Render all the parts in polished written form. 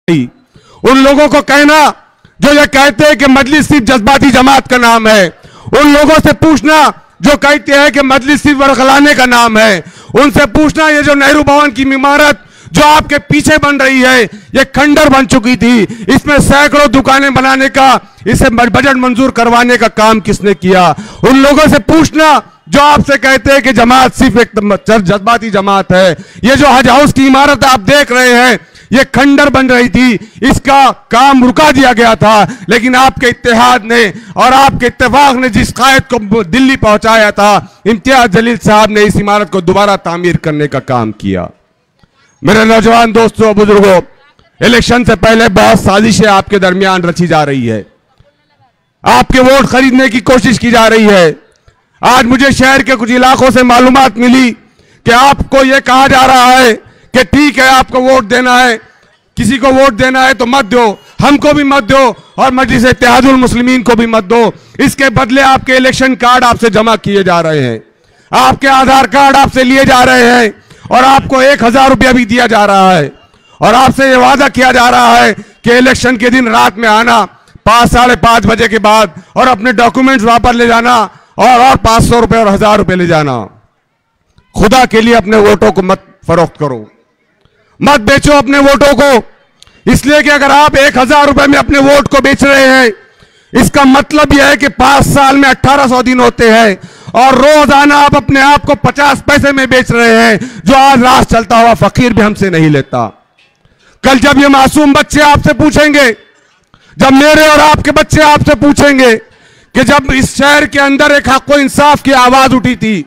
उन लोगों को कहना जो ये कहते हैं कि मजलिस सिर्फ जज्बाती जमात का नाम है, उन लोगों से पूछना जो कहते हैं कि मजलिस सिर्फ वरगलाने का नाम है, उनसे पूछना ये जो नेहरू भवन की इमारत जो आपके पीछे बन रही है ये खंडर बन चुकी थी, इसमें सैकड़ों दुकानें बनाने का, इसे बजट मंजूर करवाने का काम किसने किया। उन लोगों से पूछना जो आपसे कहते हैं कि जमात सिर्फ एक जज्बाती जमात है, ये जो हज हाउस की इमारत आप देख रहे हैं ये खंडर बन रही थी, इसका काम रुका दिया गया था, लेकिन आपके इत्तेहाद ने और आपके इत्तेफाक ने जिस कायद को दिल्ली पहुंचाया था, इम्तियाज जलील साहब ने इस इमारत को दोबारा तामीर करने का काम किया। मेरे नौजवान दोस्तों, बुजुर्गों, इलेक्शन से पहले बहुत साजिशें आपके दरमियान रची जा रही है, आपके वोट खरीदने की कोशिश की जा रही है। आज मुझे शहर के कुछ इलाकों से मालूमात मिली कि आपको यह कहा जा रहा है कि ठीक है आपको वोट देना है, किसी को वोट देना है तो मत दो, हमको भी मत दो और मजलिस इत्तेहादुल मुस्लिमीन को भी मत दो। इसके बदले आपके इलेक्शन कार्ड आपसे जमा किए जा रहे हैं, आपके आधार कार्ड आपसे लिए जा रहे हैं और आपको 1000 रुपया भी दिया जा रहा है और आपसे यह वादा किया जा रहा है कि इलेक्शन के दिन रात में आना 5 साढ़े 5 बजे के बाद और अपने डॉक्यूमेंट्स वापस ले जाना और 500 रुपये और 1000 रुपये ले जाना। खुदा के लिए अपने वोटों को मत फरोख्त करो, मत बेचो अपने वोटों को, इसलिए कि अगर आप 1000 रुपए में अपने वोट को बेच रहे हैं, इसका मतलब यह है कि 5 साल में 1800 दिन होते हैं और रोजाना आप अपने आप को 50 पैसे में बेच रहे हैं, जो आज रात चलता हुआ फकीर भी हमसे नहीं लेता। कल जब ये मासूम बच्चे आपसे पूछेंगे, जब मेरे और आपके बच्चे आपसे पूछेंगे कि जब इस शहर के अंदर एक हक व इंसाफ की आवाज उठी थी,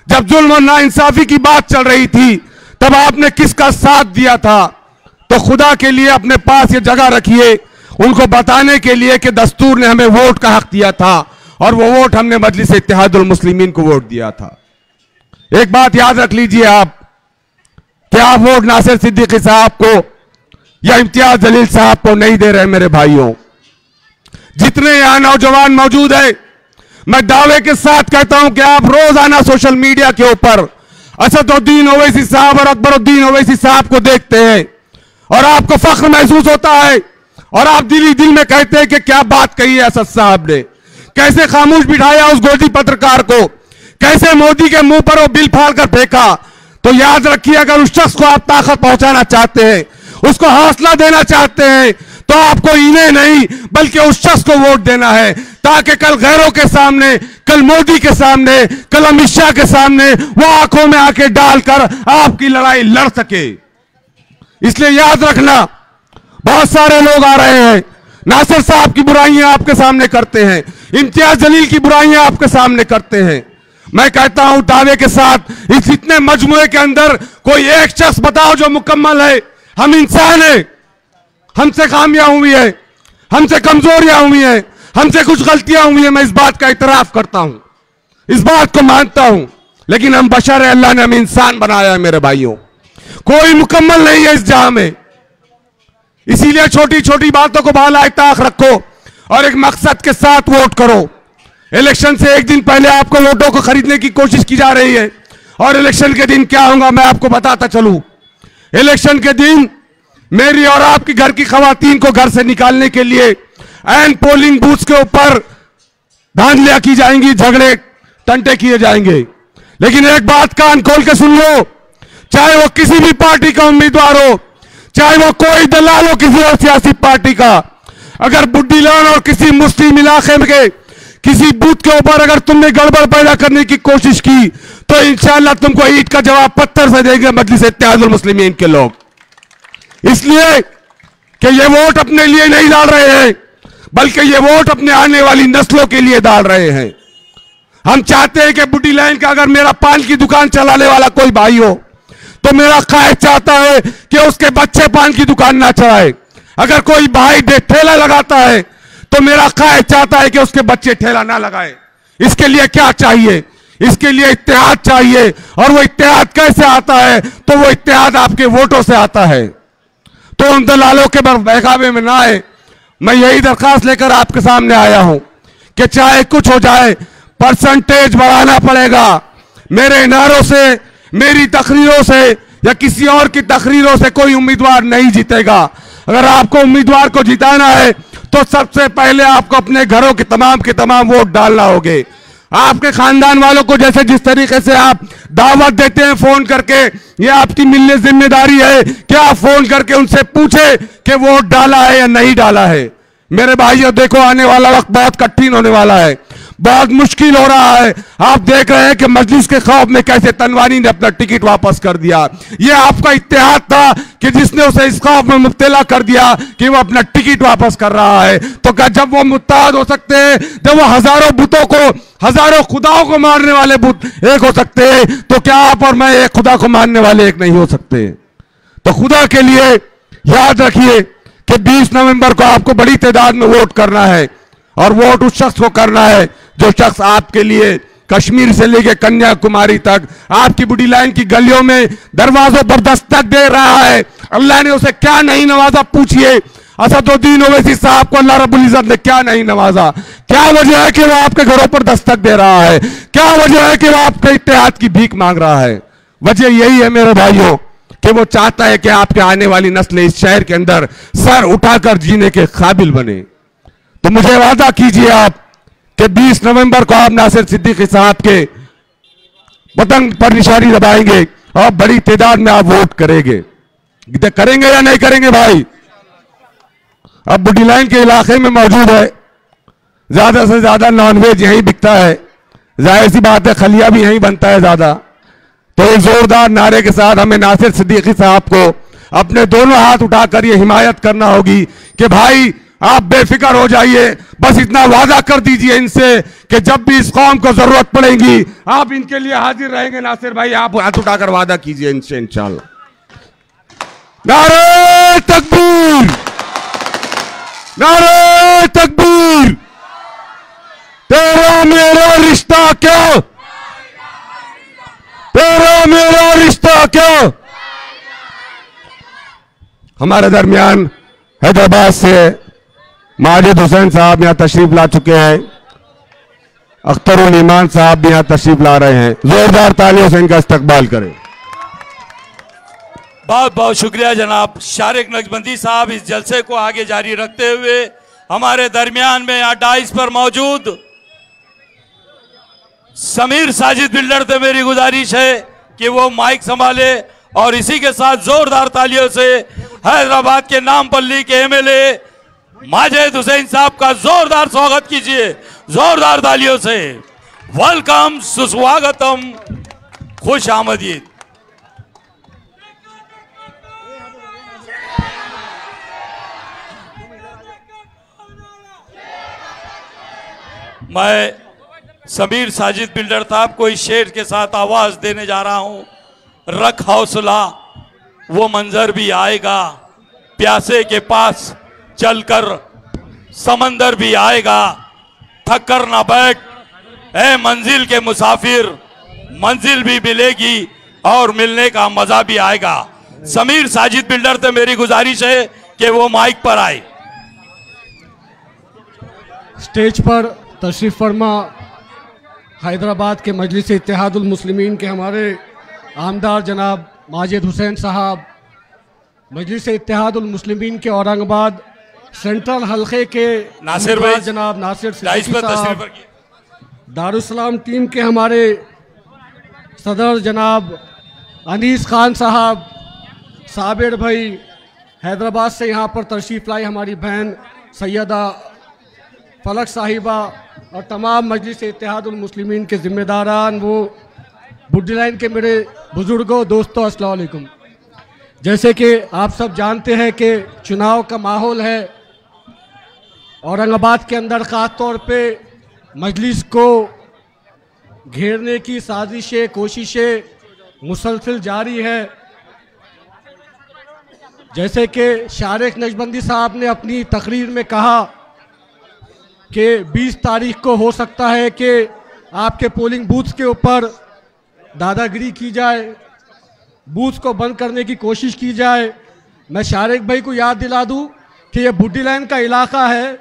जब जुल्म और नाइंसाफी की बात चल रही थी, तब आपने किसका साथ दिया था, तो खुदा के लिए अपने पास ये जगह रखिए उनको बताने के लिए कि दस्तूर ने हमें वोट का हक दिया था और वो वोट हमने मजलिस इत्तेहादुल मुस्लिमीन को वोट दिया था। एक बात याद रख लीजिए आप कि आप वोट नासिर सिद्दीकी साहब को या इम्तियाज जलील साहब को नहीं दे रहे। मेरे भाइयों, जितने यहां नौजवान मौजूद है, मैं दावे के साथ कहता हूं कि आप रोजाना सोशल मीडिया के ऊपर असदुद्दीन ओवैसी साहब और अकबरुद्दीन ओवैसी साहब को देखते हैं और आपको फख्र महसूस होता है और आप दिल ही दिल में कहते हैं कि क्या बात कही है असद साहब ने, कैसे खामोश बिठाया उस गोदी पत्रकार को, कैसे मोदी के मुंह पर वो बिल फाड़ कर फेंका। तो याद रखिए, अगर उस शख्स को आप ताकत पहुंचाना चाहते हैं, उसको हौसला देना चाहते हैं, तो आपको इन्हें नहीं बल्कि उस शख्स को वोट देना है, ताकि कल गैरों के सामने, कल मोदी के सामने, कल अमित शाह के सामने वो आंखों में आके डालकर आपकी लड़ाई लड़ सके। इसलिए याद रखना, बहुत सारे लोग आ रहे हैं, नासिर साहब की बुराइयां आपके सामने करते हैं, इम्तियाज जलील की बुराइयां आपके सामने करते हैं। मैं कहता हूं दावे के साथ, इस इतने मजमुए के अंदर कोई एक शख्स बताओ जो मुकम्मल है। हम इंसान हैं, हमसे खामियां हुई है, हमसे कमजोरियां हुई हैं, हमसे कुछ गलतियां हुई हैं, मैं इस बात का इतराफ करता हूं, इस बात को मानता हूं, लेकिन हम बशर है, अल्लाह ने हमें इंसान बनाया है। मेरे भाइयों, कोई मुकम्मल नहीं है इस जहां में, इसीलिए छोटी छोटी बातों को बाला ताक रखो और एक मकसद के साथ वोट करो। इलेक्शन से एक दिन पहले आपको वोटों को खरीदने की कोशिश की जा रही है और इलेक्शन के दिन क्या होगा मैं आपको बताता चलूं। इलेक्शन के दिन मेरी और आपकी घर की खवातीन को घर से निकालने के लिए एंड पोलिंग बूथ के ऊपर धांधलियां की जाएंगी, झगड़े टंटे किए जाएंगे। लेकिन एक बात कान खोल के सुन लो, चाहे वो किसी भी पार्टी का उम्मीदवार हो, चाहे वो कोई दलाल हो किसी और सियासी पार्टी का, अगर बुड्ढी लान और किसी मुस्लिम इलाके में किसी बूथ के ऊपर अगर तुमने गड़बड़ पैदा करने की कोशिश की, तो इंशाअल्लाह तुमको ईंट का जवाब पत्थर से देंगे मजलिस इत्तेहादुल मुस्लिमीन के लोग। इसलिए कि ये वोट अपने लिए नहीं डाल रहे हैं, बल्कि ये वोट अपने आने वाली नस्लों के लिए डाल रहे हैं। हम चाहते हैं कि बुड्ढी लाइन का अगर मेरा पान की दुकान चलाने वाला कोई भाई हो, तो मेरा कायद चाहता है कि उसके बच्चे पान की दुकान ना चलाए। अगर कोई भाई ठेला लगाता है, तो मेरा कायद चाहता है कि उसके बच्चे ठेला ना लगाए। इसके लिए क्या चाहिए? इसके लिए इत्तेहाद चाहिए, और वो इत्तेहाद कैसे आता है? तो वो इत्तेहाद आपके वोटों से आता है। तो उन दलालों के बहकावे में ना आए। मैं यही दरखास्त लेकर आपके सामने आया हूं कि चाहे कुछ हो जाए, परसेंटेज बढ़ाना पड़ेगा। मेरे नारों से, मेरी तकरीरों से या किसी और की तकरीरों से कोई उम्मीदवार नहीं जीतेगा। अगर आपको उम्मीदवार को जिताना है तो सबसे पहले आपको अपने घरों के तमाम वोट डालना होंगे। आपके खानदान वालों को जैसे जिस तरीके से आप दावत देते हैं फोन करके, ये आपकी मिलने जिम्मेदारी है कि आप फोन करके उनसे पूछे कि वोट डाला है या नहीं डाला है। मेरे भाइयों देखो, आने वाला वक्त बहुत कठिन होने वाला है, बहुत मुश्किल हो रहा है। आप देख रहे हैं कि मजलिस के खौफ में कैसे तनवानी ने अपना टिकट वापस कर दिया। ये आपका इत्तेहाद था कि जिसने उसे इस खौफ में मुब्तला कर दिया कि वो अपना टिकट वापस कर रहा है। तो क्या जब वो मुत्तहद हो सकते हैं, जब वो हजारों बुतों को, हजारों खुदाओं को मारने वाले बुत एक हो सकते हैं, तो क्या आप और मैं एक खुदा को मारने वाले एक नहीं हो सकते? तो खुदा के लिए याद रखिए कि 20 नवंबर को आपको बड़ी तादाद में वोट करना है, और वोट उस शख्स को करना है जो शख्स आपके लिए कश्मीर से लेकर कन्याकुमारी तक आपकी बुढ़ी लाइन की गलियों में दरवाजों पर दस्तक दे रहा है। अल्लाह ने उसे क्या नहीं नवाजा, पूछिए असदुद्दीन ओवैसी साहब को अल्लाह रब्बुल इज्जत ने क्या नहीं नवाजा। क्या वजह है कि वो आपके घरों पर दस्तक दे रहा है? क्या वजह है कि वो आपके इत्तेहाद की भीख मांग रहा है? वजह यही है मेरे भाइयों कि वो चाहता है कि आपके आने वाली नस्लें इस शहर के अंदर सर उठाकर जीने के काबिल बने। तो मुझे वादा कीजिए आप कि 20 नवंबर को आप नासिर सिद्दीकी साहब के पतंग पर निशानी दबाएंगे और बड़ी तादाद में आप वोट करेंगे। करेंगे या नहीं करेंगे भाई? अब बुढ़ी लाइन के इलाके में मौजूद है, ज्यादा से ज्यादा नॉनवेज यहीं बिकता है, जाहिर सी बात है खलिया भी यहीं बनता है ज्यादा। तो एक जोरदार नारे के साथ हमें नासिर सिद्दीकी साहब को अपने दोनों हाथ उठाकर ये हिमायत करना होगी कि भाई आप बेफिक्र हो जाइए, बस इतना वादा कर दीजिए इनसे कि जब भी इस कौम को जरूरत पड़ेगी आप इनके लिए हाजिर रहेंगे। नासिर भाई आप हाथ उठाकर वादा कीजिए इनसे इंशाल्लाह। नारे तकबीर, नारे तकबीर। तेरा मेरा रिश्ता क्या, तेरा मेरा रिश्ता क्या। हमारे दरमियान हैदराबाद से माजिद हुसैन साहब यहां तशरीफ ला चुके हैं, अख्तरुल ईमान साहब भी यहां तशरीफ ला रहे हैं। जोरदार तालियों से इनका इस्तकबाल करें। बहुत बहुत शुक्रिया जनाब शारिक नक्शबंदी साहब। इस जलसे को आगे जारी रखते हुए हमारे दरमियान में यहाँ डाइस पर मौजूद समीर साजिद बिल्डर से मेरी गुजारिश है कि वो माइक संभाले और इसी के साथ जोरदार तालियों से हैदराबाद के नामपल्ली के एमएलए माजिद हुसैन साहब का जोरदार स्वागत कीजिए, जोरदार तालियों से। वेलकम, सुस्वागतम, खुश आमदीद। मैं समीर साजिद बिल्डर साहब को इस शेर के साथ आवाज देने जा रहा हूं। रख हौसला, वो मंजर भी आएगा, प्यासे के पास चलकर समंदर भी आएगा। थक कर ना बैठ ए मंजिल के मुसाफिर, मंजिल भी मिलेगी और मिलने का मजा भी आएगा। समीर साजिद बिल्डर से मेरी गुजारिश है कि वो माइक पर आए। स्टेज पर तशरीफ फरमा हैदराबाद के मजलिस इत्तेहादुल मुस्लिमीन के हमारे आमदार जनाब माजिद हुसैन साहब, मजलिस इत्तेहादुल मुस्लिमीन के औरंगाबाद सेंट्रल हल्के के नासिर भाई जनाब नासिर डाइस पर तशरीफ साहब, दारुसलाम टीम के हमारे सदर जनाब अनीस खान साहब, साबिर भाई हैदराबाद से यहाँ पर तशरीफ़ लाई हमारी बहन सैयदा फलक साहिबा और तमाम मजलिस इत्तेहादुल मुस्लिमीन के ज़िम्मेदारान, वो बुढ़ी लाइन के मेरे बुज़ुर्गों, दोस्तों, अस्सलाम वालेकुम। जैसे कि आप सब जानते हैं कि चुनाव का माहौल है औरंगाबाद के अंदर, ख़ास तौर पे मजलिस को घेरने की साजिशें, कोशिशें मुसलसल जारी है। जैसे कि शारिक नक्शबंदी साहब ने अपनी तकरीर में कहा कि 20 तारीख को हो सकता है कि आपके पोलिंग बूथ के ऊपर दादागिरी की जाए, बूथ को बंद करने की कोशिश की जाए। मैं शारिक भाई को याद दिला दूं कि ये बुढ़ी लाइन का इलाका है,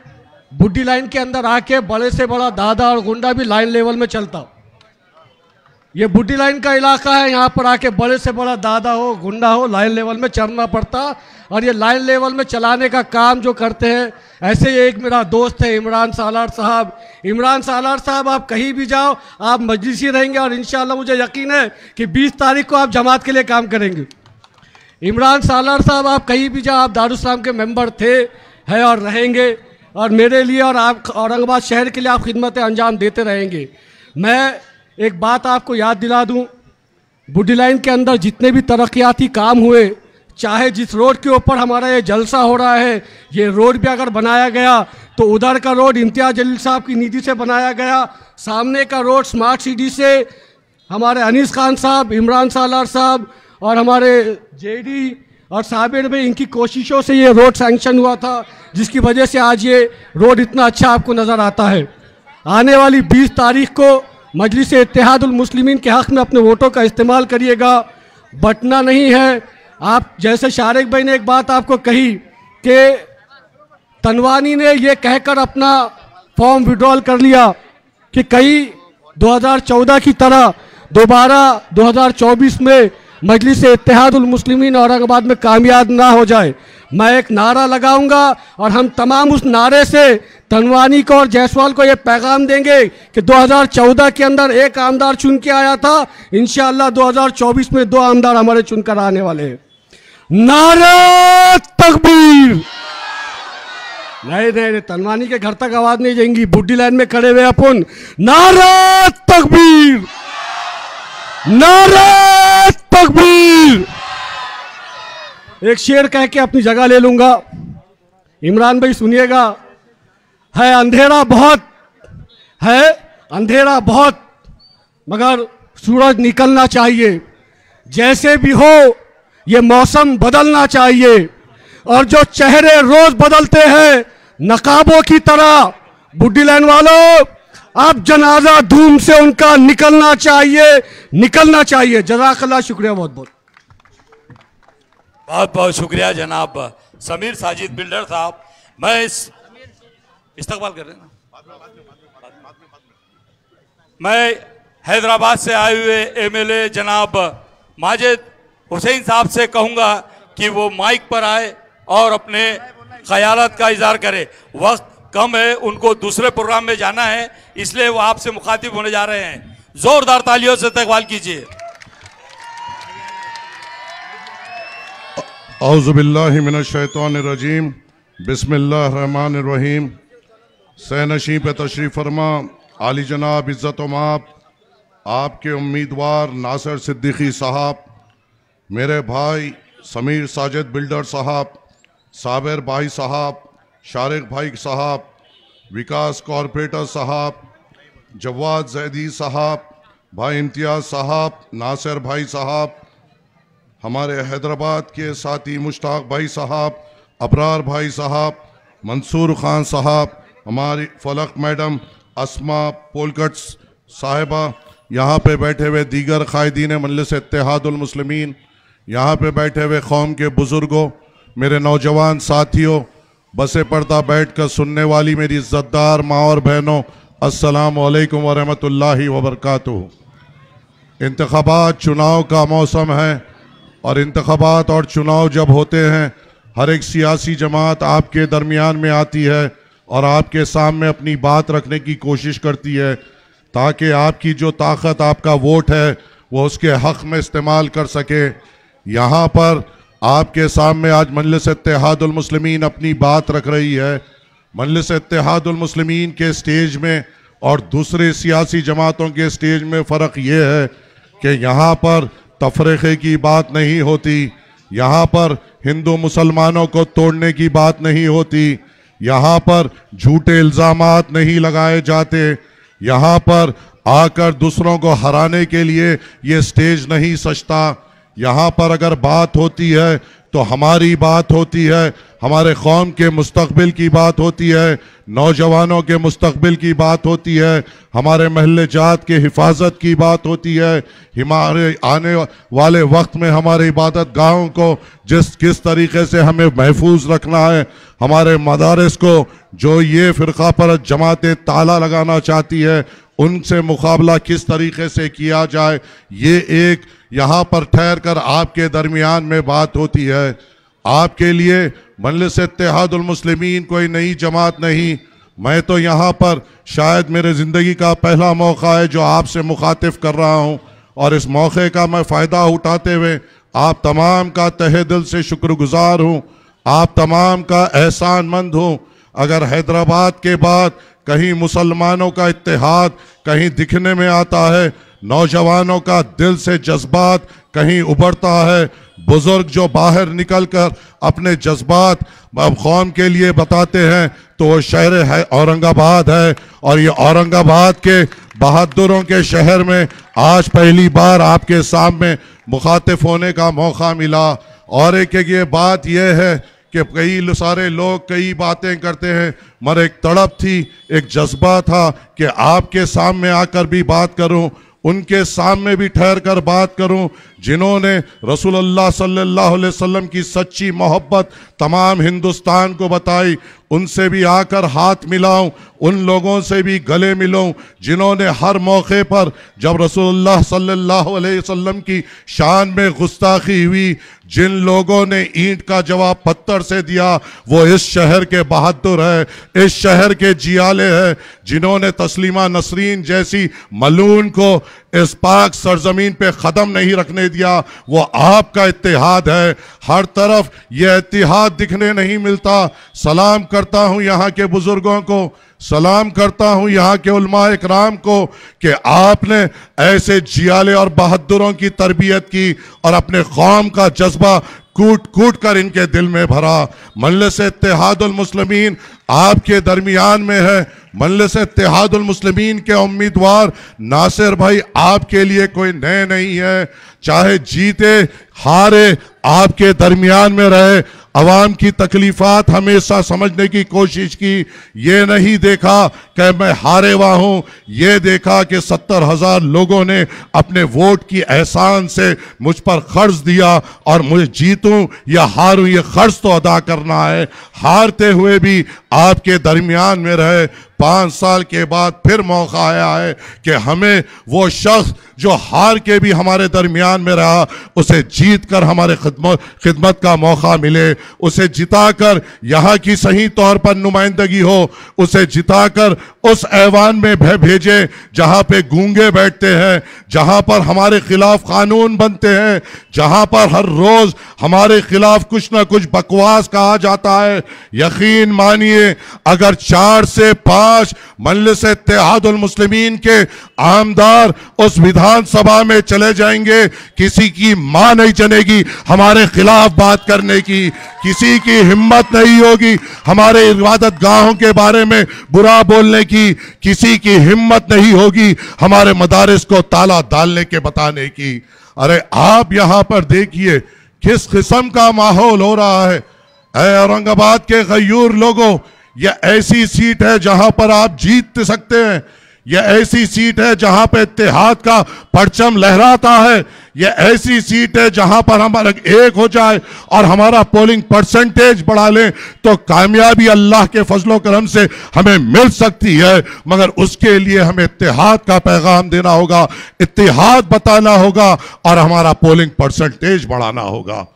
बुढ़ी लाइन के अंदर आके बड़े से बड़ा दादा और गुंडा भी लाइन लेवल में चलता। ये बुड्ढी लाइन का इलाका है, यहाँ पर आके बड़े से बड़ा दादा हो गुंडा हो लाइन लेवल में चलना पड़ता, और ये लाइन लेवल में चलाने का काम जो करते हैं, ऐसे ही एक मेरा दोस्त है इमरान सालार साहब। इमरान सालार साहब, आप कहीं भी जाओ आप मजलिसी रहेंगे, और इंशाल्लाह मुझे यकीन है कि 20 तारीख को आप जमात के लिए काम करेंगे। इमरान सालार साहब, आप कहीं भी जाओ, आप दारुस्सलाम के मेंबर थे, हैं और रहेंगे, और मेरे लिए और आप औरंगाबाद शहर के लिए आप खिदमतें अंजाम देते रहेंगे। मैं एक बात आपको याद दिला दूं, बुड्ढी लाइन के अंदर जितने भी तरक्याती काम हुए, चाहे जिस रोड के ऊपर हमारा ये जलसा हो रहा है, ये रोड भी अगर बनाया गया तो उधर का रोड इम्तियाज़ जलील साहब की निधि से बनाया गया, सामने का रोड स्मार्ट सिटी से हमारे अनीस खान साहब, इमरान सालार साहब और हमारे जेडी और साबिर भाई, इनकी कोशिशों से ये रोड सैंक्शन हुआ था, जिसकी वजह से आज ये रोड इतना अच्छा आपको नज़र आता है। आने वाली 20 तारीख को मजलिस इत्तेहादुल मुस्लिमीन के हक़ में अपने वोटों का इस्तेमाल करिएगा, बटना नहीं है। आप जैसे शारिक भाई ने एक बात आपको कही कि तनवानी ने ये कहकर अपना फॉर्म विड्रॉल कर लिया कि कहीं 2014 की तरह दोबारा 2024 में मजलिस इत्तेहादुल मुस्लिमीन औरंगाबाद में कामयाब ना हो जाए। मैं एक नारा लगाऊंगा और हम तमाम उस नारे से तनवानी को और जायसवाल को ये पैगाम देंगे कि 2014 के अंदर एक आमदार चुन के आया था, इंशाअल्लाह 2024 में 2 आमदार हमारे चुनकर आने वाले हैं। नारा तकबीर। नहीं, तनवानी के घर तक आवाज नहीं जाएंगी, बुड्ढी लाइन में खड़े हुए अपन। नारा तकबीर, नारा तकबीर। एक शेर कह के अपनी जगह ले लूंगा। इमरान भाई सुनिएगा, है अंधेरा बहुत, है अंधेरा बहुत, मगर सूरज निकलना चाहिए। जैसे भी हो ये मौसम बदलना चाहिए, और जो चेहरे रोज बदलते हैं नकाबों की तरह, बुड्ढी लाइन वालों आप जनाजा धूम से उनका निकलना चाहिए, निकलना चाहिए। जज़ाकल्लाह, शुक्रिया बहुत बहुत। बहुत बहुत शुक्रिया जनाब समीर साजिद बिल्डर साहब। मैं इस्तकबाल कर रहे हैं ना, मैं हैदराबाद से आए हुए एमएलए जनाब माजिद हुसैन साहब से कहूंगा कि वो माइक पर आए और अपने ख्यालात का इजहार करे। वक्त कम है, उनको दूसरे प्रोग्राम में जाना है, इसलिए वो आपसे मुखातिब होने जा रहे हैं। जोरदार तालियों से इस्तकबाल कीजिए। औज़ुबिल्लाहि मिनश्शैतानिर्रजीम, बिस्मिल्लाहिर्रहमानिर्रहीम। सहनशीं पे तशरीफ़ फरमा आली जनाब इज़्ज़त व माप आपके उम्मीदवार नासिर सिद्दीकी साहब, मेरे भाई समीर साजिद बिल्डर साहब, साबिर भाई साहब, शारिक भाई साहब, विकास कॉरपोरेटर साहब, जवाद जैदी साहब, भाई इम्तियाज़ साहब, नासिर भाई साहब, हमारे हैदराबाद के साथी मुश्ताक भाई साहब, अबरार भाई साहब, मंसूर खान साहब, हमारी फलक मैडम, अस्मा पोलकट्स साहिबा, यहाँ पे बैठे हुए दीगर कायदीन मजलिस इत्तेहादुल मुस्लिमीन, यहाँ पे बैठे हुए कौम के बुज़ुर्गों, मेरे नौजवान साथियों, बसे पर्दा बैठ कर सुनने वाली मेरी इज़्ज़तदार माँ और बहनों, अस्सलामु अलैकुम व रहमतुल्लाहि व बरकातुहू। इंतख़ाबात चुनाव का मौसम है, और इंतख़ाबात और चुनाव जब होते हैं हर एक सियासी जमात आपके दरमियान में आती है और आपके सामने अपनी बात रखने की कोशिश करती है, ताकि आपकी जो ताकत आपका वोट है वो उसके हक़ में इस्तेमाल कर सके। यहाँ पर आपके सामने आज मजलिस इत्तेहादुल मुस्लिमीन अपनी बात रख रही है। मजलिस इत्तेहादुल मुस्लिमीन के स्टेज में और दूसरे सियासी जमातों के स्टेज में फ़र्क ये है कि यहाँ पर तफरीक़े की बात नहीं होती, यहाँ पर हिंदू मुसलमानों को तोड़ने की बात नहीं होती, यहाँ पर झूठे इल्ज़ामात नहीं लगाए जाते, यहाँ पर आकर दूसरों को हराने के लिए ये स्टेज नहीं सजता। यहाँ पर अगर बात होती है तो हमारी बात होती है, हमारे कौम के मुस्तकबिल की बात होती है, नौजवानों के मुस्तकबिल की बात होती है, हमारे महल्ले जात के हिफाजत की बात होती है, हमारे आने वाले वक्त में हमारे इबादत गाहों को किस तरीके से हमें महफूज रखना है, हमारे मदारिस को जो ये फ़िरक़ा परस्त जमातें ताला लगाना चाहती है उनसे मुकाबला किस तरीके से किया जाए, ये एक यहाँ पर ठहर कर आपके दरमियान में बात होती है। आपके लिए मजलिस इत्तेहादुल मुस्लिमीन कोई नई जमात नहीं, मैं तो यहाँ पर शायद मेरे ज़िंदगी का पहला मौका है जो आपसे मुखातिब कर रहा हूँ, और इस मौके का मैं फ़ायदा उठाते हुए आप तमाम का तहे दिल से शुक्रगुजार हूँ, आप तमाम का एहसानमंद हूँ। अगर हैदराबाद के बाद कहीं मुसलमानों का इत्तेहाद कहीं दिखने में आता है, नौजवानों का दिल से जज्बात कहीं उभरता है, बुजुर्ग जो बाहर निकलकर अपने जज्बात कौम के लिए बताते हैं, तो वो शहर है औरंगाबाद है। और ये औरंगाबाद के बहादुरों के शहर में आज पहली बार आपके सामने मुखातिब होने का मौका मिला। और एक ये बात यह है कि कई सारे लोग कई बातें करते हैं, मगर एक तड़प थी, एक जज्बा था कि आपके सामने आकर भी बात करूं, उनके सामने भी ठहर कर बात करूं जिन्होंने रसूलुल्लाह सल्लल्लाहु अलैहि वसल्लम की सच्ची मोहब्बत तमाम हिंदुस्तान को बताई, उनसे भी आकर हाथ मिलाऊं, उन लोगों से भी गले मिलूं जिन्होंने हर मौके पर जब रसूलुल्लाह सल्लल्लाहु अलैहि वसल्लम की शान में गुस्ताखी हुई, जिन लोगों ने ईंट का जवाब पत्थर से दिया वो इस शहर के बहादुर है, इस शहर के जियाले हैं, जिन्होंने तस्लीमा नसरीन जैसी मलून को इस पाक सरजमीन पे कदम नहीं रखने दिया, वो आपका इत्तेहाद है। हर तरफ ये इत्तेहाद दिखने नहीं मिलता। सलाम करता हूँ यहाँ के बुजुर्गों को, सलाम करता हूँ यहाँ के उलमा इकराम को कि आपने ऐसे जियाले और बहादुरों की तरबियत की और अपने कौम का जज्बा कूट कूट कर इनके दिल में भरा। मजलिस इत्तेहादुल मुस्लिमीन आपके दरमियान में है। मजलिस इत्तेहादुल मुस्लिमीन के उम्मीदवार नासिर भाई आपके लिए कोई नए नहीं है, चाहे जीते हारे आपके दरमियान में रहे। अवाम की तकलीफात हमेशा समझने की कोशिश की, ये नहीं देखा कि मैं हारे हुआ हूँ, ये देखा कि 70,000 लोगों ने अपने वोट की एहसान से मुझ पर खर्च दिया और मुझे जीतूं या हारूं ये खर्च तो अदा करना है। हारते हुए भी आपके दरमियान में रहे। 5 साल के बाद फिर मौका आया है कि हमें वो शख्स जो हार के भी हमारे दरमियान में रहा उसे जीत कर हमारे खिदमत का मौका मिले, उसे जिताकर यहाँ की सही तौर पर नुमाइंदगी हो, उसे जिताकर उस ऐवान में भेजे जहाँ पे गूंगे बैठते हैं, जहाँ पर हमारे खिलाफ कानून बनते हैं, जहाँ पर हर रोज हमारे खिलाफ कुछ ना कुछ बकवास कहा जाता है। यकीन मानिए अगर 4 से 5 मजलिस इत्तेहादुल मुस्लिमीन के आमदार उस विधानसभा में चले जाएंगे, किसी की मां नहीं जनेगी हमारे खिलाफ बात करने की, किसी की हिम्मत नहीं होगी हमारे इबादत गाहों के बारे में बुरा बोलने की, किसी की हिम्मत नहीं होगी हमारे मदारिस को ताला डालने के बताने की। अरे आप यहां पर देखिए किस किस्म का माहौल हो रहा है। ऐ औरंगाबाद के गयूर लोगों, यह ऐसी सीट है जहां पर आप जीत सकते हैं, यह ऐसी सीट है जहां पर इत्तेहाद का परचम लहराता है, यह ऐसी सीट है जहां पर हमारा एक हो जाए और हमारा पोलिंग परसेंटेज बढ़ा लें तो कामयाबी अल्लाह के फजलो करम से हमें मिल सकती है। मगर उसके लिए हमें इत्तेहाद का पैगाम देना होगा, इत्तेहाद बताना होगा और हमारा पोलिंग परसेंटेज बढ़ाना होगा।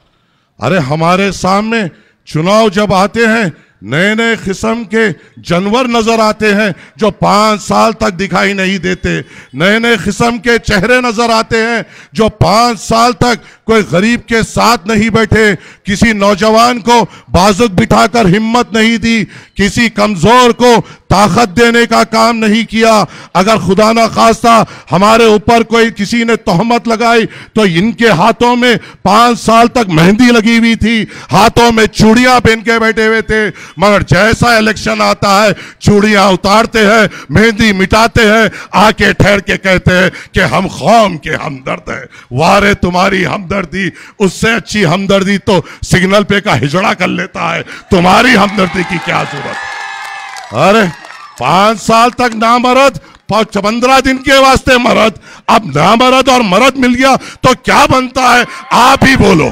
अरे हमारे सामने चुनाव जब आते हैं नए नए किस्म के जानवर नजर आते हैं जो 5 साल तक दिखाई नहीं देते, नए नए किस्म के चेहरे नजर आते हैं जो 5 साल तक कोई गरीब के साथ नहीं बैठे, किसी नौजवान को बाजुक बिठाकर हिम्मत नहीं दी, किसी कमजोर को ताकत देने का काम नहीं किया। अगर खुदा ना खास्ता हमारे ऊपर कोई किसी ने तोहमत लगाई तो इनके हाथों में 5 साल तक मेहंदी लगी हुई थी, हाथों में चूड़ियां पहन के बैठे हुए थे, मगर जैसा इलेक्शन आता है चूड़ियां उतारते हैं, मेहंदी मिटाते हैं, आके ठहर के कहते हैं कि हम कौम के हमदर्द हैं। वारे तुम्हारी हमदर्दी, उससे अच्छी हमदर्दी तो सिग्नल पे का हिजड़ा कर लेता है, तुम्हारी हमदर्दी की क्या जरूरत। अरे 5 साल तक नामर्द, 15 दिन के वास्ते मर्द, अब नामर्द और मर्द मिल गया तो क्या बनता है, आप ही बोलो।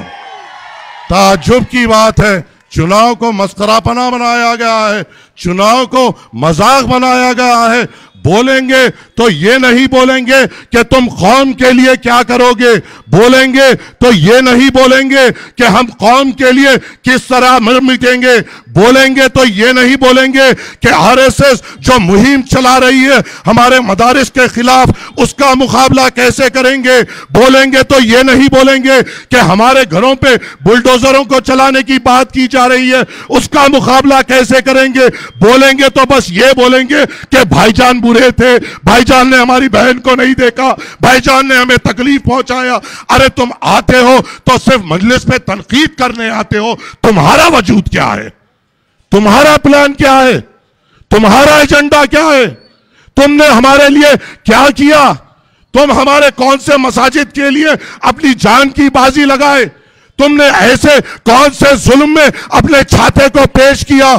ताज्जुब की बात है चुनाव को मस्करापना बनाया गया है, चुनाव को मजाक बनाया गया है। बोलेंगे तो ये नहीं बोलेंगे कि तुम कौम के लिए क्या करोगे, बोलेंगे तो ये नहीं बोलेंगे कि हम कौम के लिए किस तरह मिटेंगे, बोलेंगे तो ये नहीं बोलेंगे कि आरएसएस जो मुहिम चला रही है हमारे मदारिस के खिलाफ, उसका मुकाबला कैसे करेंगे, बोलेंगे तो ये नहीं बोलेंगे कि हमारे घरों पे बुलडोजरों को चलाने की बात की जा रही है, उसका मुकाबला कैसे करेंगे, बोलेंगे तो बस ये बोलेंगे कि भाईजान बुरे थे, भाईजान ने हमारी बहन को नहीं देखा, भाईजान ने हमें तकलीफ पहुंचाया। अरे तुम आते हो तो सिर्फ मजलिस पे तनकीद करने आते हो, तुम्हारा वजूद क्या है, तुम्हारा प्लान क्या है, तुम्हारा एजेंडा क्या है, तुमने हमारे लिए क्या किया, तुम हमारे कौन से मसाजिद के लिए अपनी जान की बाजी लगाए, तुमने ऐसे कौन से जुल्म में अपने छाते को पेश किया,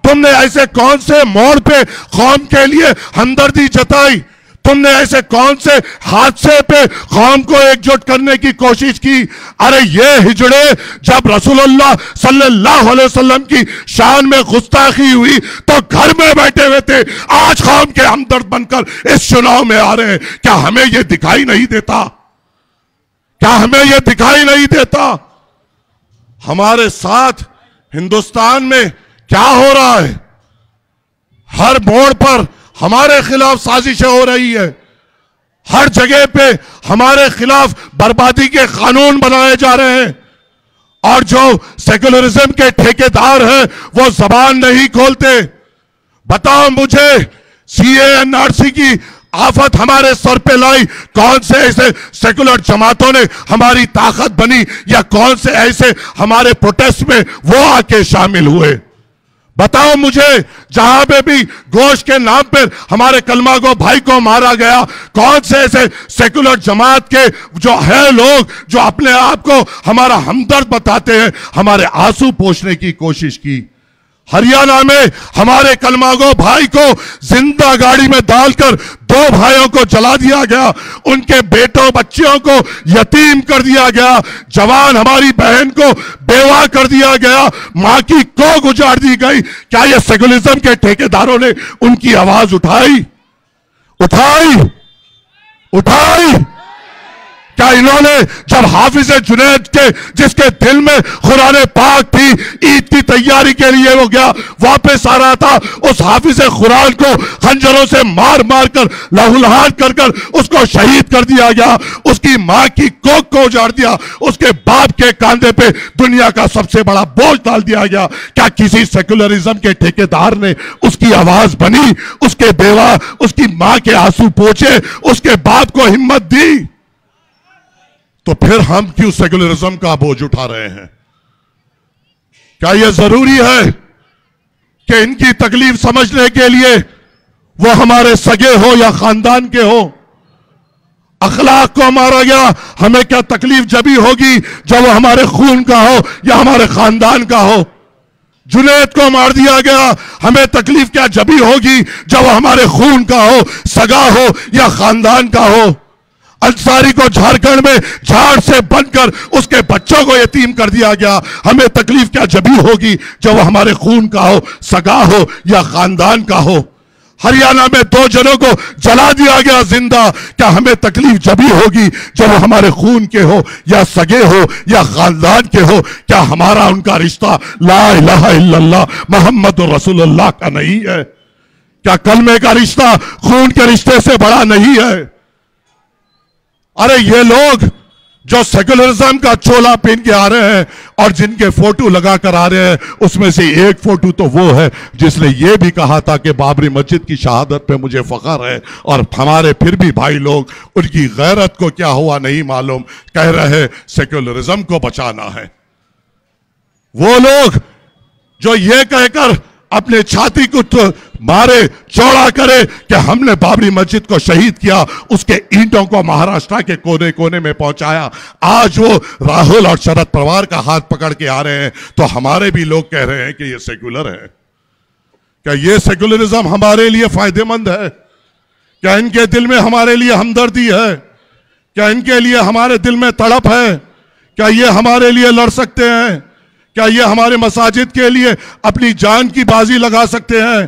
तुमने ऐसे कौन से मोड़ पे कौम के लिए हमदर्दी जताई, तुमने ऐसे कौन से हादसे पे कौम को एकजुट करने की कोशिश की। अरे ये हिजड़े जब रसूलुल्लाह सल्लल्लाहु अलैहि वसल्लम की शान में गुस्ताखी हुई तो घर में बैठे हुए थे, आज कौम के हमदर्द बनकर इस चुनाव में आ रहे हैं। क्या हमें यह दिखाई नहीं देता, क्या हमें यह दिखाई नहीं देता हमारे साथ हिंदुस्तान में क्या हो रहा है? हर मोड़ पर हमारे खिलाफ साजिशें हो रही है, हर जगह पे हमारे खिलाफ बर्बादी के कानून बनाए जा रहे हैं, और जो सेकुलरिज्म के ठेकेदार हैं वो जबान नहीं खोलते। बताओ मुझे, CA-NRC की आफत हमारे सर पे लाई, कौन से ऐसे सेकुलर जमातों ने हमारी ताकत बनी, या कौन से ऐसे हमारे प्रोटेस्ट में वो आके शामिल हुए? बताओ मुझे, जहां पे भी गोश्त के नाम पर हमारे कलमा को भाई को मारा गया, कौन से ऐसे सेकुलर जमात के जो है लोग जो अपने आप को हमारा हमदर्द बताते हैं, हमारे आंसू पोंछने की कोशिश की? हरियाणा में हमारे कलमागो भाई को जिंदा गाड़ी में डालकर 2 भाइयों को जला दिया गया, उनके बेटों बच्चियों को यतीम कर दिया गया, जवान हमारी बहन को बेवा कर दिया गया, मां की कोख उजाड़ दी गई। क्या ये सेकुलरिज्म के ठेकेदारों ने उनकी आवाज उठाई? क्या इन्होंने जब हाफिज जुनैद के जिसके दिल में कुरान पाक थी, ईद की तैयारी के लिए वो गया, वापस आ रहा था, उस हाफिज कुरान को खंजरों से मार मार कर लहूलुहान कर कर उसको शहीद कर दिया गया, उसकी मां की कोख को उजाड़ दिया, उसके बाप के कांधे पे दुनिया का सबसे बड़ा बोझ डाल दिया गया। क्या किसी सेकुलरिज्म के ठेकेदार ने उसकी आवाज बनी, उसके बेवा, उसकी मां के आंसू पोंछे, उसके बाप को हिम्मत दी? तो फिर हम क्यों सेकुलरिज्म का बोझ उठा रहे हैं? क्या यह जरूरी है कि इनकी तकलीफ समझने के लिए वो हमारे सगे हो या खानदान के हो? अखलाक को मारा गया, हमें क्या तकलीफ जभी होगी जब वो हमारे खून का हो या हमारे खानदान का हो? जुनैद को मार दिया गया, हमें तकलीफ क्या जभी होगी जब वो हमारे खून का हो, सगा हो या खानदान का हो? अंसारी को झारखंड में झाड़ से बनकर उसके बच्चों को यतीम कर दिया गया, हमें तकलीफ क्या जभी होगी जब वो हमारे खून का हो, सगा हो या खानदान का हो? हरियाणा में 2 जनों को जला दिया गया जिंदा, क्या हमें तकलीफ जभी होगी जब वो हमारे खून के हो या सगे हो या खानदान के हो? क्या हमारा उनका रिश्ता ला इलाहा इल्लल्लाह मोहम्मद रसूलुल्लाह का नहीं है? क्या कलमे का रिश्ता खून के रिश्ते से बड़ा नहीं है? अरे ये लोग जो सेकुलरिज्म का चोला पहन के आ रहे हैं और जिनके फोटो लगा कर आ रहे हैं, उसमें से एक फोटो तो वो है जिसने ये भी कहा था कि बाबरी मस्जिद की शहादत पे मुझे फख्र है, और हमारे फिर भी भाई लोग उनकी गैरत को क्या हुआ नहीं मालूम, कह रहे हैं सेकुलरिज्म को बचाना है। वो लोग जो ये कहकर अपने छाती को तो मारे चौड़ा करे कि हमने बाबरी मस्जिद को शहीद किया, उसके ईंटों को महाराष्ट्र के कोने कोने में पहुंचाया, आज वो राहुल और शरद पवार का हाथ पकड़ के आ रहे हैं, तो हमारे भी लोग कह रहे हैं कि ये सेक्युलर है। क्या ये सेक्युलरिज्म हमारे लिए फायदेमंद है? क्या इनके दिल में हमारे लिए हमदर्दी है? क्या इनके लिए हमारे दिल में तड़प है? क्या ये हमारे लिए लड़ सकते हैं? क्या ये हमारे मसाजिद के लिए अपनी जान की बाजी लगा सकते हैं?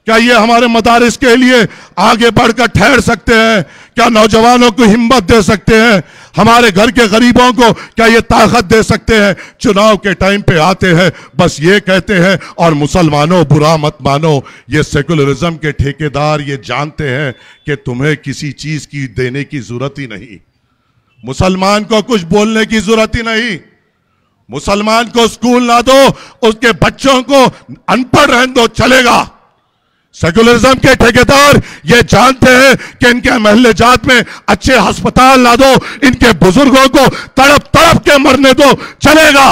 क्या ये हमारे मदारिस के लिए आगे बढ़कर ठहर सकते हैं? क्या नौजवानों को हिम्मत दे सकते हैं? हमारे घर के गरीबों को क्या ये ताकत दे सकते हैं? चुनाव के टाइम पे आते हैं, बस ये कहते हैं, और मुसलमानों बुरा मत मानो, ये सेकुलरिज्म के ठेकेदार ये जानते हैं कि तुम्हें किसी चीज की देने की जरूरत ही नहीं, मुसलमान को कुछ बोलने की जरूरत ही नहीं। मुसलमान को स्कूल ना दो, उसके बच्चों को अनपढ़ रहने दो, चलेगा। सेकुलरिज्म के ठेकेदार ये जानते हैं कि इनके महल्ले जात में अच्छे अस्पताल ला दो, इनके बुजुर्गों को तड़प तड़प के मरने दो, चलेगा।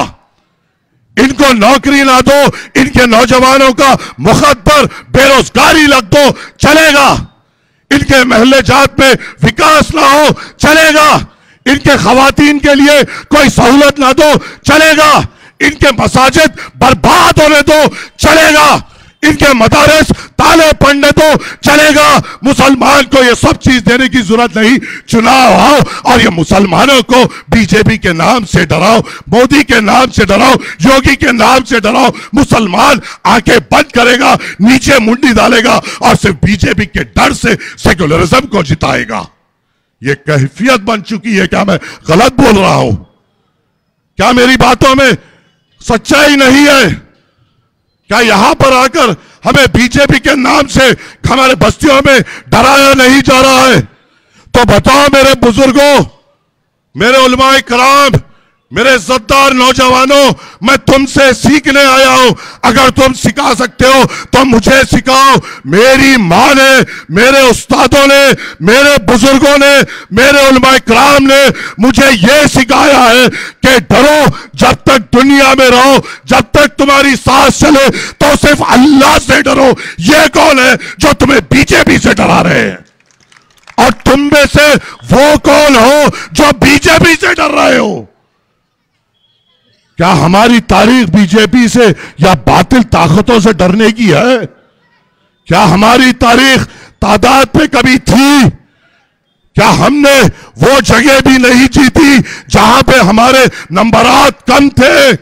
इनको नौकरी ना दो, इनके नौजवानों का मुखद्दर बेरोजगारी लग दो, चलेगा। इनके महल्ले जात में विकास ना हो, चलेगा। इनके खवातीन के लिए कोई सहूलत ना दो, चलेगा। इनके मसाजिद बर्बाद होने दो, चलेगा। इनके मदारिस ताले पड़ने दो, चलेगा। मुसलमान को ये सब चीज देने की जरूरत नहीं। चुनाव आओ और ये मुसलमानों को बीजेपी के नाम से डराओ, मोदी के नाम से डराओ, योगी के नाम से डराओ। मुसलमान आंखें बंद करेगा, नीचे मुंडी डालेगा और सिर्फ बीजेपी के डर से सेकुलरिज्म को जिताएगा। ये कैफियत बन चुकी है। क्या मैं गलत बोल रहा हूं? क्या मेरी बातों में सच्चाई नहीं है? क्या यहां पर आकर हमें बीजेपी के नाम से हमारे बस्तियों में डराया नहीं जा रहा है? तो बताओ मेरे बुजुर्गों, मेरे उलमाए कराम, मेरे इज्जतदार नौजवानों, मैं तुमसे सीखने आया हूं। अगर तुम सिखा सकते हो तो मुझे सिखाओ। मेरी मां ने, मेरे उस्तादों ने, मेरे बुजुर्गों ने, मेरे उलमाए कराम ने मुझे यह सिखाया है कि डरो, जब तक दुनिया में रहो, जब तक तुम्हारी सांस चले तो सिर्फ अल्लाह से डरो। यह कौन है जो तुम्हें बीजेपी से डरा रहे हैं? और तुम में से वो कौन हो जो बीजेपी से डर रहे हो? क्या हमारी तारीख बीजेपी से या बातिल ताकतों से डरने की है? क्या हमारी तारीख तादाद पे कभी थी? क्या हमने वो जगह भी नहीं जीती जहां पे हमारे नंबरात कम थे?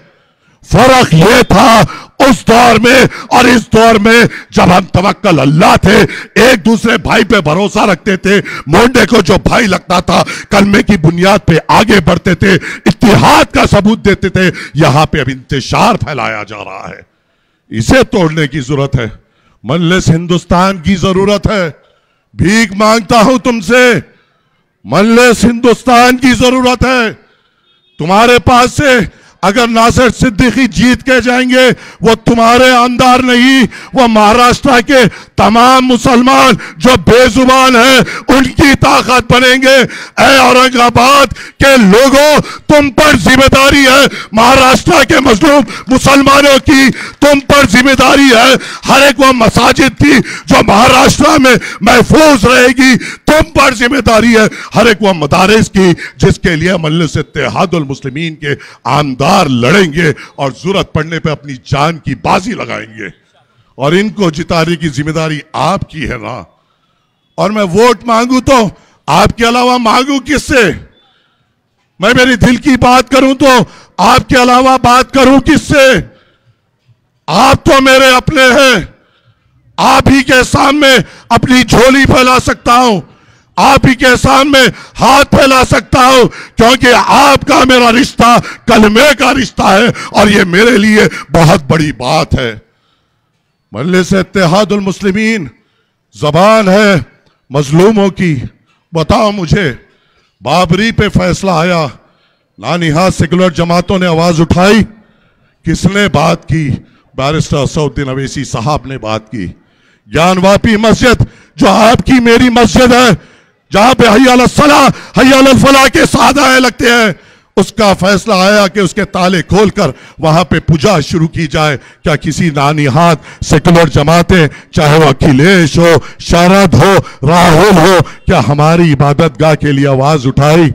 फर्क ये था उस दौर में और इस दौर में जब हम तवक्कल अल्लाह थे, एक दूसरे भाई पे भरोसा रखते थे, मोंडे को जो भाई लगता था कलमे की बुनियाद पे आगे बढ़ते थे, इत्तिहाद का सबूत देते थे। यहां पे अब इंतशार फैलाया जा रहा है। इसे तोड़ने की जरूरत है। मजलिस हिंदुस्तान की जरूरत है। भीख मांगता हूं तुमसे, मजलिस हिंदुस्तान की जरूरत है। तुम्हारे पास से अगर नासिर सिद्दीकी जीत के जाएंगे, वो तुम्हारे अंदर नहीं, वो महाराष्ट्र के तमाम मुसलमान जो बेजुबान हैं उनकी ताकत बनेंगे। ऐ औरंगाबाद के लोगों, तुम पर जिम्मेदारी है। महाराष्ट्र के मजलूम मुसलमानों की तुम पर जिम्मेदारी है। हर एक वो मसाजिद थी जो महाराष्ट्र में महफूज रहेगी, तुम पर जिम्मेदारी है। हर एक वो मदारिस की जिसके लिए मजलिस इत्तेहादुल मुस्लिमीन के आमदार लड़ेंगे और जरूरत पड़ने पे अपनी जान की बाजी लगाएंगे। और इनको जिताने की जिम्मेदारी आपकी है ना। और मैं वोट मांगू तो आपके अलावा मांगू किससे? मैं मेरी दिल की बात करूं तो आपके अलावा बात करूं किससे? आप तो मेरे अपने हैं। आप ही के सामने अपनी झोली फैला सकता हूं, आप ही के सामने हाथ फैला सकता हूं, क्योंकि आपका मेरा रिश्ता कलमे का रिश्ता है और यह मेरे लिए बहुत बड़ी बात है। मजलिस इत्तेहादुल मुस्लिमीन जबान है मजलूमों की। बताओ मुझे, बाबरी पे फैसला आया, लानिहात सेकुलर जमातों ने आवाज उठाई, किसने बात की? बैरिस्टर असदुद्दीन अवैसी साहब ने बात की। ज्ञानवापी मस्जिद जो आपकी मेरी मस्जिद है, जहां पे हय्या अलस सलाह हय्या अलल फलाह के सादाए लगते हैं, उसका फैसला आया कि उसके ताले खोलकर वहां पे पूजा शुरू की जाए। क्या किसी नानिहात सेकुलर जमातें, चाहे वो अखिलेश हो, शरद हो, राहुल हो, क्या हमारी इबादत गाह के लिए आवाज उठाई?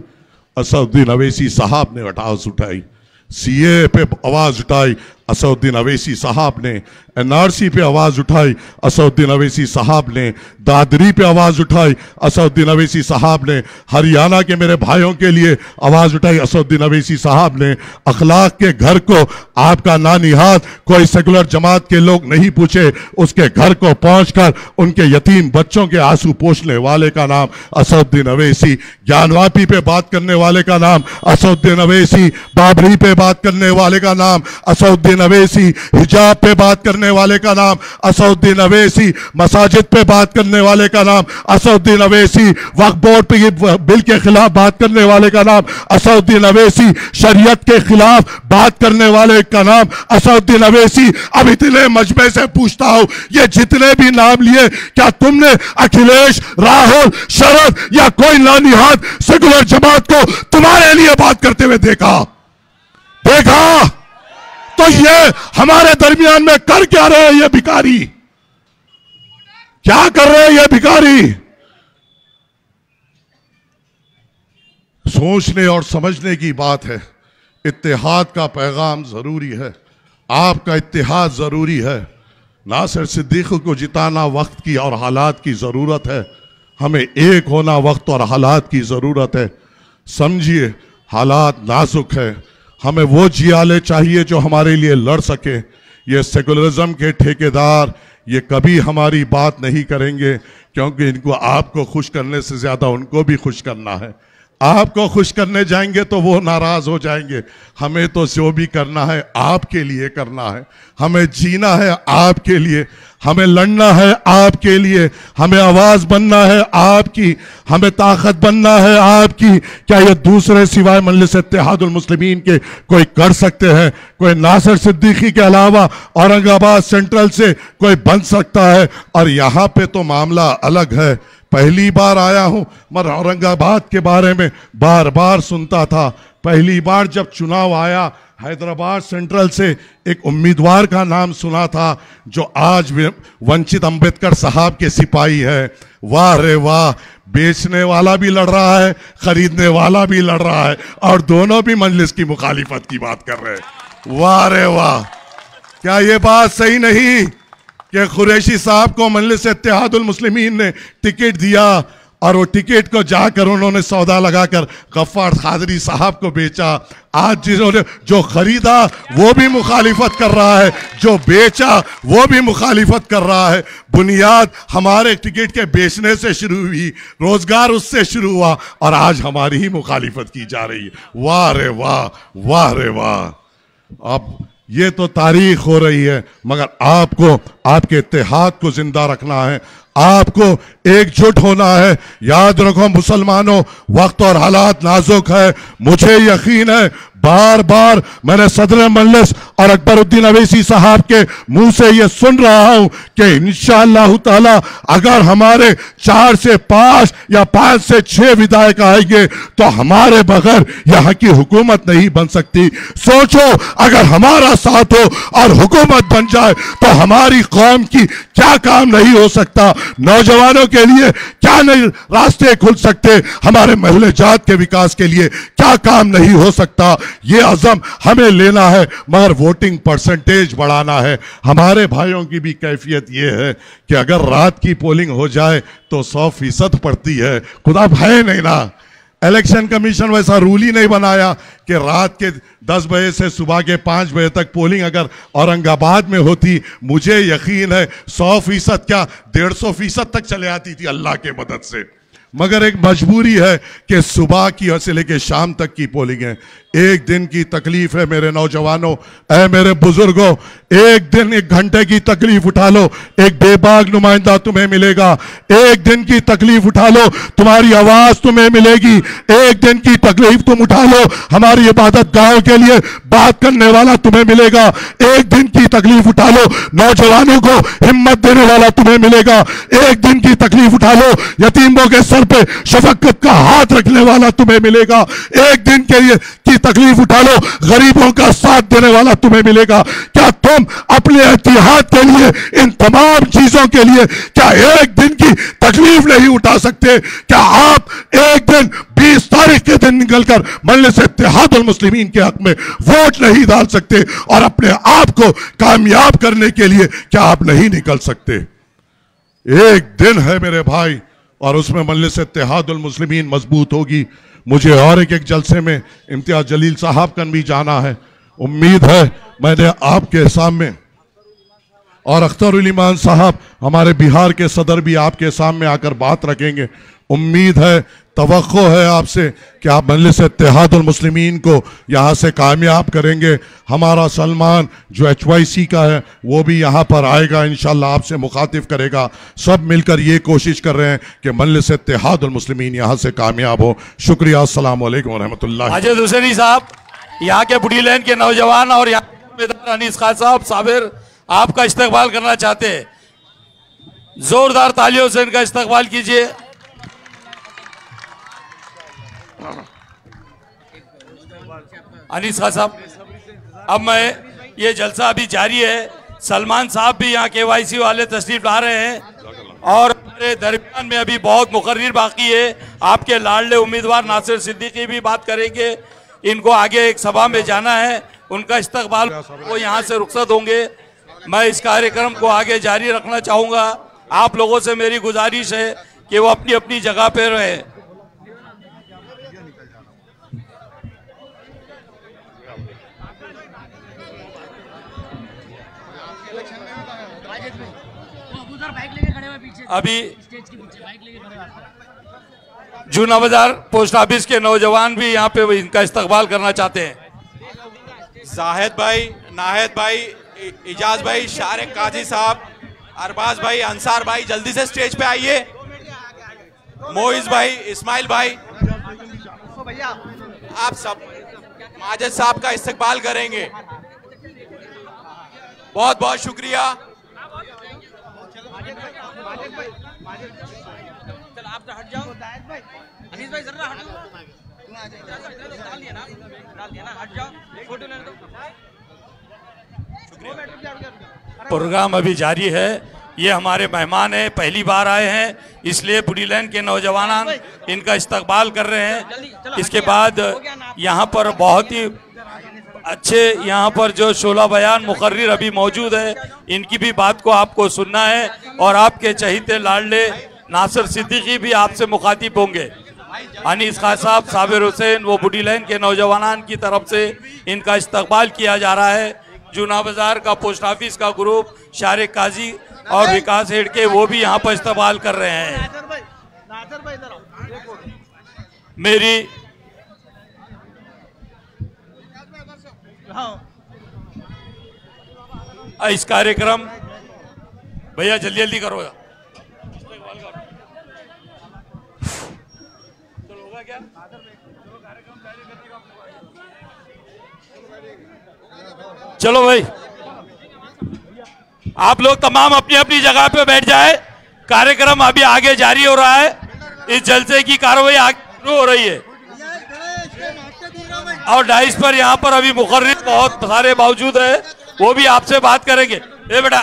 असदुद्दीन अवैसी साहब ने आवाज उठाई, सीए पे आवाज उठाई, असदुद्दीन अवैसी साहब ने, एनआरसी पे आवाज़ उठाई असदुद्दीन अवैसी साहब ने, दादरी पे आवाज़ उठाई असदुद्दीन अवैसी साहब ने, हरियाणा के मेरे भाइयों के लिए आवाज़ उठाई असदुद्दीन अवैसी साहब ने। अखलाक के घर को आपका नानिहाद कोई सेकुलर जमात के लोग नहीं पूछे, उसके घर को पहुंचकर उनके यतीम बच्चों के आंसू पोंछने वाले का नाम असदुद्दीन अवैसी, ज्ञानवापी पे बात करने वाले का नाम असदुद्दीन अवैसी, बाबरी पे बात करने वाले का नाम असदुद्दीन अवैसी, हिजाब पे बात करने वाले का नाम असदुद्दीन अवैसी, मसाजिद पे बात करने वाले का नाम असदुद्दीन अवैसी, वक्फ बोर्ड पे बिल के खिलाफ बात करने वाले का नाम असदुद्दीन अवैसी, शरीयत के खिलाफ बात करने वाले का नाम असदुद्दीन अवैसी। अब इतने मजमे से पूछता हूं, ये जितने भी नाम लिए, क्या तुमने अखिलेश, राहुल, शरद या कोई नानिहाद सेकुलर जमात को तुम्हारे लिए बात करते हुए देखा? तो ये हमारे दरमियान में कर क्या रहे हैं ये भिखारी? क्या कर रहे हैं ये भिखारी? सोचने और समझने की बात है। इत्तेहाद का पैगाम जरूरी है, आपका इत्तेहाद जरूरी है। नासिर सिद्दीकी को जिताना वक्त की और हालात की जरूरत है। हमें एक होना वक्त और हालात की जरूरत है। समझिए, हालात नाजुक है। हमें वो जियाले चाहिए जो हमारे लिए लड़ सके। ये सेकुलरिज्म के ठेकेदार ये कभी हमारी बात नहीं करेंगे, क्योंकि इनको आपको खुश करने से ज्यादा उनको भी खुश करना है। आपको खुश करने जाएंगे तो वो नाराज हो जाएंगे। हमें तो जो भी करना है आपके लिए करना है। हमें जीना है आपके लिए, हमें लड़ना है आपके लिए, हमें आवाज बनना है आपकी, हमें ताकत बनना है आपकी। क्या ये दूसरे सिवाय मजलिस इत्तेहादुल मुस्लिमीन के कोई कर सकते हैं? कोई नासिर सिद्दीकी के अलावा औरंगाबाद सेंट्रल से कोई बन सकता है? और यहाँ पे तो मामला अलग है। पहली बार आया हूं, मगर औरंगाबाद के बारे में बार बार सुनता था। पहली बार जब चुनाव आया, हैदराबाद सेंट्रल से एक उम्मीदवार का नाम सुना था जो आज वंचित अंबेडकर साहब के सिपाही है। वाह रे वाह, बेचने वाला भी लड़ रहा है, खरीदने वाला भी लड़ रहा है, और दोनों भी मजलिस की मुखालिफत की बात कर रहे हैं। वाह रे वाह, क्या ये बात सही नहीं कि कुरैशी साहब को मजलिस इत्तेहादुल मुस्लिमीन ने टिकट दिया और वो टिकट को जाकर उन्होंने सौदा लगाकर गफ्फार कादरी साहब को बेचा? आज जिन्होंने जो खरीदा वो भी मुखालिफत कर रहा है, जो बेचा वो भी मुखालिफत कर रहा है। बुनियाद हमारे टिकट के बेचने से शुरू हुई, रोजगार उससे शुरू हुआ, और आज हमारी ही मुखालिफत की जा रही है। वाह रे वाह, वाह रे वाह। अब ये तो तारीख हो रही है, मगर आपको आपके इत्तेहाद को जिंदा रखना है, आपको एकजुट होना है। याद रखो मुसलमानों, वक्त और हालात नाजुक है। मुझे यकीन है, बार बार मैंने सदर मजलिस और अकबरुद्दीन अवैसी साहब के मुंह से ये सुन रहा हूं कि इंशाअल्लाह ताला अगर हमारे 4 से 5 या 5 से 6 विधायक आएंगे तो हमारे बगैर यहाँ की हुकूमत नहीं बन सकती। सोचो, अगर हमारा साथ हो और हुकूमत बन जाए तो हमारी कौम की क्या काम नहीं हो सकता। नौजवानों के लिए क्या नहीं रास्ते खुल सकते, हमारे महल्ले जात के विकास के लिए क्या काम नहीं हो सकता। ये अज़म हमें लेना है, मगर वोटिंग परसेंटेज बढ़ाना है। हमारे भाइयों की भी कैफियत ये है कि अगर रात की पोलिंग हो जाए तो 100% पड़ती है। खुदा भय नहीं ना, इलेक्शन कमीशन वैसा रूल ही नहीं बनाया कि रात के 10 बजे से सुबह के 5 बजे तक पोलिंग अगर औरंगाबाद में होती, मुझे यकीन है 100% क्या 150% तक चले आती थी अल्लाह के मदद से। मगर एक मजबूरी है कि सुबह की से लेकर शाम तक की पोलिंग है। एक दिन की तकलीफ है मेरे नौजवानों, ऐ मेरे बुजुर्गों, एक दिन 1 घंटे की तकलीफ उठा लो, एक बेबाक नुमाइंदा तुम्हें मिलेगा। एक दिन की तकलीफ उठा लो, तुम्हारी आवाज तुम्हें मिलेगी। एक दिन की तकलीफ तुम उठा लो, हमारी इबादत गांव के लिए बात करने वाला तुम्हें मिलेगा। एक दिन की तकलीफ उठा लो, नौजवानों को हिम्मत देने वाला तुम्हें मिलेगा। एक दिन की तकलीफ उठा लो, यतीमों के सर पे शफकत का हाथ रखने वाला तुम्हें मिलेगा। एक दिन के लिए की तकलीफ उठा लो, गरीबों का साथ देने वाला तुम्हें मिलेगा। क्या तुम अपने एहतियात के लिए, इन तमाम चीजों के लिए क्या एक दिन की तकलीफ नहीं उठा सकते? क्या आप एक दिन 20 तारीख के दिन निकलकर मजलिस इत्तेहादुल मुस्लिमीन के हक में वोट नहीं डाल सकते? और अपने आप को कामयाब करने के लिए क्या आप नहीं निकल सकते? एक दिन है मेरे भाई, और उसमें मजलिस इत्तेहादुल मुस्लिमीन मजबूत होगी। मुझे और एक जलसे में इम्तियाज जलील साहब कन भी जाना है। उम्मीद है मैंने आपके सामने, और अख्तरुल ईमान साहब हमारे बिहार के सदर भी आपके सामने आकर बात रखेंगे। उम्मीद है, तवक्को है आपसे कि आप मजलिस इत्तेहादुल मुस्लिमीन को यहाँ से कामयाब करेंगे। हमारा सलमान जो HYC का है वो भी यहाँ पर आएगा, इंशाल्लाह आपसे मुखातिब करेगा। सब मिलकर ये कोशिश कर रहे हैं कि मजलिस इत्तेहादुल मुस्लिमीन यहाँ से कामयाब हो। शुक्रिया, अस्सलाम वालेकुम व रहमतुल्लाह। माजिद हुसैनी साहब, यहाँ के बुढ़ी लैन के नौजवान और यहाँ के अनीस खान साहब साबिर आपका इस्तकबाल करना चाहते हैं। जोरदार तालियों से इनका इस्तकबाल कीजिए। अनीस खान साहब, अब मैं, ये जलसा अभी जारी है। सलमान साहब भी यहाँ KYC वाले तशरीफ ला रहे हैं, और हमारे दरमियान में अभी बहुत मुकर्रिर बाकी है। आपके लाडले उम्मीदवार नासिर सिद्दीकी भी बात करेंगे। इनको आगे एक सभा में जाना है, उनका इस्तकबाल, वो यहाँ से रुखसत होंगे। मैं इस कार्यक्रम को आगे जारी रखना चाहूँगा। आप लोगों से मेरी गुजारिश है कि वो अपनी अपनी जगह पर रहे। अभी जूना बाजार पोस्ट ऑफिस के नौजवान भी यहाँ पे इनका इस्तकबाल करना चाहते हैं। जाहिद भाई, नाहिद भाई, इजाज भाई, शारिक काजी साहब, अरबाज भाई, अंसार भाई, जल्दी से स्टेज पे आइए। मोइज भाई, इस्माइल भाई, आप सब माजिद साहब का इस्तकबाल करेंगे। बहुत बहुत शुक्रिया। आप तो हट जाओ, अनीस भाई जरा हट जाओ, हट जाओ, फोटो लेने दो। प्रोग्राम अभी जारी है। ये हमारे मेहमान हैं, पहली बार आए हैं, इसलिए बुढ़ी लैन के नौजवान इनका इस्तकबाल कर रहे हैं। इसके बाद यहाँ पर बहुत ही अच्छे, यहाँ पर जो शोला बयान मुकर्रिर अभी मौजूद है, इनकी भी बात को आपको सुनना है, और आपके चहीते लाडले नासिर सिद्दीकी भी आपसे मुखातिब होंगे। अनीस खान साहब, साबिर हुसैन, वो बुढ़ी लैन के नौजवान की तरफ से इनका इस्तकबाल किया जा रहा है। जूना बाजार का पोस्ट ऑफिस का ग्रुप, शारिक काजी और विकास हेडके, वो भी यहाँ पर इस्तकबाल कर रहे हैं। मेरी इस कार्यक्रम, भैया जल्दी जल्दी करो। चलो भाई, आप लोग तमाम अपनी अपनी जगह पे बैठ जाए। कार्यक्रम अभी आगे जारी हो रहा है। इस जलसे की कार्रवाई आगे शुरू हो रही है, और डाइस पर यहाँ पर अभी मुकर्रिर बहुत सारे मौजूद है, वो भी आपसे बात करेंगे। ए बेटा,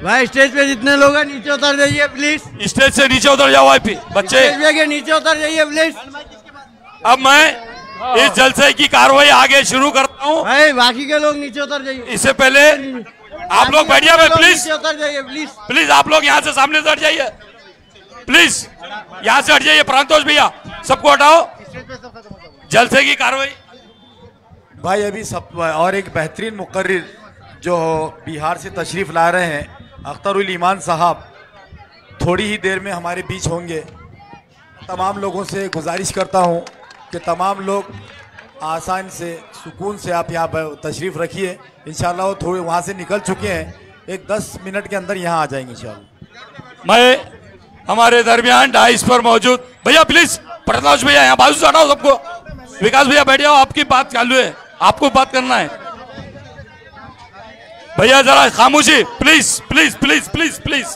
भाई स्टेज पे जितने लोग हैं नीचे उतर जाइए प्लीज। स्टेज से नीचे उतर जाओ भाई बच्चे, स्टेज के नीचे उतर जाइए प्लीज। अब मैं इस जलसे की कार्रवाई आगे शुरू करता हूँ। भाई बाकी के लोग नीचे उतर जाइए। इससे पहले आप लोग बैठ जाइए प्लीज, नीचे उतर जाइए प्लीज। प्लीज आप लोग यहाँ से सामने से हट जाइए, प्लीज यहाँ से हट जाइए। प्रांतोष भैया, सबको हटाओ, जलसे की कार्रवाई। भाई अभी सब और एक बेहतरीन मुकर्रिर जो बिहार से तशरीफ़ ला रहे हैं, अख्तरुल ईमान साहब, थोड़ी ही देर में हमारे बीच होंगे। तमाम लोगों से गुजारिश करता हूं कि तमाम लोग आसान से, सुकून से आप यहाँ पर तशरीफ़ रखिए। इंशाल्लाह वो थोड़े वहाँ से निकल चुके हैं, एक 10 मिनट के अंदर यहाँ आ जाएंगे इंशाल्लाह। मैं हमारे दरमियान डाइस पर मौजूद भैया, प्लीज प्रताप भैया यहाँ बाजू से हटाओ सबको। विकास भैया बैठ जाओ, आपकी बात चालू है, आपको बात करना है। भैया जरा खामोशी, please please please please please.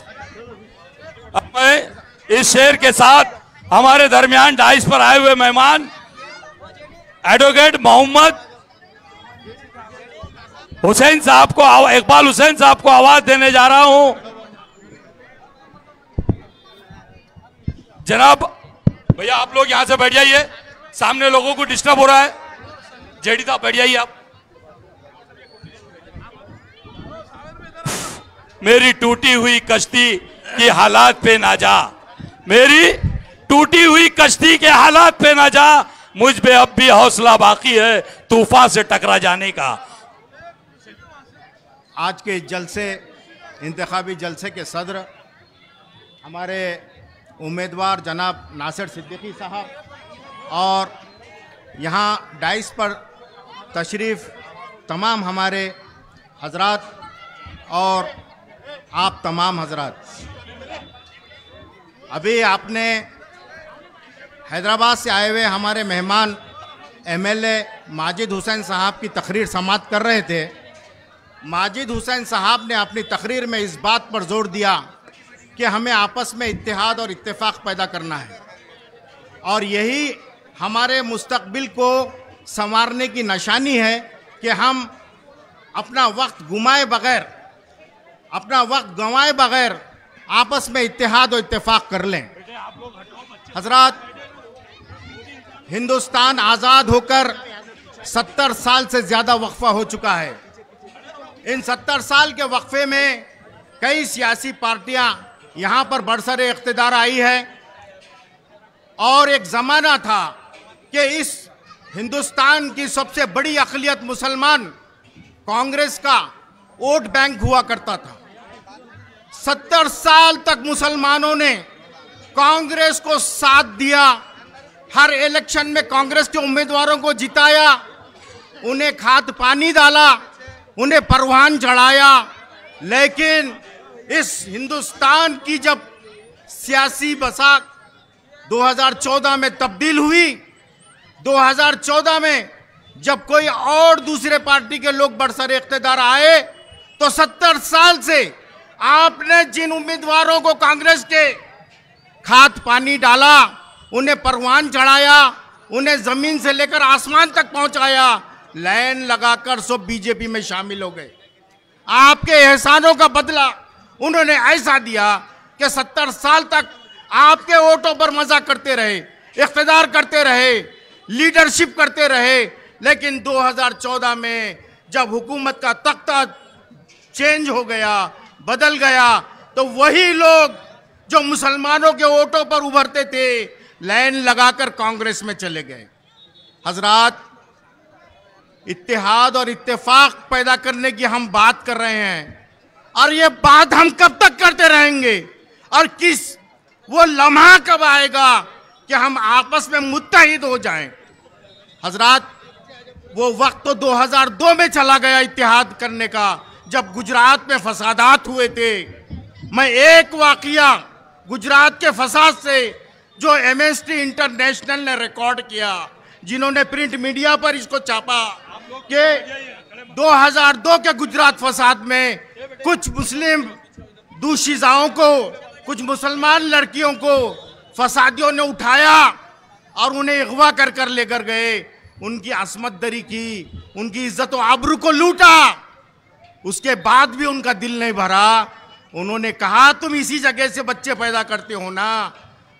अब मैं इस शेर के साथ हमारे दरमियान डाइस पर आए हुए मेहमान एडवोकेट मोहम्मद हुसैन साहब को, इकबाल हुसैन साहब को आवाज देने जा रहा हूं। जनाब भैया आप लोग यहां से बैठ जाइए, सामने लोगों को डिस्टर्ब हो रहा है। जेडी साहब बैठ जाइए आप। मेरी टूटी हुई कश्ती की हालात पे ना जा, मेरी टूटी हुई कश्ती के हालात पे ना जा, मुझ पे अब भी हौसला बाकी है तूफान से टकरा जाने का। आज के जलसे, इंतखाबी जलसे के सदर हमारे उम्मीदवार जनाब नासिर सिद्दीकी साहब और यहाँ डाइस पर तशरीफ़ तमाम हमारे हजरात और आप तमाम हजरात, अभी आपने हैदराबाद से आए हुए हमारे मेहमान एमएलए माजिद हुसैन साहब की तकरीर समाअत कर रहे थे। माजिद हुसैन साहब ने अपनी तकरीर में इस बात पर जोर दिया कि हमें आपस में इत्तेहाद और इत्तेफाक पैदा करना है और यही हमारे मुस्तकबिल को संवारने की निशानी है कि हम अपना वक्त गंवाए बगैर आपस में इत्तेहाद और इत्तेफाक कर लें। हजरात, हिंदुस्तान आज़ाद होकर 70 साल से ज़्यादा वक्फा हो चुका है। इन 70 साल के वक्फे में कई सियासी पार्टियां यहाँ पर बरसरे इख्तिदार आई है और एक ज़माना था कि इस हिंदुस्तान की सबसे बड़ी अक़लियत मुसलमान कांग्रेस का वोट बैंक हुआ करता था। 70 साल तक मुसलमानों ने कांग्रेस को साथ दिया, हर इलेक्शन में कांग्रेस के उम्मीदवारों को जिताया, उन्हें खाद पानी डाला, उन्हें परवान चढ़ाया। लेकिन इस हिंदुस्तान की जब सियासी बसात 2014 में तब्दील हुई, 2014 में जब कोई और दूसरे पार्टी के लोग बरसरे इख्तिदार आए, तो 70 साल से आपने जिन उम्मीदवारों को कांग्रेस के खाद पानी डाला, उन्हें परवान चढ़ाया, उन्हें जमीन से लेकर आसमान तक पहुंचाया, लाइन लगाकर सब बीजेपी में शामिल हो गए। आपके एहसानों का बदला उन्होंने ऐसा दिया कि 70 साल तक आपके वोटों पर मजा करते रहे, इख्तिदार करते रहे, लीडरशिप करते रहे। लेकिन 2014 में जब हुकूमत का तख्ता चेंज हो गया, बदल गया, तो वही लोग जो मुसलमानों के वोटों पर उभरते थे, लाइन लगाकर कांग्रेस में चले गए। हजरात, इत्तेहाद और इत्तेफाक पैदा करने की हम बात कर रहे हैं और ये बात हम कब तक करते रहेंगे और वो लम्हा कब आएगा कि हम आपस में मुत्तहिद हो जाएं। हजरात, वो वक्त तो 2002 में चला गया इत्तेहाद करने का, जब गुजरात में फसादात हुए थे। मैं एक वाकया गुजरात के फसाद से जो एमनेस्टी इंटरनेशनल ने रिकॉर्ड किया, जिन्होंने प्रिंट मीडिया पर इसको छापा कि 2002 के गुजरात फसाद में कुछ मुस्लिम दूषिजाओं को, कुछ मुसलमान लड़कियों को फसादियों ने उठाया और उन्हें अगवा कर लेकर गए, उनकी असमत दरी की, उनकी इज्जत व आबरू को लूटा। उसके बाद भी उनका दिल नहीं भरा। उन्होंने कहा, तुम इसी जगह से बच्चे पैदा करते हो ना।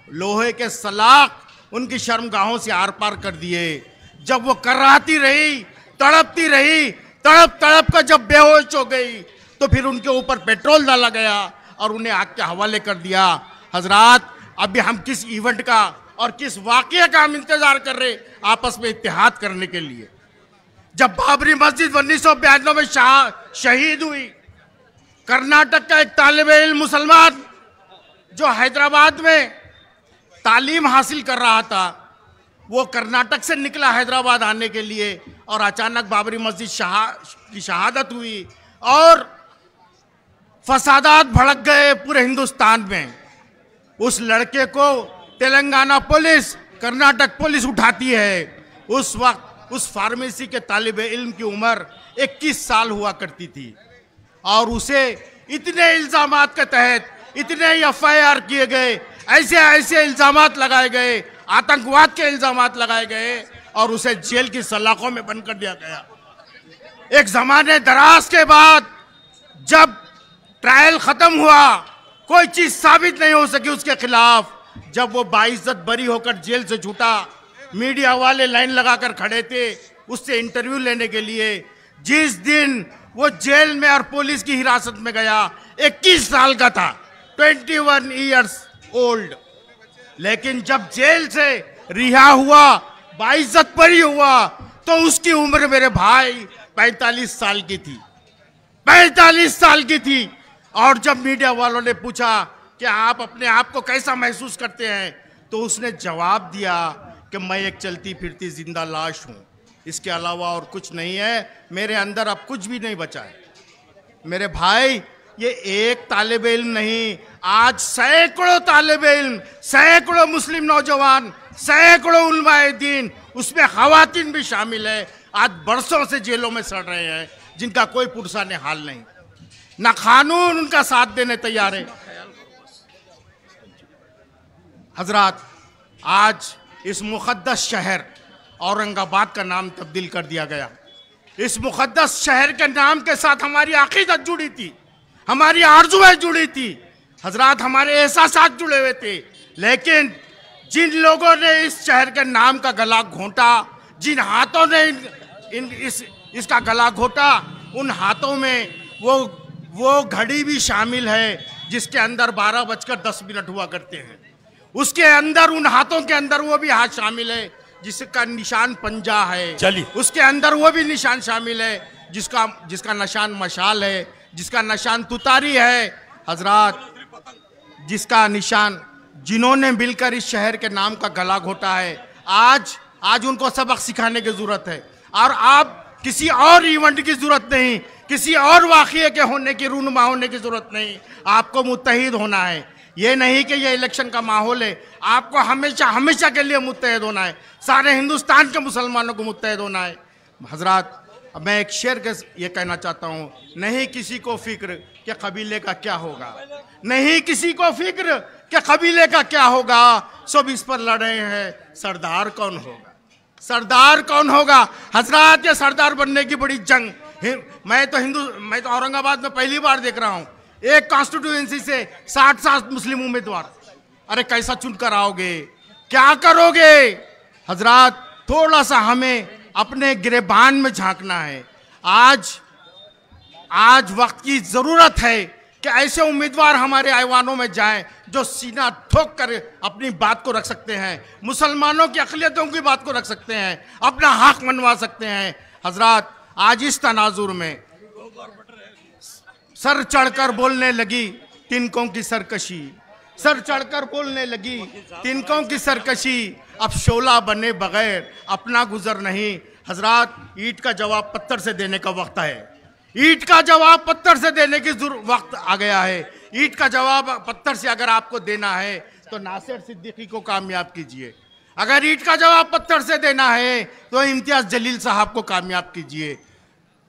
लोहे के सलाख उनकी शर्मगाहों से आर पार कर दिए। जब वो कराहती रही, तड़पती रही, तड़प कर जब बेहोश हो गई, तो फिर उनके ऊपर पेट्रोल डाला गया और उन्हें आग के हवाले कर दिया। हजरात, अभी हम किस इवेंट का और किस वाकये का हम इंतजार कर रहे आपस में इत्तेहाद करने के लिए? जब बाबरी मस्जिद 1992 में शहीद हुई, कर्नाटक का एक तालिबे इल्म मुसलमान जो हैदराबाद में तालीम हासिल कर रहा था, वो कर्नाटक से निकला हैदराबाद आने के लिए और अचानक बाबरी मस्जिद की शहादत हुई और फसादात भड़क गए पूरे हिंदुस्तान में। उस लड़के को तेलंगाना पुलिस, कर्नाटक पुलिस उठाती है। उस वक्त उस फार्मेसी के तालिबे इल्म की उम्र 21 साल हुआ करती थी और उसे इतने इल्जामात के तहत इतने FIR किए गए, ऐसे ऐसे इल्जामात लगाए गए, आतंकवाद के इल्जामात लगाए गए और उसे जेल की सलाखों में बंद कर दिया गया। एक जमाने दराज के बाद जब ट्रायल खत्म हुआ, कोई चीज साबित नहीं हो सकी उसके खिलाफ, जब वो बाइज्जत बरी होकर जेल से छूटा, मीडिया वाले लाइन लगाकर खड़े थे उससे इंटरव्यू लेने के लिए। जिस दिन वो जेल में और पुलिस की हिरासत में गया, 21 साल का था, 21 ईयर्स ओल्ड। लेकिन जब जेल से रिहा हुआ, बाइज्जत बरी हुआ, तो उसकी उम्र मेरे भाई 45 साल की थी, 45 साल की थी। और जब मीडिया वालों ने पूछा कि आप अपने आप को कैसा महसूस करते हैं, तो उसने जवाब दिया कि मैं एक चलती फिरती जिंदा लाश हूं, इसके अलावा और कुछ नहीं है, मेरे अंदर अब कुछ भी नहीं बचा है। मेरे भाई, ये एक तालिब इल्म नहीं, आज सैकड़ों तालिब इल्म, सैकड़ों मुस्लिम नौजवान, सैकड़ों उलमाए दीन, उसमें खवातीन भी शामिल है, आज बरसों से जेलों में सड़ रहे हैं, जिनका कोई पुरसा ने हाल नहीं, ना कानून उनका साथ देने तैयार है। हजरात, आज इस मुकद्दस शहर औरंगाबाद का नाम तब्दील कर दिया गया। इस मुकद्दस शहर के नाम के साथ हमारी अकीदत जुड़ी थी, हमारी आरज़ुएं जुड़ी थी, हजरात हमारे एहसासात जुड़े हुए थे। लेकिन जिन लोगों ने इस शहर के नाम का गला घोंटा, जिन हाथों ने इसका गला घोटा, उन हाथों में वो घड़ी भी शामिल है जिसके अंदर 12:10 हुआ करते हैं। उसके अंदर, उन हाथों के अंदर वो भी हाथ शामिल है जिसका निशान पंजा है। चलिए, उसके अंदर वो भी निशान शामिल है जिसका निशान मशाल है, जिसका निशान तुतारी है। हजरात, जिसका निशान, जिन्होंने मिलकर इस शहर के नाम का गला घोटा है, आज उनको सबक सिखाने की जरूरत है। और आप किसी और इवेंट की जरूरत नहीं, किसी और वाक़ये के होने की, रूनुमा होने की जरूरत नहीं, आपको मुत्तहिद होना है। ये नहीं कि ये इलेक्शन का माहौल है, आपको हमेशा हमेशा के लिए मुत्तहिद होना है, सारे हिंदुस्तान के मुसलमानों को मुत्तहिद होना है। हजरात, अब मैं एक शेर के ये कहना चाहता हूँ, नहीं किसी को फिक्र कि कबीले का क्या होगा, नहीं किसी को फिक्र कि कबीले का क्या होगा, सब इस पर लड़ रहे हैं सरदार कौन होगा, सरदार कौन होगा। हजरात, ये सरदार बनने की बड़ी जंग, मैं तो औरंगाबाद में पहली बार देख रहा हूँ, एक कॉन्स्टिट्यूएंसी से 60 मुस्लिम उम्मीदवार। अरे कैसा चुन कर आओगे, क्या करोगे। हजरात, थोड़ा सा हमें अपने गिरेबान में झांकना है। आज वक्त की जरूरत है कि ऐसे उम्मीदवार हमारे ऐवानों में जाएं जो सीना ठोक कर अपनी बात को रख सकते हैं, मुसलमानों की अक़लियतों की बात को रख सकते हैं, अपना हक मनवा सकते हैं। हजरात, आज इस तनाजुर में सर चढ़कर बोलने लगी तिनकों की सरकशी, सर चढ़कर बोलने लगी तिनकों की सरकशी, अब शोला बने बगैर अपना गुजर नहीं। हजरात, ईंट का जवाब पत्थर से देने का वक्त है, ईंट का जवाब पत्थर से देने की वक्त आ गया है। ईंट का जवाब पत्थर से अगर आपको देना है तो नासिर सिद्दीकी को कामयाब कीजिए, अगर ईंट का जवाब पत्थर से देना है तो इम्तियाज जलील साहब को कामयाब कीजिए।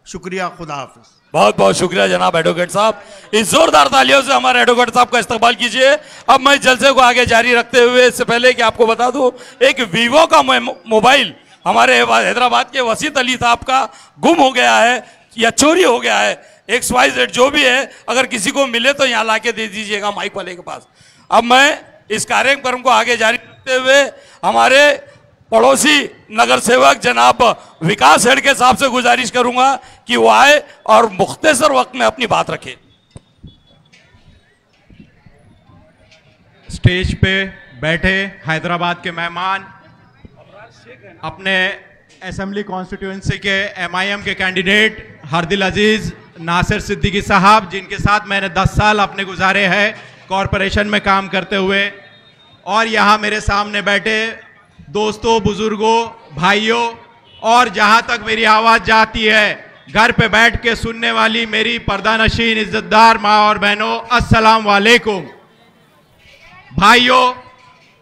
शुक्रिया, खुदा हाफिज। बहुत बहुत शुक्रिया जनाब एडवोकेट साहब, इस जोरदार तालियों से हमारे एडवोकेट साहब का इस्तकबाल कीजिए। अब मैं जलसे को आगे जारी रखते हुए इससे पहले कि आपको बता दूं, एक वीवो का मोबाइल हमारे हैदराबाद के वसीत अली साहब का गुम हो गया है या चोरी हो गया है, XYZ जो भी है, अगर किसी को मिले तो यहाँ ला के दे दीजिएगा माइक वाले के पास। अब मैं इस कार्यक्रम को आगे जारी रखते हुए हमारे पड़ोसी नगर सेवक जनाब विकास हेडके साहब से गुजारिश करूंगा कि वो आए और मुख्तसर वक्त में अपनी बात रखें। स्टेज पे बैठे हैदराबाद के मेहमान, अपने असेंबली कॉन्स्टिट्यूएंसी के MIM के कैंडिडेट हरदिल अजीज नासिर सिद्दीकी साहब, जिनके साथ मैंने 10 साल अपने गुजारे हैं कॉरपोरेशन में काम करते हुए, और यहाँ मेरे सामने बैठे दोस्तों, बुजुर्गों, भाइयों, और जहां तक मेरी आवाज जाती है घर पे बैठ के सुनने वाली मेरी पर्दानशीन इज्जतदार माँ और बहनों, अस्सलाम वालेकुम। भाइयों,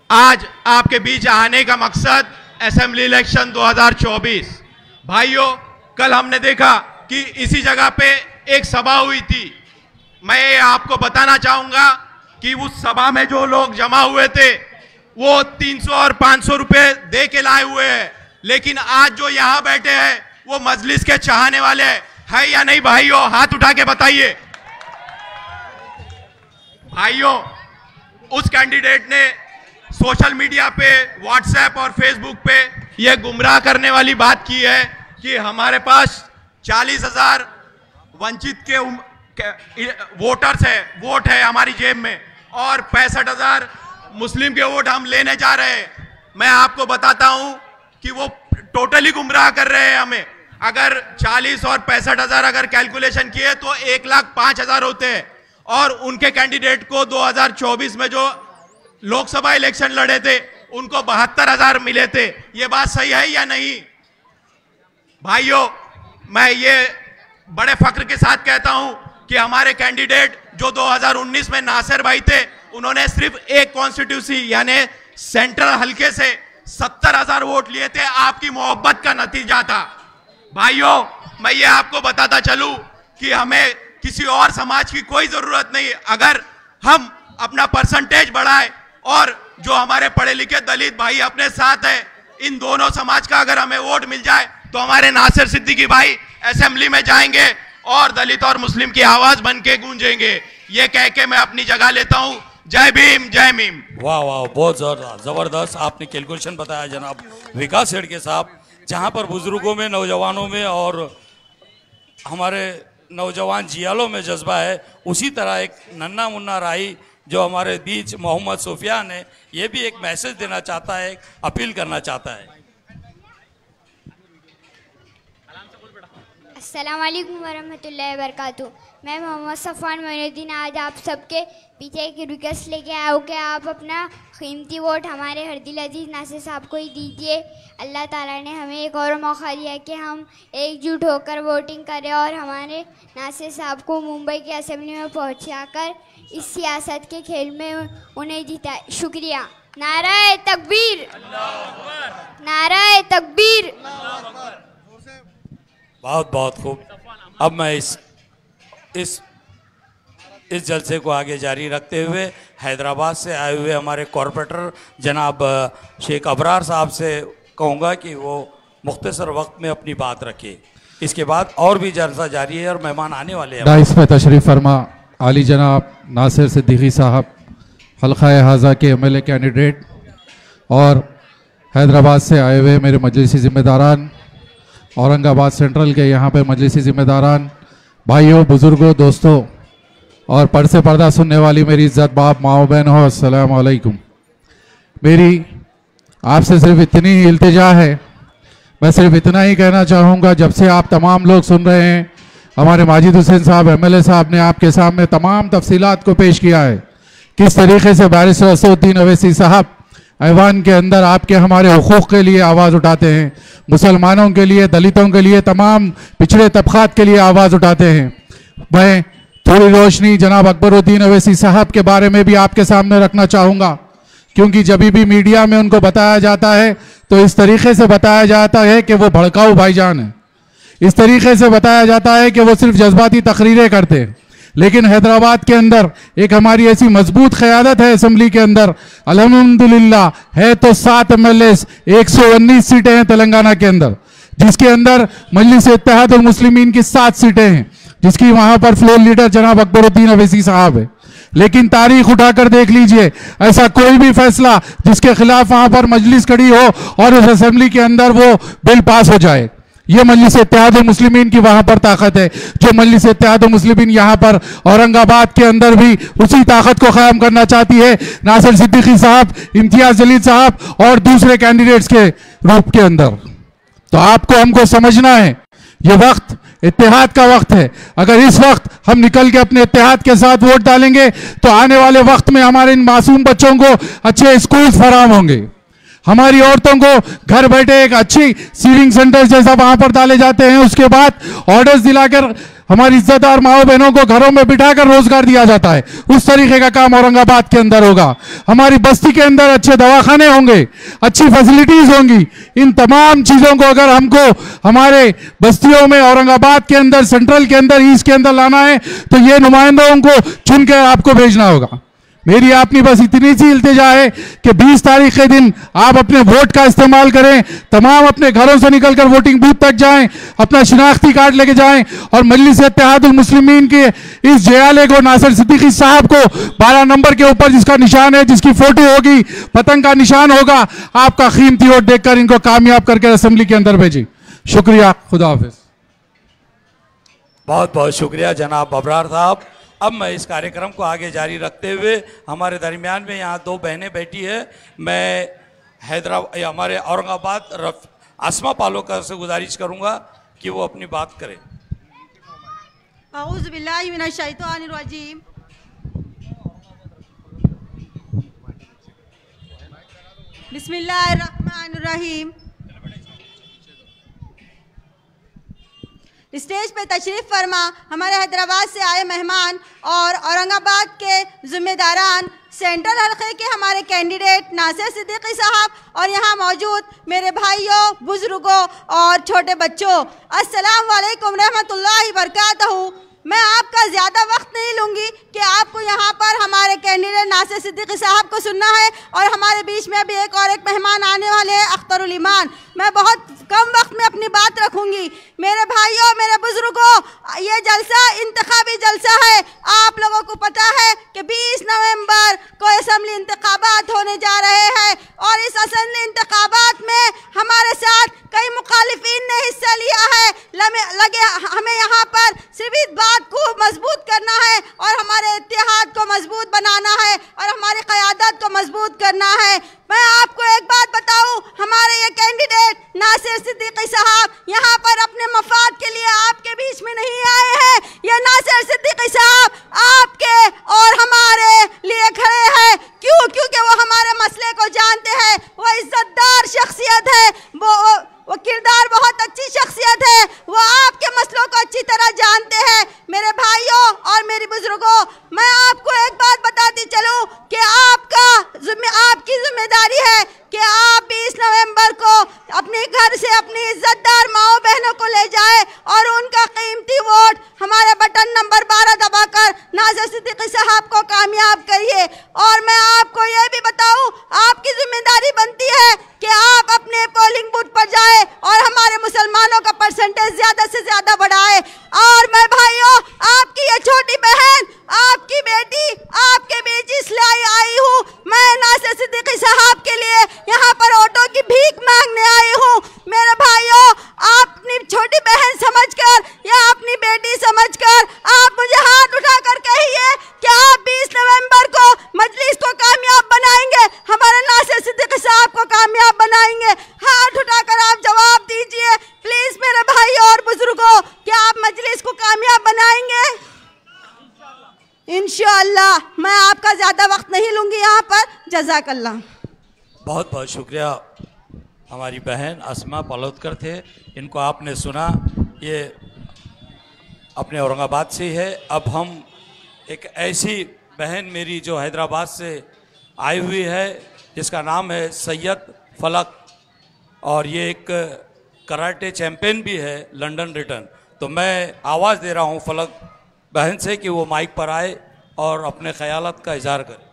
आज आपके बीच आने का मकसद असेंबली इलेक्शन 2024। भाइयों, कल हमने देखा कि इसी जगह पे एक सभा हुई थी। मैं आपको बताना चाहूंगा कि उस सभा में जो लोग जमा हुए थे वो 300 और 500 रुपए दे के लाए हुए हैं, लेकिन आज जो यहां बैठे हैं वो मजलिस के चाहने वाले है या नहीं भाइयों? हाथ उठा के बताइए। भाइयों, उस कैंडिडेट ने सोशल मीडिया पे, व्हाट्सएप और फेसबुक पे ये गुमराह करने वाली बात की है कि हमारे पास 40,000 वंचित के वोटर्स है, वोट है हमारी जेब में, और 65,000 मुस्लिम के वोट हम लेने जा रहे हैं। मैं आपको बताता हूं कि वो टोटली गुमराह कर रहे हैं हमें। अगर 40 और 65,000 अगर कैलकुलेशन किए तो 1,05,000 होते हैं, और उनके कैंडिडेट को 2024 में जो लोकसभा इलेक्शन लड़े थे उनको 72,000 मिले थे। ये बात सही है या नहीं? भाइयों, मैं ये बड़े फख्र के साथ कहता हूं कि हमारे कैंडिडेट जो 2019 में नासिर भाई थे, उन्होंने सिर्फ एक कॉन्स्टिट्यूंसी यानी सेंट्रल हल्के से 70,000 वोट लिए थे। आपकी मोहब्बत का नतीजा था। भाइयों, मैं ये आपको बताता चलूं कि हमें किसी और समाज की कोई जरूरत नहीं। अगर हम अपना परसेंटेज बढ़ाए और जो हमारे पढ़े लिखे दलित भाई अपने साथ है, इन दोनों समाज का अगर हमें वोट मिल जाए तो हमारे नासिर सिद्दीकी भाई असेंबली में जाएंगे और दलित और मुस्लिम की आवाज बन के गूंजेंगे। ये कह के मैं अपनी जगह लेता हूं। जय भीम, जय मीम। वाह वाह, बहुत जबरदस्त आपने कैलकुलेशन बताया जनाब विकास शेड़के साहब। जहां पर बुजुर्गों में, नौजवानों में और हमारे नौजवान जियालों में जज्बा है, उसी तरह एक नन्ना मुन्ना राही जो हमारे बीच मोहम्मद सुफियान है, ये भी एक मैसेज देना चाहता है, अपील करना चाहता है। अस्सलाम वालेकुम वरहमतुल्लाहि वबरकातुहू। मैं मोहम्मद सफ़वान मोइनुद्दीन आज आप सबके पीछे एक रिक्वेस्ट लेके आया हूँ कि आप अपना कीमती वोट हमारे हरदिल अजीज़ नासिर साहब को ही दीजिए। अल्लाह ताला ने हमें एक और मौका दिया कि हम एकजुट होकर वोटिंग करें और हमारे नासिर साहब को मुंबई के असेंबली में पहुँचाकर इस सियासत के खेल में उन्हें जीता। शुक्रिया। नाराए तकबीर, नाराए तकबीर। बहुत बहुत खूब। अब मैं इस जलसे को आगे जारी रखते हुए हैदराबाद से आए हुए हमारे कॉरपोरेटर जनाब शेख अबरार साहब से कहूँगा कि वो मुख्तसर वक्त में अपनी बात रखे। इसके बाद और भी जलसा जारी है और मेहमान आने वाले हैं। डाइस पे तशरीफ़ फरमा आली जनाब नासिर सिद्दीकी साहब, हल्का हाजा के MLA कैंडिडेट, और हैदराबाद से आए हुए मेरे मजलिसी ज़िम्मेदारान, औरंगाबाद सेंट्रल के यहाँ पे मजलिसी ज़िम्मेदारान, भाइयों, बुज़ुर्गों, दोस्तों और पर्दे पर्दा सुनने वाली मेरी इज़्ज़त बाप माओ बहन हो, अस्सलाम वालेकुम। मेरी आपसे सिर्फ इतनी ही इल्तिजा है, मैं सिर्फ इतना ही कहना चाहूँगा, जब से आप तमाम लोग सुन रहे हैं, हमारे माजिद हुसैन साहब MLA साहब ने आपके सामने तमाम तफसीलात को पेश किया है, किस तरीके से बैरिस्टर असदुद्दीन अवैसी साहब ऐवान के अंदर आपके हमारे हुकूक़ के लिए आवाज़ उठाते हैं, मुसलमानों के लिए, दलितों के लिए, तमाम पिछड़े तबक़ात के लिए आवाज़ उठाते हैं। मैं थोड़ी रोशनी जनाब अकबरुद्दीन अवैसी साहब के बारे में भी आपके सामने रखना चाहूँगा, क्योंकि जब भी मीडिया में उनको बताया जाता है तो इस तरीके से बताया जाता है कि वो भड़काऊ भाईजान है, इस तरीके से बताया जाता है कि वो सिर्फ जज्बाती तकरीरें करते हैं। लेकिन हैदराबाद के अंदर एक हमारी ऐसी मजबूत क़यादत है असेंबली के अंदर, अल्हम्दुलिल्लाह है तो 7 MLAs, 119 सीटें हैं तेलंगाना के अंदर, जिसके अंदर मजलिस इत्तेहादुल मुस्लिमीन की 7 सीटें हैं, जिसकी वहां पर फ्लोर लीडर जनाब अकबरुद्दीन अवैसी साहब है। लेकिन तारीख उठाकर देख लीजिए, ऐसा कोई भी फैसला जिसके खिलाफ वहां पर मजलिस खड़ी हो और उस असेंबली के अंदर वो बिल पास हो जाए, ये मजलिस इत्तेहादुल मुस्लिमीन की वहां पर ताकत है। जो मजलिस इत्तेहादुल मुस्लिमीन यहाँ पर औरंगाबाद के अंदर भी उसी ताकत को कायम करना चाहती है, नासिर सिद्दीकी साहब, इम्तियाज जलील साहब और दूसरे कैंडिडेट्स के रूप के अंदर। तो आपको हमको समझना है, ये वक्त इत्तेहाद का वक्त है। अगर इस वक्त हम निकल के अपने इत्तेहाद के साथ वोट डालेंगे तो आने वाले वक्त में हमारे इन मासूम बच्चों को अच्छे स्कूल फराहम होंगे, हमारी औरतों को घर बैठे एक अच्छी सीविंग सेंटर जैसा वहां पर डाले जाते हैं, उसके बाद ऑर्डर्स दिलाकर हमारी इज्जतदार माओ बहनों को घरों में बिठाकर रोजगार दिया जाता है, उस तरीके का काम औरंगाबाद के अंदर होगा। हमारी बस्ती के अंदर अच्छे दवाखाने होंगे, अच्छी फैसिलिटीज होंगी। इन तमाम चीजों को अगर हमको हमारे बस्तियों में औरंगाबाद के अंदर, सेंट्रल के अंदर, ईस्ट के अंदर लाना है तो ये नुमाइंदों को चुन कर आपको भेजना होगा। मेरी आपकी बस इतनी सी इल्तिजा है कि 20 तारीख के दिन आप अपने वोट का इस्तेमाल करें, तमाम अपने घरों से निकलकर वोटिंग बूथ तक जाएं, अपना शिनाख्ती कार्ड लेके जाएं और मजलिस इत्तेहादुल मुस्लिमीन के इस जयाले को, नासिर सिद्दीकी साहब को 12 नंबर के ऊपर जिसका निशान है, जिसकी फोटो होगी, पतंग का निशान होगा, आपका कीमती वोट देखकर इनको कामयाब करके असेंबली के अंदर भेजें। शुक्रिया, खुदा हाफिज। बहुत बहुत शुक्रिया जनाब अबरार साहब। अब मैं इस कार्यक्रम को आगे जारी रखते हुए हमारे दरमियान में यहाँ 2 बहनें बैठी है, मैं हैदराबाद हमारे औरंगाबाद आसमा पालोकर से गुजारिश करूँगा कि वो अपनी बात करें। औज़ु बिल्लाहि मिनश शैतानिर रजीम। बिस्मिल्लाहिर रहमानिर रहीम। स्टेज पे तशरीफ़ फरमा हमारे हैदराबाद से आए मेहमान और औरंगाबाद के ज़िम्मेदारान, सेंट्रल हल्के के हमारे कैंडिडेट नासिर सिद्दीकी साहब और यहाँ मौजूद मेरे भाइयों, बुजुर्गों और छोटे बच्चों, अस्सलाम वालेकुम रहमतुल्लाहि बरकातहू। मैं आपका ज़्यादा वक्त नहीं लूँगी कि आपको यहाँ पर हमारे कैंडिडेट नासिर सिद्दीकी साहब को सुनना है और हमारे बीच में अभी एक और एक मेहमान आने वाले हैं, अख्तरुल ईमान। मैं बहुत कम वक्त में अपनी बात रखूँगी। मेरे भाइयों, मेरे बुजुर्गों, ये जलसा इंतखाबी जलसा है। आप लोगों को पता है कि 20 नवंबर को असेंबली इंतखाबात होने जा रहे हैं और इस असेंबली इंतखाबात में हमारे साथ कई मुखालिफिन ने हिस्सा लिया है। लगे हमें यहाँ पर सिर्फ इस बात को मजबूत करना है और हमारे इत्तेहाद को मजबूत बनाना है और हमारी क़यादत को मजबूत करना है। मैं आपको एक बात बताऊं, हमारे ये कैंडिडेट नासिर सिद्दीकी साहब यहाँ पर अपने मफाद के लिए आपके बीच में नहीं आए हैं। ये नासिर सिद्दीकी साहब आपके और हमारे लिए खड़े हैं। क्यों? क्योंकि वो हमारे मसले को जानते हैं, वो इज्जतदार शख्सियत है, वो किरदार बहुत अच्छी शख्सियत है, वो आपके मसलों को अच्छी तरह जानते हैं। मेरे भाइयों और मेरी बुजुर्गों, मैं आपको एक बात बताती चलूं कि आपकी जिम्मेदारी है कि आप 20 नवंबर को अपने घर से अपनी इज्जतदार माओ बहनों को ले जाए और उनका कीमती वोट हमारे बटन नंबर 12 दबाकर नासिर सिद्दीकी साहब को कामयाब करिए। और मैं आपको ये भी बताऊं, आपकी जिम्मेदारी बनती है कि आप अपने पोलिंग बूथ पर जाए और हमारे मुसलमानों का परसेंटेज ज़्यादा से ज़्यादा बढ़ाए। और मैं भाइयों, आपकी ये छोटी बहन, आपकी बेटी, आपके बीच इसलिए आई हूँ, मैं नासिर सिद्दीकी साहब के लिए यहाँ पर ऑटो की भीख मांगने आई हूँ। मेरे भाइयों, आप अपनी छोटी बहन समझकर या अपनी बेटी समझकर आप मुझे हाथ उठाकर कहिए कि आप 20 नवंबर को मजलिस को कामयाब बनाएंगे, हमारे नासिर सिद्दीकी साहब को कामयाब बनाएंगे। हाथ उठाकर आप जवाब दीजिए प्लीज मेरे भाइयों और बुजुर्गों, क्या आप मजलिस को कामयाब बनाएंगे? इंशाअल्लाह। मैं आपका ज्यादा वक्त नहीं लूंगी यहाँ पर। जज़ाकल्लाह। बहुत बहुत शुक्रिया। हमारी बहन अस्मा पालोदकर थे, इनको आपने सुना, ये अपने औरंगाबाद से है। अब हम एक ऐसी बहन मेरी जो हैदराबाद से आई हुई है, जिसका नाम है सैयद फलक, और ये एक कराटे चैंपियन भी है, लंदन रिटर्न। तो मैं आवाज़ दे रहा हूँ फलक बहन से कि वो माइक पर आए और अपने ख्यालात का इजहार करें।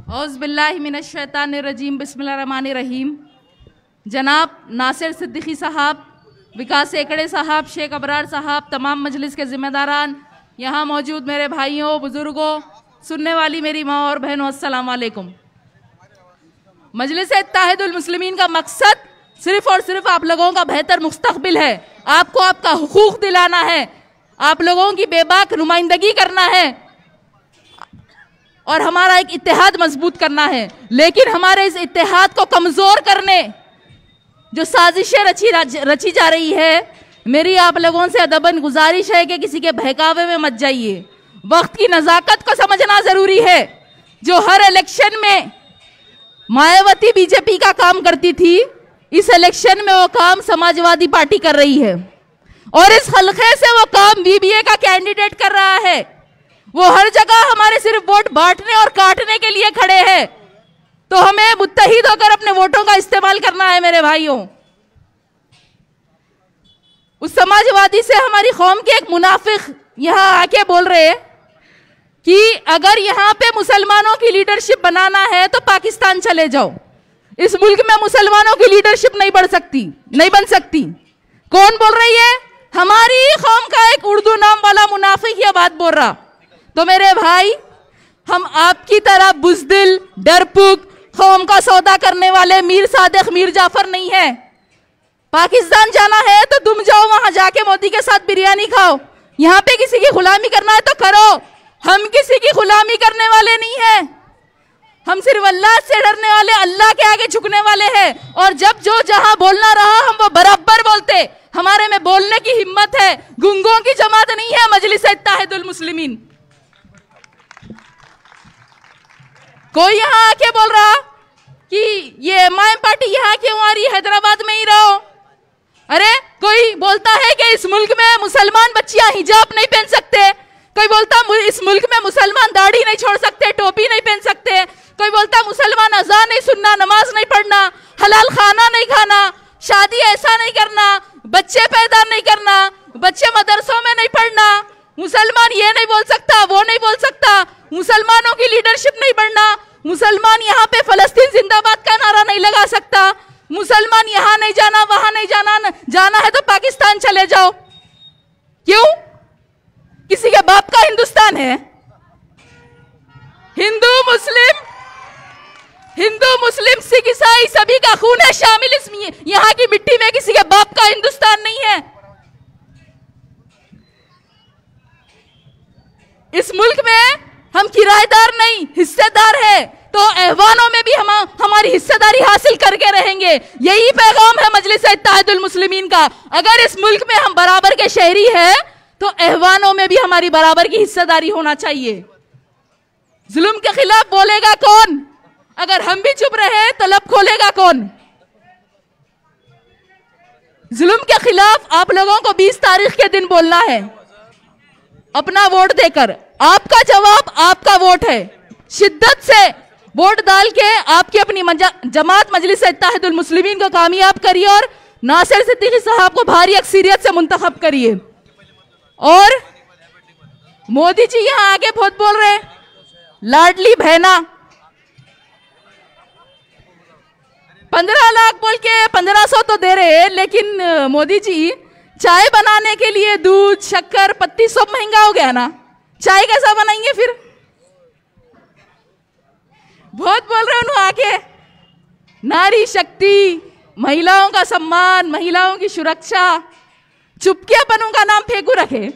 औज़ु बिल्लाहि मिनश शैतानिर रजीम, बिस्मिल्लाहिर रहमानिर रहीम। जनाब नासिर सिद्दीकी साहब, विकास सेकड़े साहब, शेख अबरार साहब, तमाम मजलिस के ज़िम्मेदारान, यहाँ मौजूद मेरे भाइयों, बुज़ुर्गों, सुनने वाली मेरी माँ और बहनों, अस्सलाम वालेकुम। मजलिस इत्तेहादुल मुस्लिमीन का मकसद सिर्फ और सिर्फ आप लोगों का बेहतर मुस्तकबिल है। आपको आपका हुकूक दिलाना है, आप लोगों की बेबाक नुमाइंदगी करना है और हमारा एक इत्तेहाद मजबूत करना है। लेकिन हमारे इस इत्तेहाद को कमज़ोर करने जो साजिशें रची जा रही है, मेरी आप लोगों से अदबन गुजारिश है कि किसी के बहकावे में मत जाइए। वक्त की नज़ाकत को समझना ज़रूरी है। जो हर इलेक्शन में मायावती बीजेपी का काम करती थी, इस इलेक्शन में वो काम समाजवादी पार्टी कर रही है और इस हल्के से वो काम बीबीए का कैंडिडेट कर रहा है। वो हर जगह हमारे सिर्फ वोट बांटने और काटने के लिए खड़े हैं। तो हमें मुत्तहिद होकर अपने वोटों का इस्तेमाल करना है मेरे भाइयों। उस समाजवादी से हमारी कौम के एक मुनाफिक यहाँ आके बोल रहे हैं कि अगर यहाँ पे मुसलमानों की लीडरशिप बनाना है तो पाकिस्तान चले जाओ। इस मुल्क में मुसलमानों की लीडरशिप नहीं बन सकती। कौन बोल रही है? हमारी कौम का एक उर्दू नाम वाला मुनाफिक यह बात बोल रहा। तो मेरे भाई, हम आपकी तरह बुज़दिल, डरपुक, कौम का सौदा करने वाले मीर सादिक, मीर जाफर नहीं है। पाकिस्तान जाना है तो तुम जाओ, वहां जाके मोदी के साथ बिरयानी खाओ। यहाँ पे किसी की गुलामी करना है तो करो, हम किसी की गुलामी करने वाले नहीं हैं। हम सिर्फ अल्लाह से डरने वाले, अल्लाह के आगे झुकने वाले हैं। और जब जो जहां बोलना रहा हम वो बराबर बोलते। हमारे में बोलने की हिम्मत है। गुंगों की जमात नहीं है मजलिस इत्तेहादुल मुस्लिमीन। कोई यहां आके बोल रहा कि ये एमआईएम पार्टी यहां क्यों आ रही है, हैदराबाद में ही रहो। अरे कोई बोलता है कि इस मुल्क में मुसलमान बच्चियां हिजाब नहीं पहन सकते। कोई बोलता इस मुल्क में मुसलमान दाढ़ी नहीं छोड़ सकते, टोपी नहीं पहन सकते। कोई बोलता मुसलमान अज़ान नहीं सुनना, नमाज नहीं पढ़ना, हलाल खाना नहीं खाना, शादी ऐसा नहीं करना, बच्चे पैदा नहीं करना, बच्चे मदरसों में नहीं पढ़ना। मुसलमान ये नहीं बोल सकता, वो नहीं बोल सकता, मुसलमानों की लीडरशिप नहीं बढ़ना। मुसलमान यहाँ पे फलस्तीन जिंदाबाद का नारा नहीं लगा सकता। मुसलमान यहाँ नहीं जाना, वहां नहीं जाना, जाना है तो पाकिस्तान चले जाओ। क्यों? किसी के बाप का हिंदुस्तान है? हिंदू मुस्लिम सिख ईसाई सभी का खून है शामिल इसमें। यहाँ की मिट्टी में किसी के बाप का हिंदुस्तान नहीं है। इस मुल्क में हम किराएदार नहीं, हिस्सेदार है। तो ऐवानों में भी हम हमारी हिस्सेदारी हासिल करके रहेंगे। यही पैगाम है मजलिस इत्तेहादुल मुस्लिमीन का। अगर इस मुल्क में हम बराबर के शहरी हैं तो ऐवानों में भी हमारी बराबर की हिस्सेदारी होना चाहिए। जुल्म के खिलाफ बोलेगा कौन? अगर हम भी चुप रहे तो लब खोलेगा कौन? जुल्म के खिलाफ आप लोगों को 20 तारीख के दिन बोलना है, अपना वोट देकर। आपका जवाब आपका वोट है। शिद्दत से वोट डाल के आपकी अपनी जमात मजलिस इत्तेहादुल मुस्लिमीन को कामयाब करिए और नासिर सिद्दीकी साहब को भारी अक्सरियत से मुंतखब करिए। और मोदी जी यहां आगे बहुत बोल रहे हैं, लाडली बहना 15 लाख बोल के 1500 तो दे रहे हैं, लेकिन मोदी जी चाय बनाने के लिए दूध, शक्कर, पत्ती सब महंगा हो गया ना। चाय कैसा बनाएंगे फिर? बहुत बोल रहे हैं आके, नारी शक्ति, महिलाओं का सम्मान, महिलाओं की सुरक्षा। चुपकियापनों का नाम फेंकू रखे।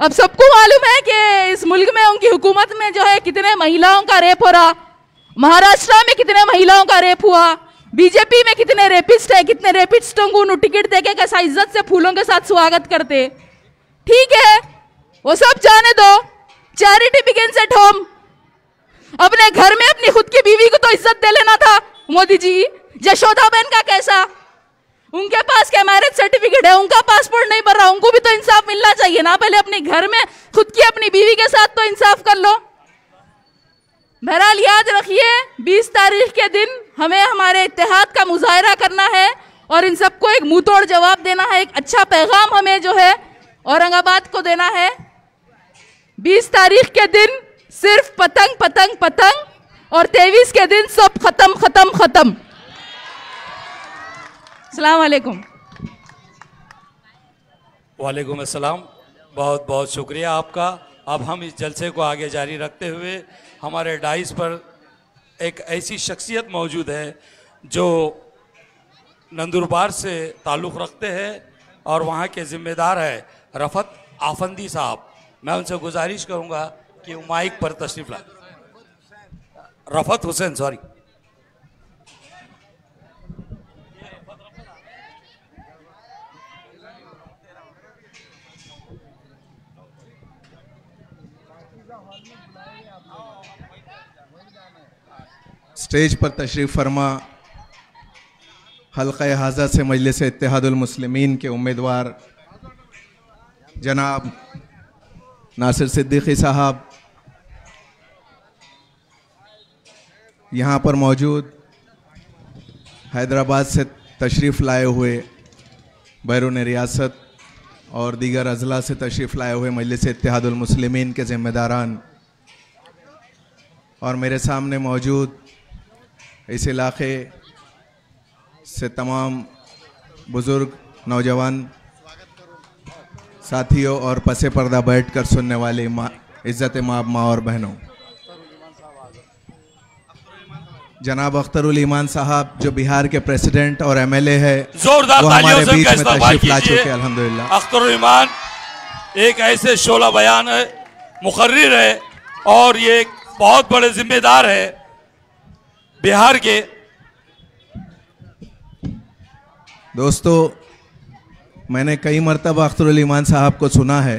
अब सबको मालूम है कि इस मुल्क में उनकी हुकूमत में जो है कितने महिलाओं का रेप हो रहा। महाराष्ट्र में कितने महिलाओं का रेप हुआ, बीजेपी में कितने रेपिस्ट है, कितने रेपिस्टों को उन्हें टिकट देके कैसा इज्जत से फूलों के साथ स्वागत करते। ठीक है, वो सब जाने दो। Charity begins at home. अपने घर में अपनी खुद की बीवी को तो इज्जत दे लेना था मोदी जी। यशोदा बहन का कैसा? उनके पास क्या मैरिज सर्टिफिकेट है, उनका पासपोर्ट नहीं बन रहा, उनको भी तो इंसाफ मिलना चाहिए ना। पहले अपने घर में खुद की अपनी बीवी के साथ तो इंसाफ कर लो। बहरहाल याद रखिए, 20 तारीख के दिन हमें हमारे इत्तेहाद का मुजाहरा करना है और इन सबको एक मुंह तोड़ जवाब देना है। एक अच्छा पैगाम हमें जो है औरंगाबाद को देना है। 20 तारीख के दिन सिर्फ पतंग पतंग पतंग और 23 के दिन सब खत्म खत्म खत्म। अस्सलाम वालेकुम। वालेकुम अस्सलाम। बहुत बहुत शुक्रिया आपका। अब हम इस जलसे को आगे जारी रखते हुए हमारे डाइस पर एक ऐसी शख्सियत मौजूद है जो नंदुरबार से ताल्लुक़ रखते हैं और वहाँ के ज़िम्मेदार है रफ़त आफंदी साहब। मैं उनसे गुजारिश करूँगा कि वो माइक पर तशरीफ़ लाए। रफ़त हुसैन, सॉरी। स्टेज पर तशरीफ़ फरमा हल्क़ा हाज़ा से मजलिस इत्तेहादुल मुस्लिमीन के उम्मीदवार जनाब नासिर सिद्दीकी साहब, यहाँ पर मौजूद हैदराबाद से तशरीफ़ लाए हुए बैरून रियासत और दीगर अजला से तशरीफ़ लाए हुए मजलिस इत्तेहादुल मुस्लिमीन के ज़िम्मेदारान और मेरे सामने मौजूद इस इलाके से तमाम बुज़ुर्ग नौजवान साथियों और पसे पर्दा बैठकर सुनने वाले इज़्ज़त माँ और बहनों, जनाब अख्तरुल ईमान साहब जो बिहार के प्रेसिडेंट और एमएलए है, जोरदार वो हमारे बीच में इस्तेमाल तशरीफ ला कीजिए। चुके अल्हम्दुलिल्लाह। अख्तरुल ईमान एक ऐसे शोला बयान है, मुकर्रिर है और ये एक बहुत बड़े जिम्मेदार है बिहार के। दोस्तों, मैंने कई मरतबा अख्तरुल ईमान साहब को सुना है।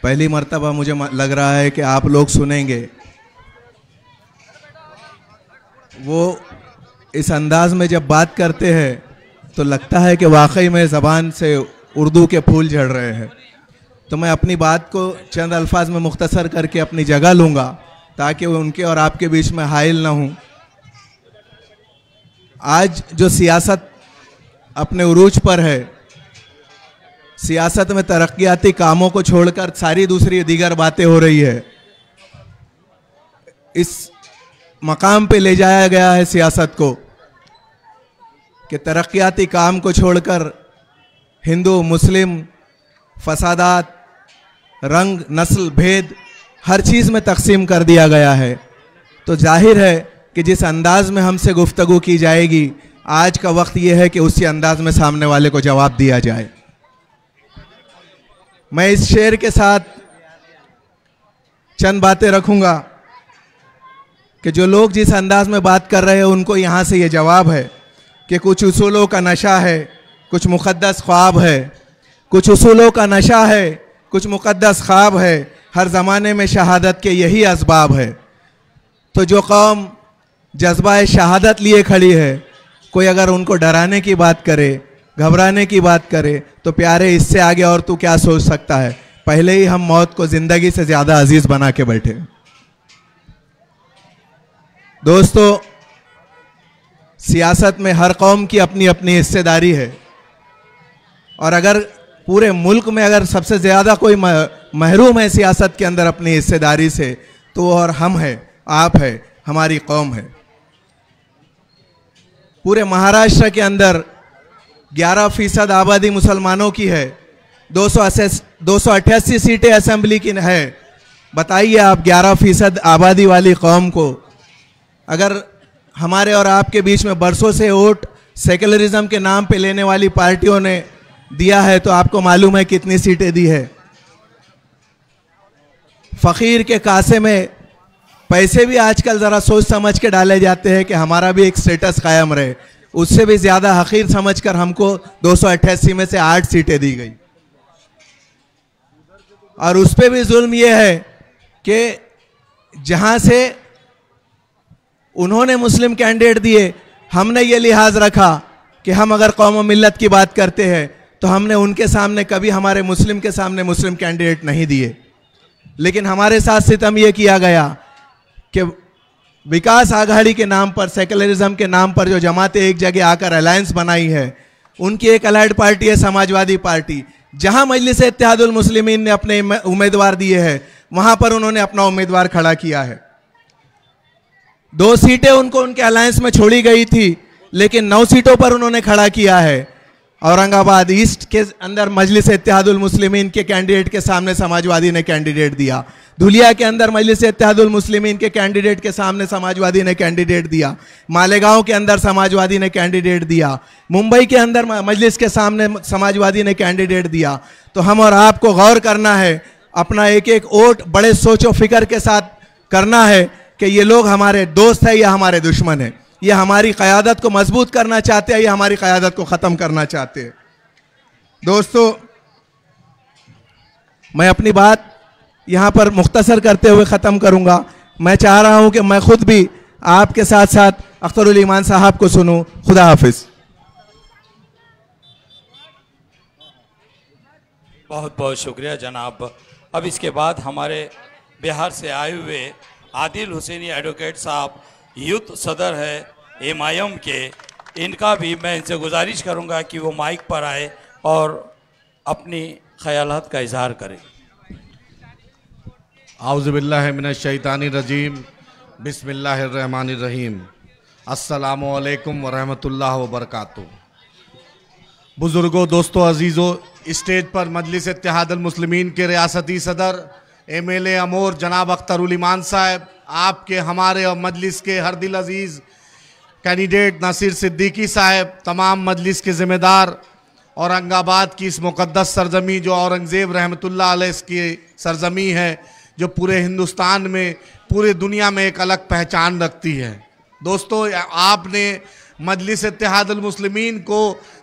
पहली मरतबा मुझे लग रहा है कि आप लोग सुनेंगे। वो इस अंदाज में जब बात करते हैं तो लगता है कि वाकई में ज़बान से उर्दू के फूल झड़ रहे हैं। तो मैं अपनी बात को चंद अल्फाज में मुख्तसर करके अपनी जगह लूँगा ताकि वो उनके और आपके बीच में हाइल ना हूँ। आज जो सियासत अपने उरूज पर है, सियासत में तरक्याती कामों को छोड़कर सारी दूसरी दीगर बातें हो रही है। इस मकाम पे ले जाया गया है सियासत को कि तरक्याती काम को छोड़कर हिंदू मुस्लिम, फसादात, रंग नस्ल भेद हर चीज़ में तकसीम कर दिया गया है। तो जाहिर है कि जिस अंदाज में हमसे गुफ्तगू की जाएगी, आज का वक्त यह है कि उसी अंदाज में सामने वाले को जवाब दिया जाए। मैं इस शेर के साथ चंद बातें रखूंगा कि जो लोग जिस अंदाज में बात कर रहे हैं उनको यहाँ से ये जवाब है कि कुछ उसूलों का नशा है, कुछ मुक़द्दस ख्वाब है। कुछ उसूलों का नशा है, कुछ मुक़द्दस ख्वाब है, हर ज़माने में शहादत के यही असबाब है। तो जो कौम जज्बा शहादत लिए खड़ी है, कोई अगर उनको डराने की बात करे, घबराने की बात करे, तो प्यारे इससे आगे और तू क्या सोच सकता है। पहले ही हम मौत को ज़िंदगी से ज़्यादा अजीज़ बना के बैठे। दोस्तों, सियासत में हर कौम की अपनी अपनी हिस्सेदारी है और अगर पूरे मुल्क में अगर सबसे ज़्यादा कोई महरूम है सियासत के अंदर अपनी हिस्सेदारी से, तो वो और हम हैं, आप है, हमारी कौम है। पूरे महाराष्ट्र के अंदर 11% आबादी मुसलमानों की है, 288 सीटें असेंबली की है। बताइए आप 11% आबादी वाली कौम को अगर हमारे और आपके बीच में बरसों से वोट सेकुलरिज्म के नाम पे लेने वाली पार्टियों ने दिया है, तो आपको मालूम है कितनी सीटें दी है। फ़कीर के कासे में पैसे भी आजकल ज़रा सोच समझ के डाले जाते हैं कि हमारा भी एक स्टेटस कायम रहे। उससे भी ज़्यादा हकीर समझकर हमको 288 में से 8 सीटें दी गई। और उस पर भी जुल्म यह है कि जहाँ से उन्होंने मुस्लिम कैंडिडेट दिए, हमने ये लिहाज रखा कि हम अगर कौम और मिल्लत की बात करते हैं तो हमने उनके सामने कभी हमारे मुस्लिम के सामने मुस्लिम कैंडिडेट नहीं दिए। लेकिन हमारे साथ सितम यह किया गया कि विकास आघाड़ी के नाम पर, सेकुलरिज्म के नाम पर जो जमातें एक जगह आकर अलायंस बनाई है, उनकी एक अलाइड पार्टी है समाजवादी पार्टी। जहां मजलिस इत्तेहादुल मुस्लिमीन ने अपने उम्मीदवार दिए हैं, वहां पर उन्होंने अपना उम्मीदवार खड़ा किया है। 2 सीटें उनको उनके अलायंस में छोड़ी गई थी, लेकिन 9 सीटों पर उन्होंने खड़ा किया है। औरंगाबाद ईस्ट के अंदर मजलिस इत्तेहादुल मुस्लिमीन के कैंडिडेट के सामने समाजवादी ने कैंडिडेट दिया। धुलिया के अंदर मजलिस इत्तेहादुल मुस्लिमीन के कैंडिडेट के सामने समाजवादी ने कैंडिडेट दिया। मालेगांव के अंदर समाजवादी ने कैंडिडेट दिया। मुंबई के अंदर मजलिस के सामने समाजवादी ने कैंडिडेट दिया। तो हम और आपको गौर करना है, अपना एक एक वोट बड़े सोचो फिक्र के साथ करना है कि ये लोग हमारे दोस्त है या हमारे दुश्मन है। ये हमारी क़यादत को मजबूत करना चाहते हैं या हमारी क़यादत को ख़त्म करना चाहते हैं। दोस्तों, मैं अपनी बात यहाँ पर मुख्तसर करते हुए ख़त्म करूँगा। मैं चाह रहा हूँ कि मैं ख़ुद भी आपके साथ साथ अख्तरुल ईमान साहब को सुनूँ। खुदा हाफिज़। बहुत बहुत शुक्रिया जनाब। अब इसके बाद हमारे बिहार से आए हुए आदिल हुसैनी एडवोकेट साहब यूथ सदर है MIM के, इनका भी मैं इनसे गुजारिश करूंगा कि वो माइक पर आए और अपनी ख्यालात का इजहार करें। आउज़ुबिल्लाहि मिनश्शैतानिर्रजीम, बिस्मिल्लाहिर्रहमानिर्रहीम, अस्सलामु अलैकुम वरहमतुल्लाहि वबरकातुहू। बुजुर्गों, दोस्तों, अजीज़ों, स्टेज पर मजलिस इत्तेहादुल मुस्लिमीन के रियासती सदर MLA अमोर जनाब अख्तरुल ईमान साहब, आपके हमारे और मजलिस के हर दिल अजीज़ कैंडिडेट नासिर सिद्दीकी साहब, तमाम मजलिस के ज़िम्मेदार, औरंगाबाद की इस मुक़द्दस सरजमी जो औरंगज़ेब रहमतुल्लाह अलैह की सरजमी है, जो पूरे हिंदुस्तान में, पूरे दुनिया में एक अलग पहचान रखती है। दोस्तों, आपने मजलिस इत्तेहादुल मुस्लिमीन को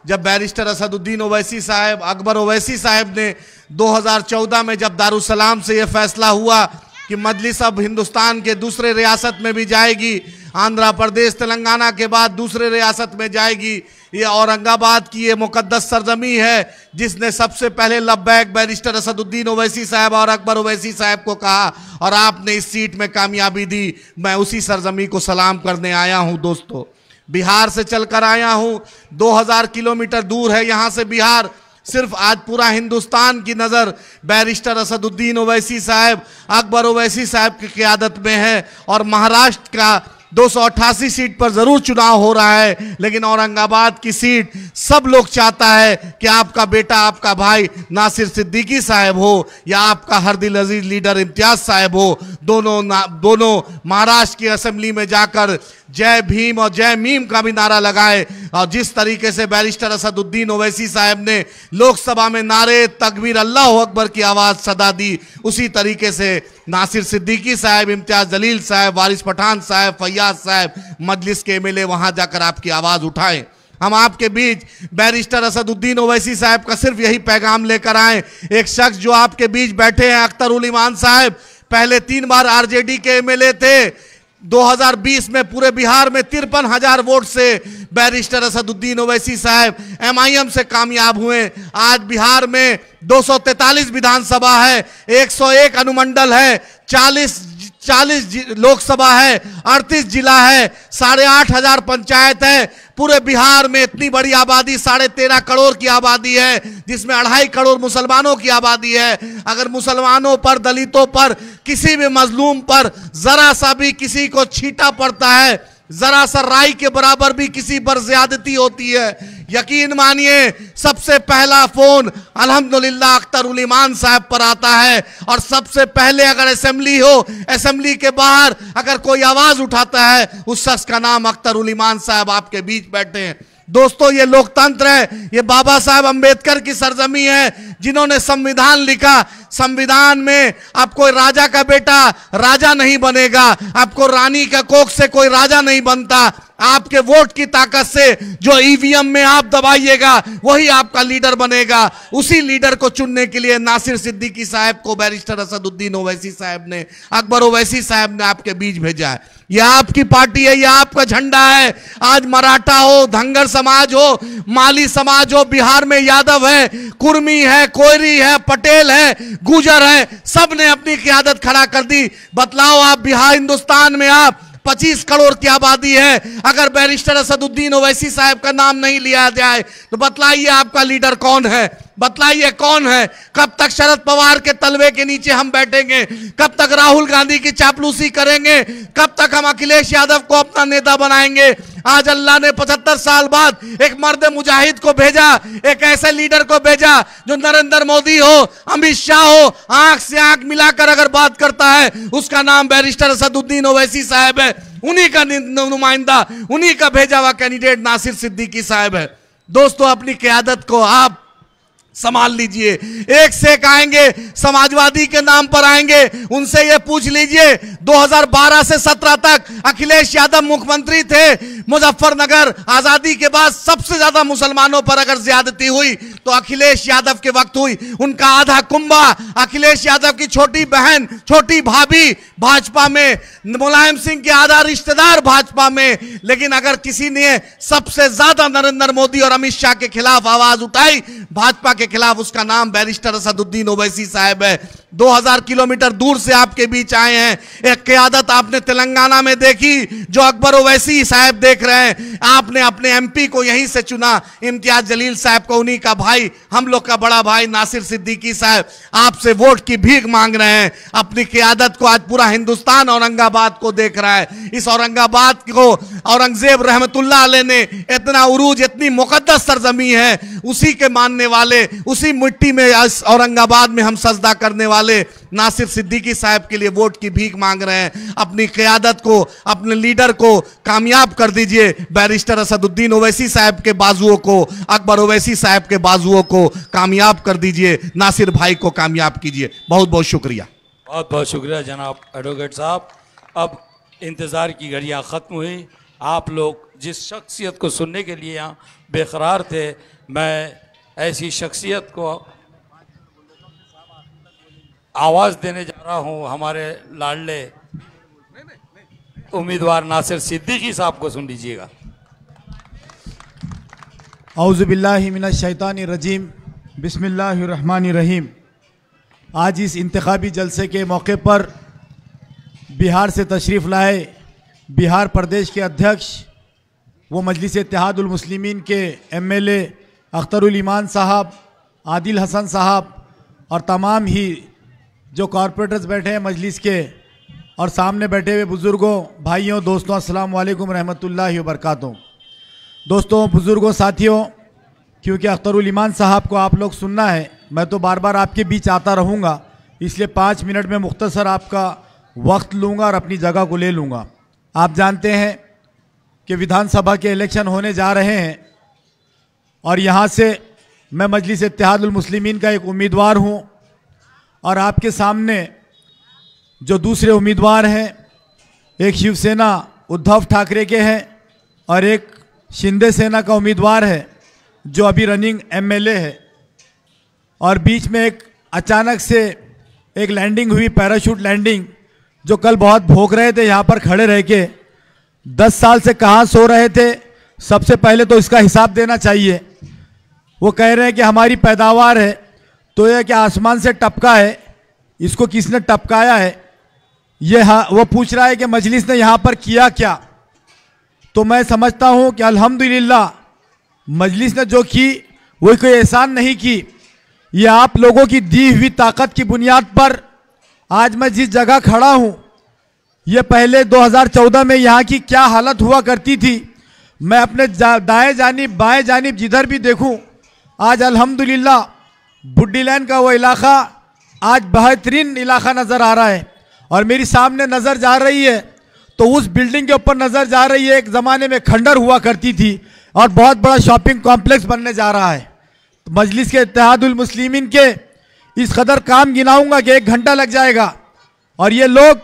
जब बैरिस्टर असदुद्दीन ओवैसी साहब, अकबर ओवैसी साहब ने 2014 में जब दारुसलाम से ये फैसला हुआ कि मजलिस अब हिंदुस्तान के दूसरे रियासत में भी जाएगी, आंध्र प्रदेश तेलंगाना के बाद दूसरे रियासत में जाएगी, ये औरंगाबाद की ये मुक़द्दस सरजमी है जिसने सबसे पहले लब्बैक बैरिस्टर असदुद्दीन ओवैसी साहब और अकबर ओवैसी साहब को कहा और आपने इस सीट में कामयाबी दी। मैं उसी सरजमी को सलाम करने आया हूँ। दोस्तों, बिहार से चलकर आया हूँ, 2000 किलोमीटर दूर है यहाँ से बिहार। सिर्फ आज पूरा हिंदुस्तान की नज़र बैरिस्टर असदुद्दीन ओवैसी साहब, अकबर ओवैसी साहब की क़यादत में है और महाराष्ट्र का 288 सीट पर ज़रूर चुनाव हो रहा है, लेकिन औरंगाबाद की सीट सब लोग चाहता है कि आपका बेटा, आपका भाई नासिर सिद्दीकी साहब हो या आपका हर दिल अजीज लीडर इम्तियाज़ साहब हो। दोनों महाराष्ट्र की असेंबली में जाकर जय भीम और जय मीम का भी नारा लगाए और जिस तरीके से बैरिस्टर असदुद्दीन ओवैसी साहब ने लोकसभा में नारे तकबीर अल्लाह अकबर की आवाज़ सदा दी, उसी तरीके से नासिर सिद्दीकी साहब, इम्तियाज़ जलील साहब, वारिस पठान साहब, फैयाज साहब, मजलिस के MLA वहाँ जाकर आपकी आवाज़ उठाएं। हम आपके बीच बैरिस्टर असदुद्दीन ओवैसी साहब का सिर्फ यही पैगाम लेकर आए। एक शख्स जो आपके बीच बैठे हैं, अख्तरुल ईमान साहब, पहले 3 बार RJD के MLA थे। 2020 में पूरे बिहार में 53,000 वोट से बैरिस्टर असदुद्दीन ओवैसी साहब MIM से कामयाब हुए। आज बिहार में 243 विधानसभा है, 101 अनुमंडल है, 40 लोकसभा है, 38 जिला है, 8,500 पंचायत है। पूरे बिहार में इतनी बड़ी आबादी, 13.5 करोड़ की आबादी है, जिसमें 2.5 करोड़ मुसलमानों की आबादी है। अगर मुसलमानों पर, दलितों पर, किसी भी मजलूम पर जरा सा भी किसी को छींटा पड़ता है, जरा सा राई के बराबर भी किसी पर ज्यादती होती है, यकीन मानिए सबसे पहला फोन अल्हम्दुलिल्लाह अख्तरुल ईमान साहब पर आता है। और सबसे पहले अगर असेंबली हो, असेंबली के बाहर अगर कोई आवाज उठाता है, उस शख्स का नाम अख्तरुल ईमान साहब आपके बीच बैठे हैं। दोस्तों, ये लोकतंत्र है, ये बाबा साहब अंबेडकर की सरजमी है जिन्होंने संविधान लिखा। संविधान में अब कोई राजा का बेटा राजा नहीं बनेगा, आपको रानी का कोख से कोई राजा नहीं बनता। आपके वोट की ताकत से जो EVM में आप दबाइएगा वही आपका लीडर बनेगा। उसी लीडर को चुनने के लिए नासिर सिद्दीकी साहब को बैरिस्टर असदुद्दीन ओवैसी साहब ने, अकबर ओवैसी साहब ने आपके बीच भेजा है। यह आपकी पार्टी है, यह आपका झंडा है। आज मराठा हो, धंगर समाज हो, माली समाज हो, बिहार में यादव है, कुर्मी है, कोयरी है, पटेल है, गुजर है, सब ने अपनी क़यादत खड़ा कर दी। बतलाओ आप, बिहार हिंदुस्तान में आप 25 करोड़ की आबादी है, अगर बैरिस्टर असदुद्दीन ओवैसी साहब का नाम नहीं लिया जाए तो बतलाइए आपका लीडर कौन है, बतलाइए कौन है। कब तक शरद पवार के तलवे के नीचे हम बैठेंगे, कब तक राहुल गांधी की चापलूसी करेंगे, कब तक हम अखिलेश यादव को अपना नेता बनाएंगे। आज अल्लाह ने 75 साल बाद एक मर्द मुजाहिद को भेजा, एक ऐसे लीडर को भेजा जो नरेंद्र मोदी हो, अमित शाह हो, आंख से आंख मिलाकर अगर बात करता है, उसका नाम बैरिस्टर असदुद्दीन ओवैसी साहब है। उन्हीं का नुमाइंदा, उन्हीं का भेजा हुआ कैंडिडेट नासिर सिद्दीकी साहब है। दोस्तों, अपनी क़यादत को आप संभाल लीजिए। एक से एक आएंगे, समाजवादी के नाम पर आएंगे, उनसे ये पूछ लीजिए 2012 से 17 तक अखिलेश यादव मुख्यमंत्री थे। मुजफ्फरनगर आजादी के बाद सबसे ज्यादा मुसलमानों पर अगर ज्यादती हुई तो अखिलेश यादव के वक्त हुई। उनका आधा कुंबा, अखिलेश यादव की छोटी बहन, छोटी भाभी भाजपा में, मुलायम सिंह के आधा रिश्तेदार भाजपा में। लेकिन अगर किसी ने सबसे ज्यादा नरेंद्र मोदी और अमित शाह के खिलाफ आवाज उठाई भाजपा के खिलाफ, उसका नाम बैरिस्टर असदुद्दीन ओवैसी साहब है। 2000 किलोमीटर दूर से आपके बीच आए हैं। एक क़यादत आपने तेलंगाना में देखी जो अकबर ओवैसी साहब देख रहे हैं, आपने अपने एमपी को यहीं से चुना, इम्तियाज जलील साहब को, उन्हीं का भाई, हम लोग का बड़ा भाई नासिर सिद्दीकी साहब आपसे वोट की भीख मांग रहे हैं। अपनी क़ियादत को आज पूरा हिंदुस्तान औरंगाबाद को देख रहा है। इस औरंगाबाद को औरंगजेब रहमतुल्लाह अलैह ने इतना उरूज, इतनी मुकद्दस सरजमी है, उसी के मानने वाले, उसी मिट्टी में औरंगाबाद में हम सजदा करने वाले नासिर सिद्दीकी साहब के लिए वोट की भीख मांग रहे हैं। अपनी क़ियादत को, अपने लीडर को कामयाब कर दीजिए। बैरिस्टर असदुद्दीन ओवैसी साहब के बाजुओं को, अकबर ओवैसी साहब के बाजुओं को कामयाब कर दीजिए। नासिर भाई को कामयाब कीजिए। बहुत बहुत शुक्रिया। बहुत बहुत शुक्रिया जनाब एडवोकेट साहब। अब इंतज़ार की घड़ियाँ ख़त्म हुई। आप लोग जिस शख्सियत को सुनने के लिए यहाँ बेकरार थे, मैं ऐसी शख्सियत को आवाज़ देने जा रहा हूँ। हमारे लाडले उम्मीदवार नासिर सिद्दीकी साहब को सुन लीजिएगा। औज़ुबिल्लाहि मिनश शैतानिर रजीम, बिस्मिल्लाहिर रहमानिर रहीम। आज इस इंतखाबी जलसे के मौके पर बिहार से तशरीफ़ लाए बिहार प्रदेश के अध्यक्ष वो मजलिस इत्तेहादुल मुस्लिमीन के एमएलए अख्तरुल ईमान साहब, आदिल हसन साहब और तमाम ही जो कॉरपोरेटर्स बैठे हैं मजलिस के, और सामने बैठे हुए बुज़ुर्गों, भाइयों, दोस्तों, अस्सलाम वालेकुम रहमतुल्लाहि व बरकातुहू। दोस्तों, बुज़ुर्गों, साथियों, क्योंकि अख्तरुल ईमान साहब को आप लोग सुनना है, मैं तो बार बार आपके बीच आता रहूँगा, इसलिए 5 मिनट में मुख्तसर आपका वक्त लूँगा और अपनी जगह को ले लूँगा। आप जानते हैं कि विधानसभा के इलेक्शन होने जा रहे हैं और यहाँ से मैं मजलिस इत्तेहादुल मुस्लिमीन का एक उम्मीदवार हूँ और आपके सामने जो दूसरे उम्मीदवार हैं, एक शिवसेना उद्धव ठाकरे के हैं और एक शिंदे सेना का उम्मीदवार है जो अभी रनिंग एमएलए है। और बीच में एक अचानक से एक लैंडिंग हुई, पैराशूट लैंडिंग, जो कल बहुत भोग रहे थे यहाँ पर खड़े रह के। 10 साल से कहाँ सो रहे थे, सबसे पहले तो इसका हिसाब देना चाहिए। वो कह रहे हैं कि हमारी पैदावार है, तो यह क्या आसमान से टपका है, इसको किसने टपकाया है, ये वो पूछ रहा है कि मजलिस ने यहाँ पर किया क्या। तो मैं समझता हूँ कि अल्हम्दुलिल्लाह मजलिस ने जो की वो कोई एहसान नहीं की, ये आप लोगों की दी हुई ताकत की बुनियाद पर आज मैं जिस जगह खड़ा हूँ, ये पहले 2014 में यहाँ की क्या हालत हुआ करती थी, मैं अपने दाएं जानिब बाएं जानिब जिधर भी देखूँ, आज अल्हम्दुलिल्लाह बुड्डी लैन का वो इलाका आज बेहतरीन इलाका नज़र आ रहा है। और मेरी सामने नज़र जा रही है तो उस बिल्डिंग के ऊपर नज़र जा रही है, एक ज़माने में खंडर हुआ करती थी और बहुत बड़ा शॉपिंग कॉम्प्लेक्स बनने जा रहा है। तो मजलिस के इत्तेहादुल मुस्लिमीन के इस कदर काम गिनाऊंगा कि 1 घंटा लग जाएगा। और ये लोग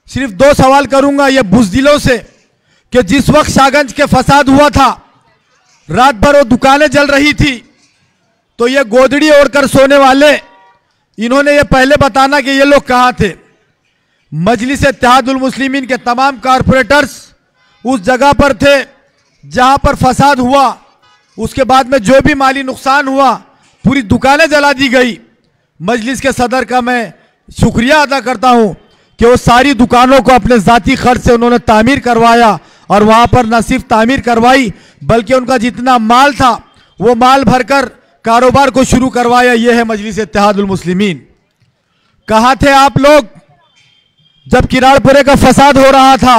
सिर्फ 2 सवाल करूंगा ये बुज़दिलों से कि जिस वक्त शाहगंज के फसाद हुआ था, रात भर वो दुकानें जल रही थी, तो ये गोदड़ी ओढ़कर सोने वाले, इन्होंने ये पहले बताना कि ये लोग कहाँ थे। मजलिस इत्तेहादुल मुस्लिमीन के तमाम कारपोरेटर्स उस जगह पर थे जहाँ पर फसाद हुआ, उसके बाद में जो भी माली नुकसान हुआ, पूरी दुकानें जला दी गई। मजलिस के सदर का मैं शुक्रिया अदा करता हूँ कि वो सारी दुकानों को अपने ज़ाती खर्च से उन्होंने तामीर करवाया और वहाँ पर न सिर्फ तामीर करवाई बल्कि उनका जितना माल था वो माल भरकर कारोबार को शुरू करवाया। ये है मजलिस इत्तेहादुल मुस्लिमीन। कहाँ थे आप लोग जब किराड़पुरे का फसाद हो रहा था?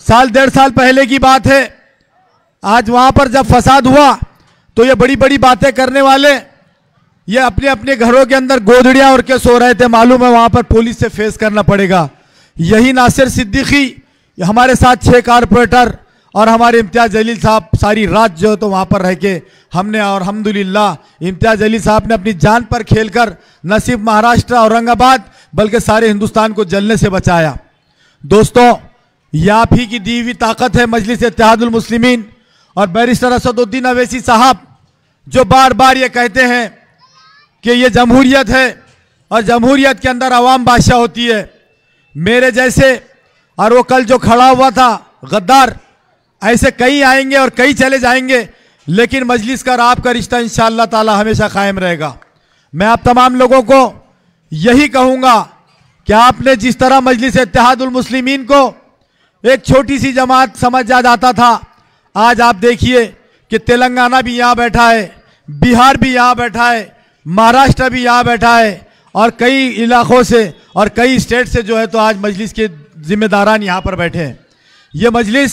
1.5 साल पहले की बात है। आज वहाँ पर जब फसाद हुआ तो ये बड़ी बड़ी बातें करने वाले ये अपने अपने घरों के अंदर गोदड़ियाँ ओढ़ के सो रहे थे। मालूम है वहाँ पर पुलिस से फेस करना पड़ेगा। यही नासिर सिद्दीकी, हमारे साथ 6 कारपोरेटर और हमारे इम्तियाज जलील साहब सारी रात जो तो वहाँ पर रह के हमने, और अल्हम्दुलिल्लाह इम्तियाज जलील साहब ने अपनी जान पर खेलकर न सिर्फ महाराष्ट्र औरंगाबाद बल्कि सारे हिंदुस्तान को जलने से बचाया। दोस्तों, ये आप ही की दी हुई ताकत है मजलिस इत्तेहादुल मुस्लिमीन और बैरिस्टर असदुद्दीन ओवैसी साहब जो बार बार ये कहते हैं कि ये जमहूरियत है और जमहूरियत के अंदर अवाम बादशाह होती है। मेरे जैसे और वो कल जो खड़ा हुआ था गद्दार, ऐसे कई आएंगे और कई चले जाएंगे, लेकिन मजलिस का और आपका रिश्ता इंशाअल्लाह ताला हमेशा कायम रहेगा। मैं आप तमाम लोगों को यही कहूँगा कि आपने जिस तरह मजलिस इत्तेहादुल मुस्लिमीन को एक छोटी सी जमात समझ जाता था। आज आप देखिए कि तेलंगाना भी यहाँ बैठा है, बिहार भी यहाँ बैठा है, महाराष्ट्र भी यहाँ बैठा है और कई इलाकों से और कई स्टेट से जो है तो आज मजलिस के जिम्मेदारान यहाँ पर बैठे हैं। ये मजलिस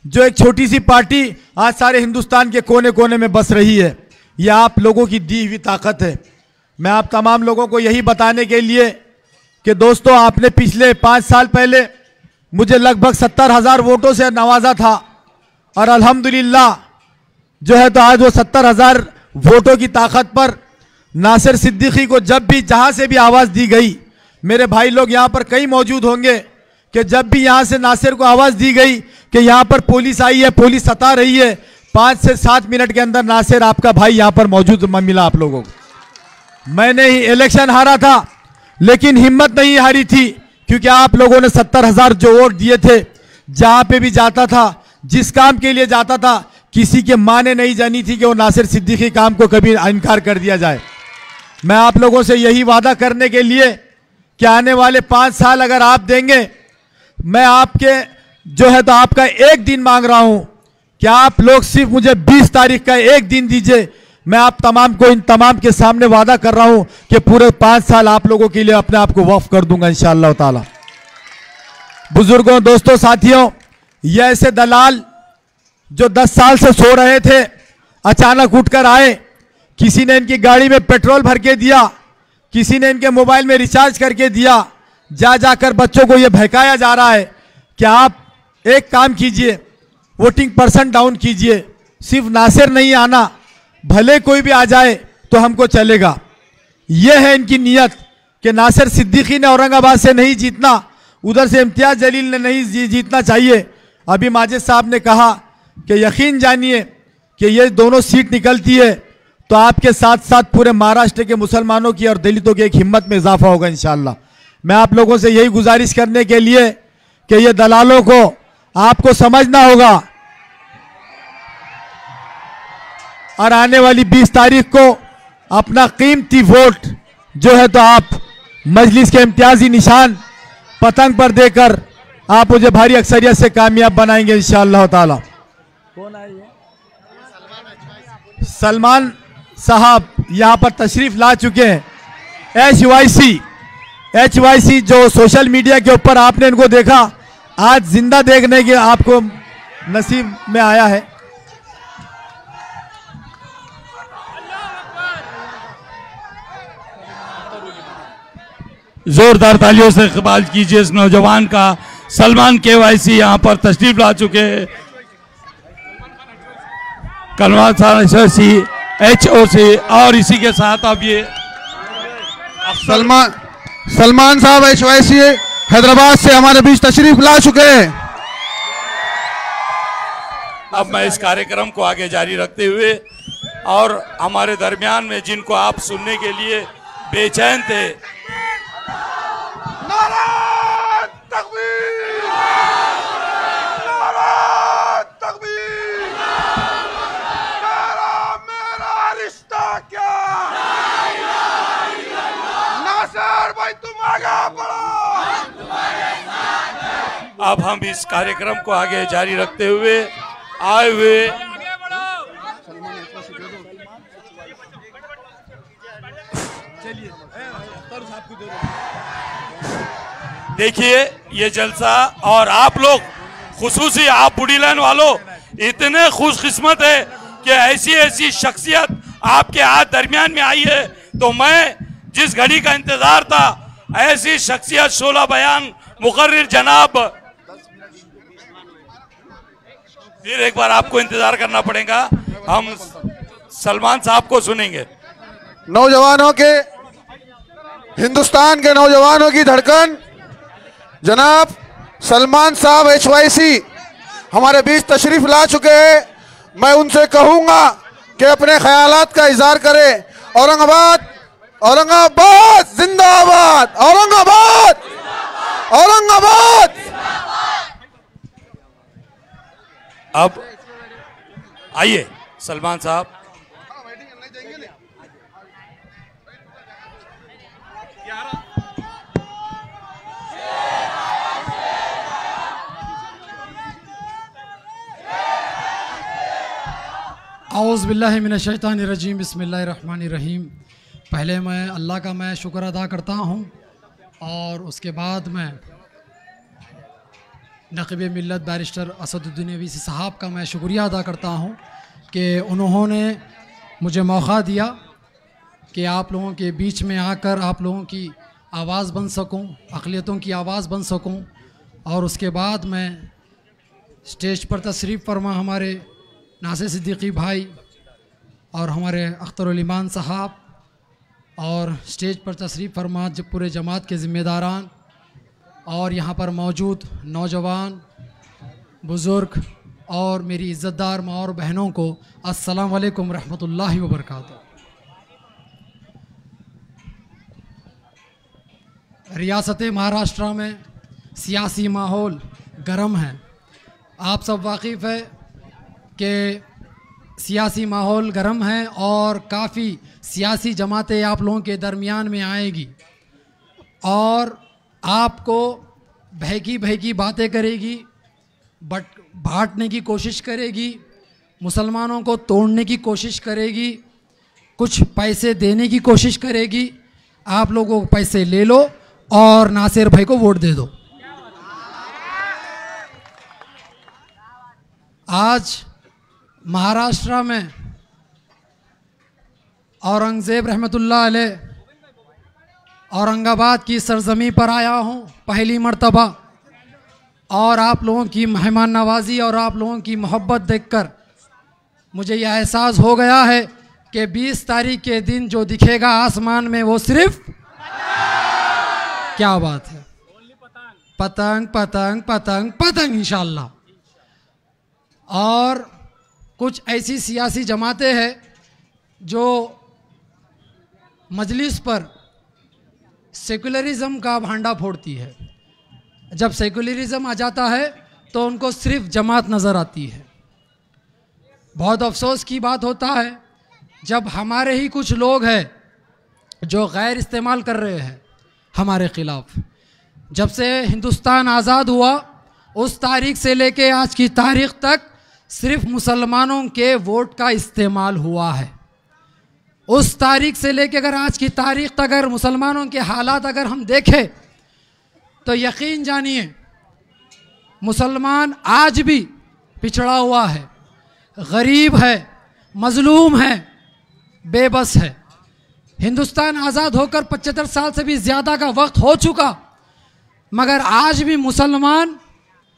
जो एक छोटी सी पार्टी आज सारे हिंदुस्तान के कोने कोने में बस रही है, ये आप लोगों की दी हुई ताकत है। मैं आप तमाम लोगों को यही बताने के लिए कि दोस्तों, आपने पिछले 5 साल पहले मुझे लगभग 70,000 वोटों से नवाजा था और अल्हम्दुलिल्लाह जो है तो आज वो 70,000 वोटों की ताकत पर नासिर सिद्दीकी को जब भी जहां से भी आवाज़ दी गई, मेरे भाई लोग यहाँ पर कई मौजूद होंगे कि जब भी यहाँ से नासिर को आवाज़ दी गई कि यहाँ पर पुलिस आई है, पुलिस सता रही है, 5 से 7 मिनट के अंदर नासिर आपका भाई यहाँ पर मौजूद मिला आप लोगों को। मैंने ही इलेक्शन हारा था लेकिन हिम्मत नहीं हारी थी, क्योंकि आप लोगों ने 70,000 जो वोट दिए थे, जहाँ पे भी जाता था, जिस काम के लिए जाता था, किसी के माने नहीं जानी थी कि वो नासिर सिद्दीकी काम को कभी इनकार कर दिया जाए। मैं आप लोगों से यही वादा करने के लिए कि आने वाले 5 साल अगर आप देंगे, मैं आपके जो है तो आपका एक दिन मांग रहा हूं कि आप लोग सिर्फ मुझे 20 तारीख का एक दिन दीजिए। मैं आप तमाम को, इन तमाम के सामने वादा कर रहा हूं कि पूरे 5 साल आप लोगों के लिए अपने आप को वक्फ कर दूंगा इंशाअल्लाह ताला। बुजुर्गों, दोस्तों, साथियों, ये ऐसे दलाल जो 10 साल से सो रहे थे अचानक उठकर आए, किसी ने इनकी गाड़ी में पेट्रोल भर के दिया, किसी ने इनके मोबाइल में रिचार्ज करके दिया, जाकर बच्चों को यह बहकाया जा रहा है कि आप एक काम कीजिए, वोटिंग % डाउन कीजिए, सिर्फ नासिर नहीं आना, भले कोई भी आ जाए तो हमको चलेगा। यह है इनकी नियत कि नासिर सिद्दीकी ने औरंगाबाद से नहीं जीतना, उधर से इम्तियाज जलील ने नहीं जीतना चाहिए। अभी माजिद साहब ने कहा कि यकीन जानिए कि ये दोनों सीट निकलती है तो आपके साथ साथ पूरे महाराष्ट्र के मुसलमानों की और दलितों की एक हिम्मत में इजाफा होगा इंशाअल्लाह। मैं आप लोगों से यही गुजारिश करने के लिए कि ये दलालों को आपको समझना होगा और आने वाली 20 तारीख को अपना कीमती वोट जो है तो आप मजलिस के इम्तियाजी निशान पतंग पर देकर आप मुझे भारी अक्सरियत से कामयाब बनाएंगे इंशाअल्लाह ताला। कौन आए? सलमान साहब यहाँ पर तशरीफ ला चुके हैं। HYC जो सोशल मीडिया के ऊपर आपने इनको देखा, आज जिंदा देखने के आपको नसीब में आया है। जोरदार तालियों से इकबाल कीजिए इस नौजवान का। सलमान KYC यहाँ पर तशरीफ ला चुके हैं। कलमान HOC और इसी के साथ अब ये सलमान साहब HYC हैदराबाद से हमारे बीच तशरीफ ला चुके हैं। अब मैं इस कार्यक्रम को आगे जारी रखते हुए और हमारे दरमियान में जिनको आप सुनने के लिए बेचैन थे, अब हम इस कार्यक्रम को आगे जारी रखते हुए आए हुए देखिए ये जलसा, और आप लोग खुसूसी आप बुढ़ी लाइन वालों इतने खुशकिस्मत है कि ऐसी ऐसी शख्सियत आपके हाथ दरमियान में आई है। तो मैं जिस घड़ी का इंतजार था, ऐसी शख्सियत शोला बयान मुकर्रिर जनाब, फिर एक बार आपको इंतजार करना पड़ेगा, हम सलमान साहब को सुनेंगे। नौजवानों के, हिंदुस्तान के नौजवानों की धड़कन जनाब सलमान साहब HYC हमारे बीच तशरीफ ला चुके हैं। मैं उनसे कहूंगा कि अपने ख्यालात का इजहार करें। औरंगाबाद, औरंगाबाद जिंदाबाद, औरंगाबाद, औरंगाबाद। अब आइए सलमान साहब। औज़ुबिल्लाहिमिनश्शैतानिर्रजीम बिस्मिल्लाहिर्रहमानिर्रहीम। पहले मैं अल्लाह का मैं शुक्र अदा करता हूँ और उसके बाद मैं नक़ीब मिल्लत बैरिस्टर असदुद्दीन अवीसी साहब का मैं शुक्रिया अदा करता हूँ कि उन्होंने मुझे मौका दिया कि आप लोगों के बीच में आकर आप लोगों की आवाज़ बन सकूं, अक़लियतों की आवाज़ बन सकूं। और उसके बाद मैं स्टेज पर तशरीफ़ फरमा हमारे नासिर सिद्दीकी भाई और हमारे अख्तरुल ईमान साहब और स्टेज पर तशरीफ़ फरमा जब पूरे जमात के ज़िम्मेदारान और यहाँ पर मौजूद नौजवान बुज़ुर्ग और मेरी इज़्ज़तदार माँ और बहनों को अस्सलाम वालेकुम रहमतुल्लाहि व बरकातहू। रियासत महाराष्ट्र में सियासी माहौल गर्म है। आप सब वाकिफ़ है कि सियासी माहौल गर्म है और काफ़ी सियासी जमातें आप लोगों के दरमियान में आएगी और आपको बहकी बहकी बातें करेगी, बांटने की कोशिश करेगी, मुसलमानों को तोड़ने की कोशिश करेगी, कुछ पैसे देने की कोशिश करेगी। आप लोगों को पैसे ले लो और नासिर भाई को वोट दे दो। आज महाराष्ट्र में औरंगज़ेब रहमतुल्लाह अलैह औरंगाबाद की सरजमी पर आया हूँ पहली मर्तबा और आप लोगों की मेहमान नवाजी और आप लोगों की मोहब्बत देखकर मुझे यह एहसास हो गया है कि 20 तारीख के दिन जो दिखेगा आसमान में वो सिर्फ क्या बात है, पतंग पतंग पतंग पतंग इंशाअल्लाह। और कुछ ऐसी सियासी जमातें हैं जो मजलिस पर सेकुलरिज़म का भांडा फोड़ती है। जब सेकुलरिज़म आ जाता है तो उनको सिर्फ जमात नज़र आती है। बहुत अफसोस की बात होता है जब हमारे ही कुछ लोग हैं जो गैर इस्तेमाल कर रहे हैं हमारे ख़िलाफ़। जब से हिंदुस्तान आज़ाद हुआ उस तारीख से लेके आज की तारीख तक सिर्फ मुसलमानों के वोट का इस्तेमाल हुआ है। उस तारीख से लेके अगर आज की तारीख तक अगर मुसलमानों के हालात अगर हम देखें तो यकीन जानिए मुसलमान आज भी पिछड़ा हुआ है, गरीब है, मजलूम है, बेबस है। हिंदुस्तान आज़ाद होकर 75 साल से भी ज़्यादा का वक्त हो चुका मगर आज भी मुसलमान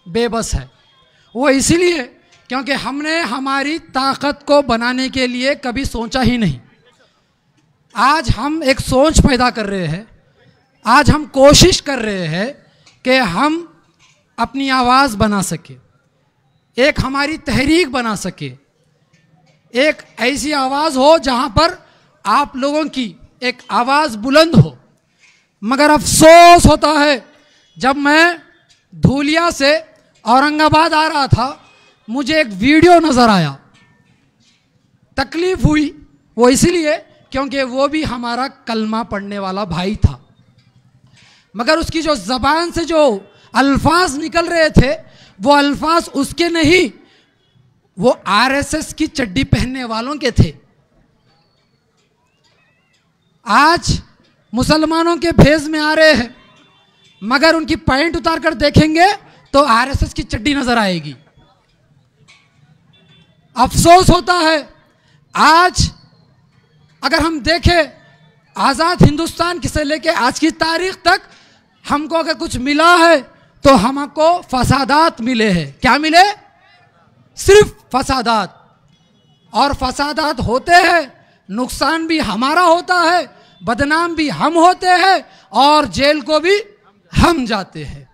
बेबस है। वो इसीलिए क्योंकि हमने हमारी ताकत को बनाने के लिए कभी सोचा ही नहीं। आज हम एक सोच पैदा कर रहे हैं, आज हम कोशिश कर रहे हैं कि हम अपनी आवाज़ बना सके, एक हमारी तहरीक बना सके, एक ऐसी आवाज़ हो जहाँ पर आप लोगों की एक आवाज़ बुलंद हो। मगर अफसोस होता है जब मैं धूलिया से औरंगाबाद आ रहा था मुझे एक वीडियो नज़र आया, तकलीफ़ हुई। वो इसलिए क्योंकि वो भी हमारा कलमा पढ़ने वाला भाई था मगर उसकी जो ज़बान से जो अल्फाज निकल रहे थे वो अल्फाज उसके नहीं, वो आरएसएस की चड्डी पहनने वालों के थे। आज मुसलमानों के भेष में आ रहे हैं मगर उनकी पैंट उतार कर देखेंगे तो आरएसएस की चड्डी नजर आएगी। अफसोस होता है आज अगर हम देखें आज़ाद हिंदुस्तान से लेके आज की तारीख तक हमको अगर कुछ मिला है तो हमको फसादात मिले हैं। क्या मिले? सिर्फ फसादात। और फसादात होते हैं, नुकसान भी हमारा होता है, बदनाम भी हम होते हैं और जेल को भी हम जाते हैं।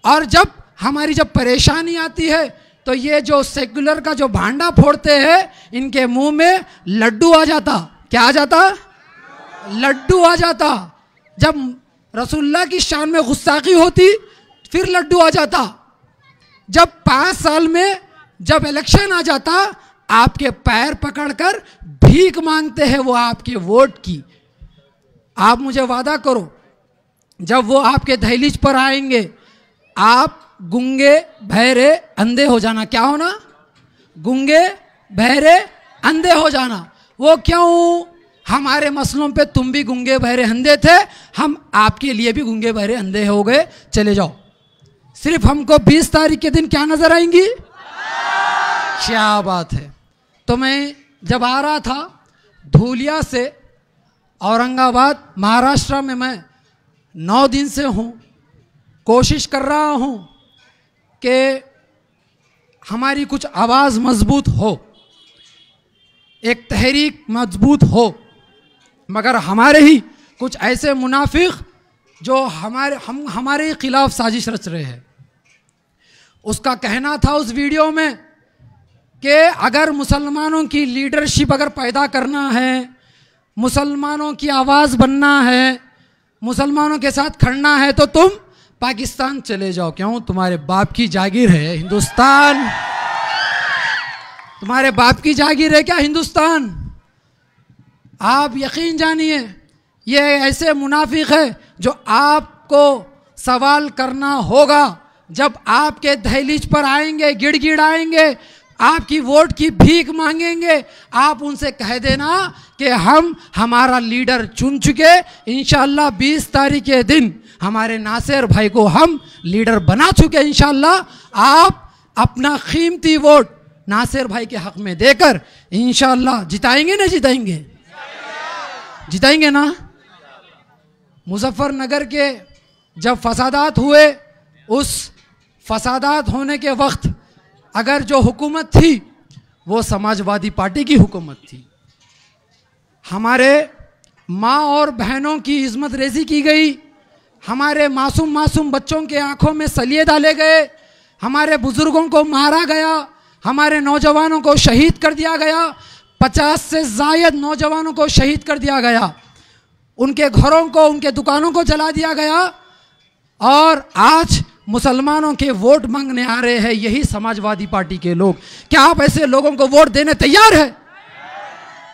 और जब हमारी जब परेशानी आती है तो ये जो सेकुलर का जो भांडा फोड़ते हैं इनके मुंह में लड्डू आ जाता। क्या आ जाता? लड्डू आ जाता। जब रसूलुल्लाह की शान में गुस्ताखी होती फिर लड्डू आ जाता। जब 5 साल में जब इलेक्शन आ जाता आपके पैर पकड़कर भीख मांगते हैं वो आपके वोट की। आप मुझे वादा करो जब वो आपके दहलीज पर आएंगे आप गूंगे बहरे अंधे हो जाना। क्या होना? गूंगे बहरे अंधे हो जाना। वो क्यों? हमारे मसलों पे तुम भी गूंगे बहरे अंधे थे, हम आपके लिए भी गूंगे बहरे अंधे हो गए। चले जाओ। सिर्फ हमको 20 तारीख के दिन क्या नजर आएंगी? क्या बात है। तो मैं जब आ रहा था धूलिया से औरंगाबाद महाराष्ट्र में, मैं 9 दिन से हूँ, कोशिश कर रहा हूँ कि हमारी कुछ आवाज़ मजबूत हो, एक तहरीक मजबूत हो, मगर हमारे ही कुछ ऐसे मुनाफिक जो हमारे खिलाफ साजिश रच रहे हैं। उसका कहना था उस वीडियो में कि अगर मुसलमानों की लीडरशिप अगर पैदा करना है, मुसलमानों की आवाज़ बनना है, मुसलमानों के साथ खड़ना है, तो तुम पाकिस्तान चले जाओ। क्यों? तुम्हारे बाप की जागीर है हिंदुस्तान। तुम्हारे बाप की जागीर है क्या हिंदुस्तान? आप यकीन जानिए ये ऐसे मुनाफिक है जो आपको सवाल करना होगा जब आपके दहलीज पर आएंगे, गिड़गिड़ाएंगे, आपकी वोट की भीख मांगेंगे। आप उनसे कह देना कि हम हमारा लीडर चुन चुके, इंशाल्लाह 20 तारीख के दिन हमारे नासिर भाई को हम लीडर बना चुके। इंशाल्लाह आप अपना कीमती वोट नासिर भाई के हक में देकर इंशाल्लाह जिताएंगे। ना जिताएंगे? जिताएंगे ना? मुजफ्फरनगर के जब फसादात हुए, उस फसादात होने के वक्त अगर जो हुकूमत थी वो समाजवादी पार्टी की हुकूमत थी। हमारे माँ और बहनों की इज़्ज़त रेज़ी की गई, हमारे मासूम बच्चों के आंखों में सलिए डाले गए, हमारे बुजुर्गों को मारा गया, हमारे नौजवानों को शहीद कर दिया गया, 50 से ज़ायद नौजवानों को शहीद कर दिया गया, उनके घरों को, उनके दुकानों को जला दिया गया। और आज मुसलमानों के वोट मांगने आ रहे हैं यही समाजवादी पार्टी के लोग। क्या आप ऐसे लोगों को वोट देने तैयार है?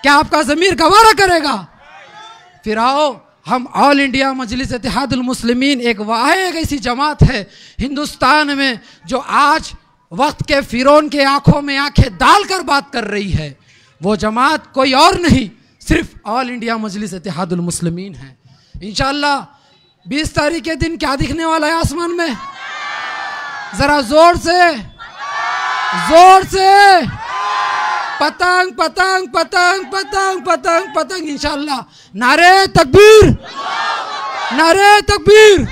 क्या आपका ज़मीर गवारा करेगा? फिर आओ, हम ऑल इंडिया मजलिस इत्तेहादुल मुस्लिमीन एक ऐसी जमात है हिंदुस्तान में जो आज वक्त के फिरौन के आंखों में आंखें डालकर बात कर रही है। वो जमात कोई और नहीं, सिर्फ ऑल इंडिया मजलिस इत्तेहादुल मुस्लिमीन है। इंशाअल्लाह 20 तारीख के दिन क्या दिखने वाला है आसमान में? जरा जोर से पतंग पतंग पतंग पतंग पतंग पतंग। इंशाअल्लाह नारे तकबीर, नारे तकबीर।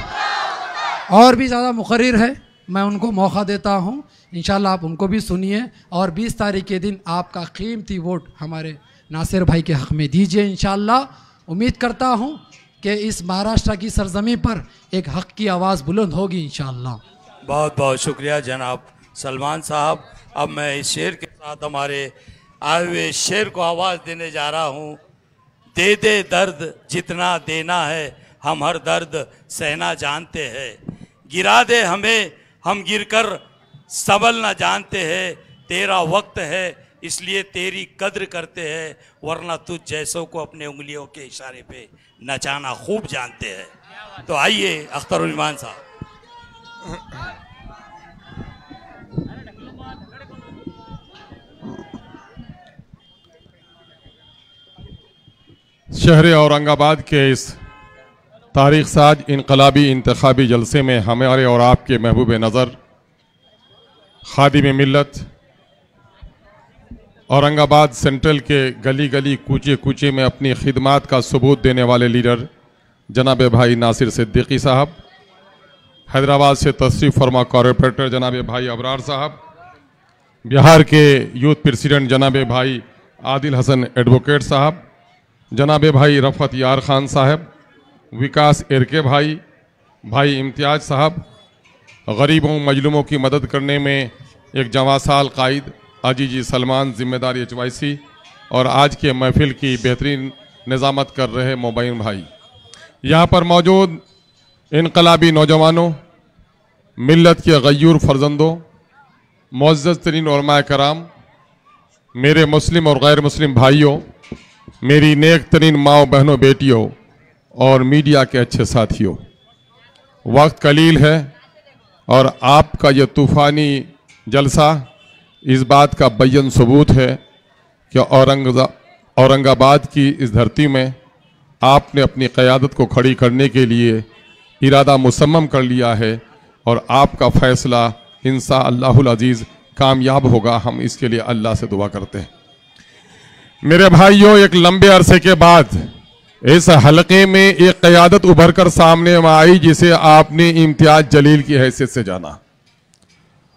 और भी ज़्यादा मुकर्रिर है, मैं उनको मौका देता हूँ, इंशाअल्लाह आप उनको भी सुनिए और 20 तारीख के दिन आपका कीमती वोट हमारे नासिर भाई के हक़ में दीजिए। इंशाअल्लाह उम्मीद करता हूँ कि इस महाराष्ट्र की सरजमी पर एक हक़ की आवाज़ बुलंद होगी इंशाअल्लाह। बहुत बहुत शुक्रिया जनाब सलमान साहब। अब मैं इस शेर के साथ हमारे आए हुए शेर को आवाज़ देने जा रहा हूँ। दे दे दर्द जितना देना है, हम हर दर्द सहना जानते हैं। गिरा दे हमें, हम गिरकर संभल ना जानते हैं। तेरा वक्त है इसलिए तेरी कद्र करते हैं, वरना तुझ जैसों को अपने उंगलियों के इशारे पे नचाना खूब जानते हैं। तो आइए अख्तरुल ईमान साहब। शहर औरंगाबाद के इस तारीख साज इनकलाबी इंतखाबी जलसे में हमारे और आपके महबूब नज़र खादिम मिल्लत औरंगाबाद सेंट्रल के गली गली कूचे कूचे में अपनी खिदमात का सबूत देने वाले लीडर जनाब भाई नासिर सिद्दीकी साहब, हैदराबाद से तशरीफ़ फरमा कॉरपोरेटर जनाब भाई अबरार साहब, बिहार के यूथ प्रेसिडेंट जनाब भाई आदिल हसन एडवोकेट साहब, जनाब भाई रफ़त यार ख़ान साहब, विकास एरके भाई, भाई इम्तियाज़ साहब, गरीबों मजलूमों की मदद करने में एक जवासाल कायद अजीजी सलमान ज़िम्मेदारी HYC और आज के महफिल की बेहतरीन निज़ामत कर रहे मोबाइन भाई, यहाँ पर मौजूद इनकलाबी नौजवानों, मिल्लत के गयूर फर्जंदों, मुअज़्ज़ज़ तरीन उलमा कराम, मेरे मुस्लिम और गैर मुस्लिम भाइयों, मेरी नेक तरीन माओ बहनों बेटियों और मीडिया के अच्छे साथियों, वक्त कलील है और आपका यह तूफ़ानी जलसा इस बात का बय्यन सबूत है कि औरंगाबाद की इस धरती में आपने अपनी क़यादत को खड़ी करने के लिए इरादा मुसम्मम कर लिया है और आपका फैसला इंशाअल्लाहुल अजीज़ कामयाब होगा। हम इसके लिए अल्लाह से दुआ करते हैं। मेरे भाइयों, एक लंबे अरसे के बाद इस हलके में एक क़यादत उभर कर सामने आई जिसे आपने इम्तियाज जलील की हैसियत से जाना।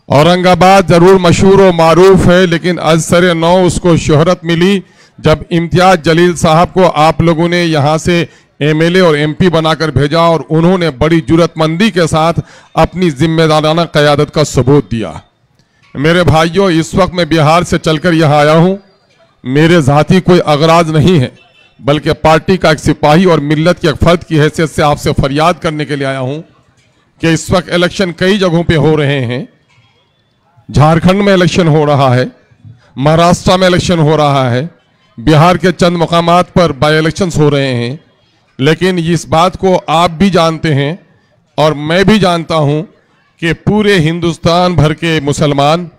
औरंगाबाद जरूर मशहूर व मारूफ है, लेकिन अज़सर नौ उसको शोहरत मिली जब इम्तियाज जलील साहब को आप लोगों ने यहाँ से एमएलए और एमपी बनाकर भेजा और उन्होंने बड़ी जुर्रतमंदी के साथ अपनी जिम्मेदाराना क़यादत का सबूत दिया। मेरे भाइयों, इस वक्त मैं बिहार से चलकर यहाँ आया हूँ। मेरे ज़ाती कोई अगराज नहीं है, बल्कि पार्टी का एक सिपाही और मिल्लत के एक फर्द की हैसियत से आपसे फरियाद करने के लिए आया हूँ कि इस वक्त इलेक्शन कई जगहों पे हो रहे हैं। झारखंड में इलेक्शन हो रहा है, महाराष्ट्र में इलेक्शन हो रहा है, बिहार के चंद मकामात पर बाई इलेक्शंस हो रहे हैं। लेकिन इस बात को आप भी जानते हैं और मैं भी जानता हूं कि पूरे हिंदुस्तान भर के मुसलमान,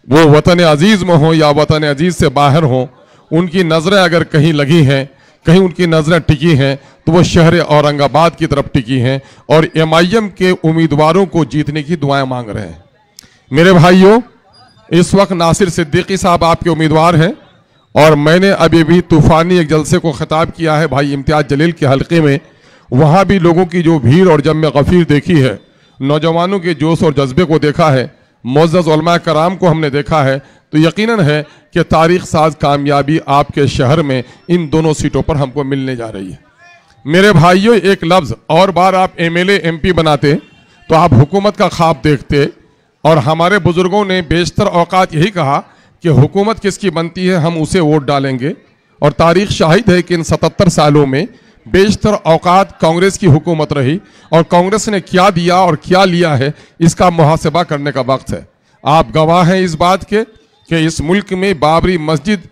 वो वतन अजीज़ में हो या वतन अजीज़ से बाहर हो, उनकी नज़रें अगर कहीं लगी हैं, कहीं उनकी नज़रें टिकी हैं, तो वो शहर औरंगाबाद की तरफ टिकी हैं और एमआईएम के उम्मीदवारों को जीतने की दुआएं मांग रहे हैं। मेरे भाइयों, इस वक्त नासिर सिद्दीकी साहब आपके उम्मीदवार हैं और मैंने अभी भी तूफ़ानी एक जलसे को ख़िताब किया है भाई इम्तियाज जलील के हलके में। वहाँ भी लोगों की जो भीड़ और जम गफ़ीर देखी है, नौजवानों के जोश और जज्बे को देखा है, मुअज़्ज़ज़ उलमा कराम को हमने देखा है, तो यकीनन है कि तारीख़ साज कामयाबी आपके शहर में इन दोनों सीटों पर हमको मिलने जा रही है। मेरे भाइयों, एक लफ्ज़ और बार आप एमएलए एमपी बनाते तो आप हुकूमत का ख्वाब देखते और हमारे बुजुर्गों ने बेशतर औकात यही कहा कि हुकूमत किसकी बनती है हम उसे वोट डालेंगे। और तारीख शाहिद है कि इन 77 सालों में बेशतर औकात कांग्रेस की हुकूमत रही और कांग्रेस ने क्या दिया और क्या लिया है इसका मुहासबा करने का वक्त है। आप गवाह हैं इस बात के कि इस मुल्क में बाबरी मस्जिद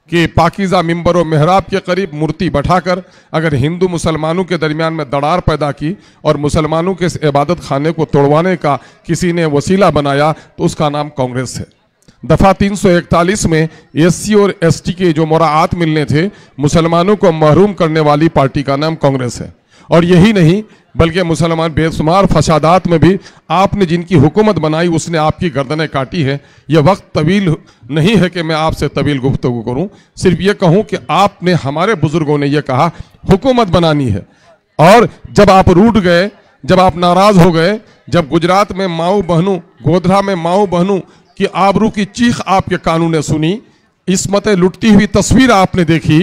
के पाकीज़ा मिंबर और मेहराब के करीब मूर्ति बैठाकर अगर हिंदू मुसलमानों के दरमियान में दरार पैदा की और मुसलमानों के इस इबादत खाने को तोड़वाने का किसी ने वसीला बनाया तो उसका नाम कांग्रेस है। दफ़ा 341 में एससी और एसटी के जो मुराआत मिलने थे, मुसलमानों को महरूम करने वाली पार्टी का नाम कांग्रेस है। और यही नहीं बल्कि मुसलमान बेशुमार फसादात में भी आपने जिनकी हुकूमत बनाई उसने आपकी गर्दनें काटी है। यह वक्त तवील नहीं है कि मैं आपसे तवील गुफ्तगू करूं, सिर्फ ये कहूं कि आपने, हमारे बुजुर्गों ने यह कहा हुकूमत बनानी है और जब आप रूठ गए, जब आप नाराज हो गए, जब गुजरात में माऊ बहनों, गोधरा में माऊ बहनों की आबरू की चीख आपके कानों ने सुनी, इस्मतें लुटती हुई तस्वीर आपने देखी,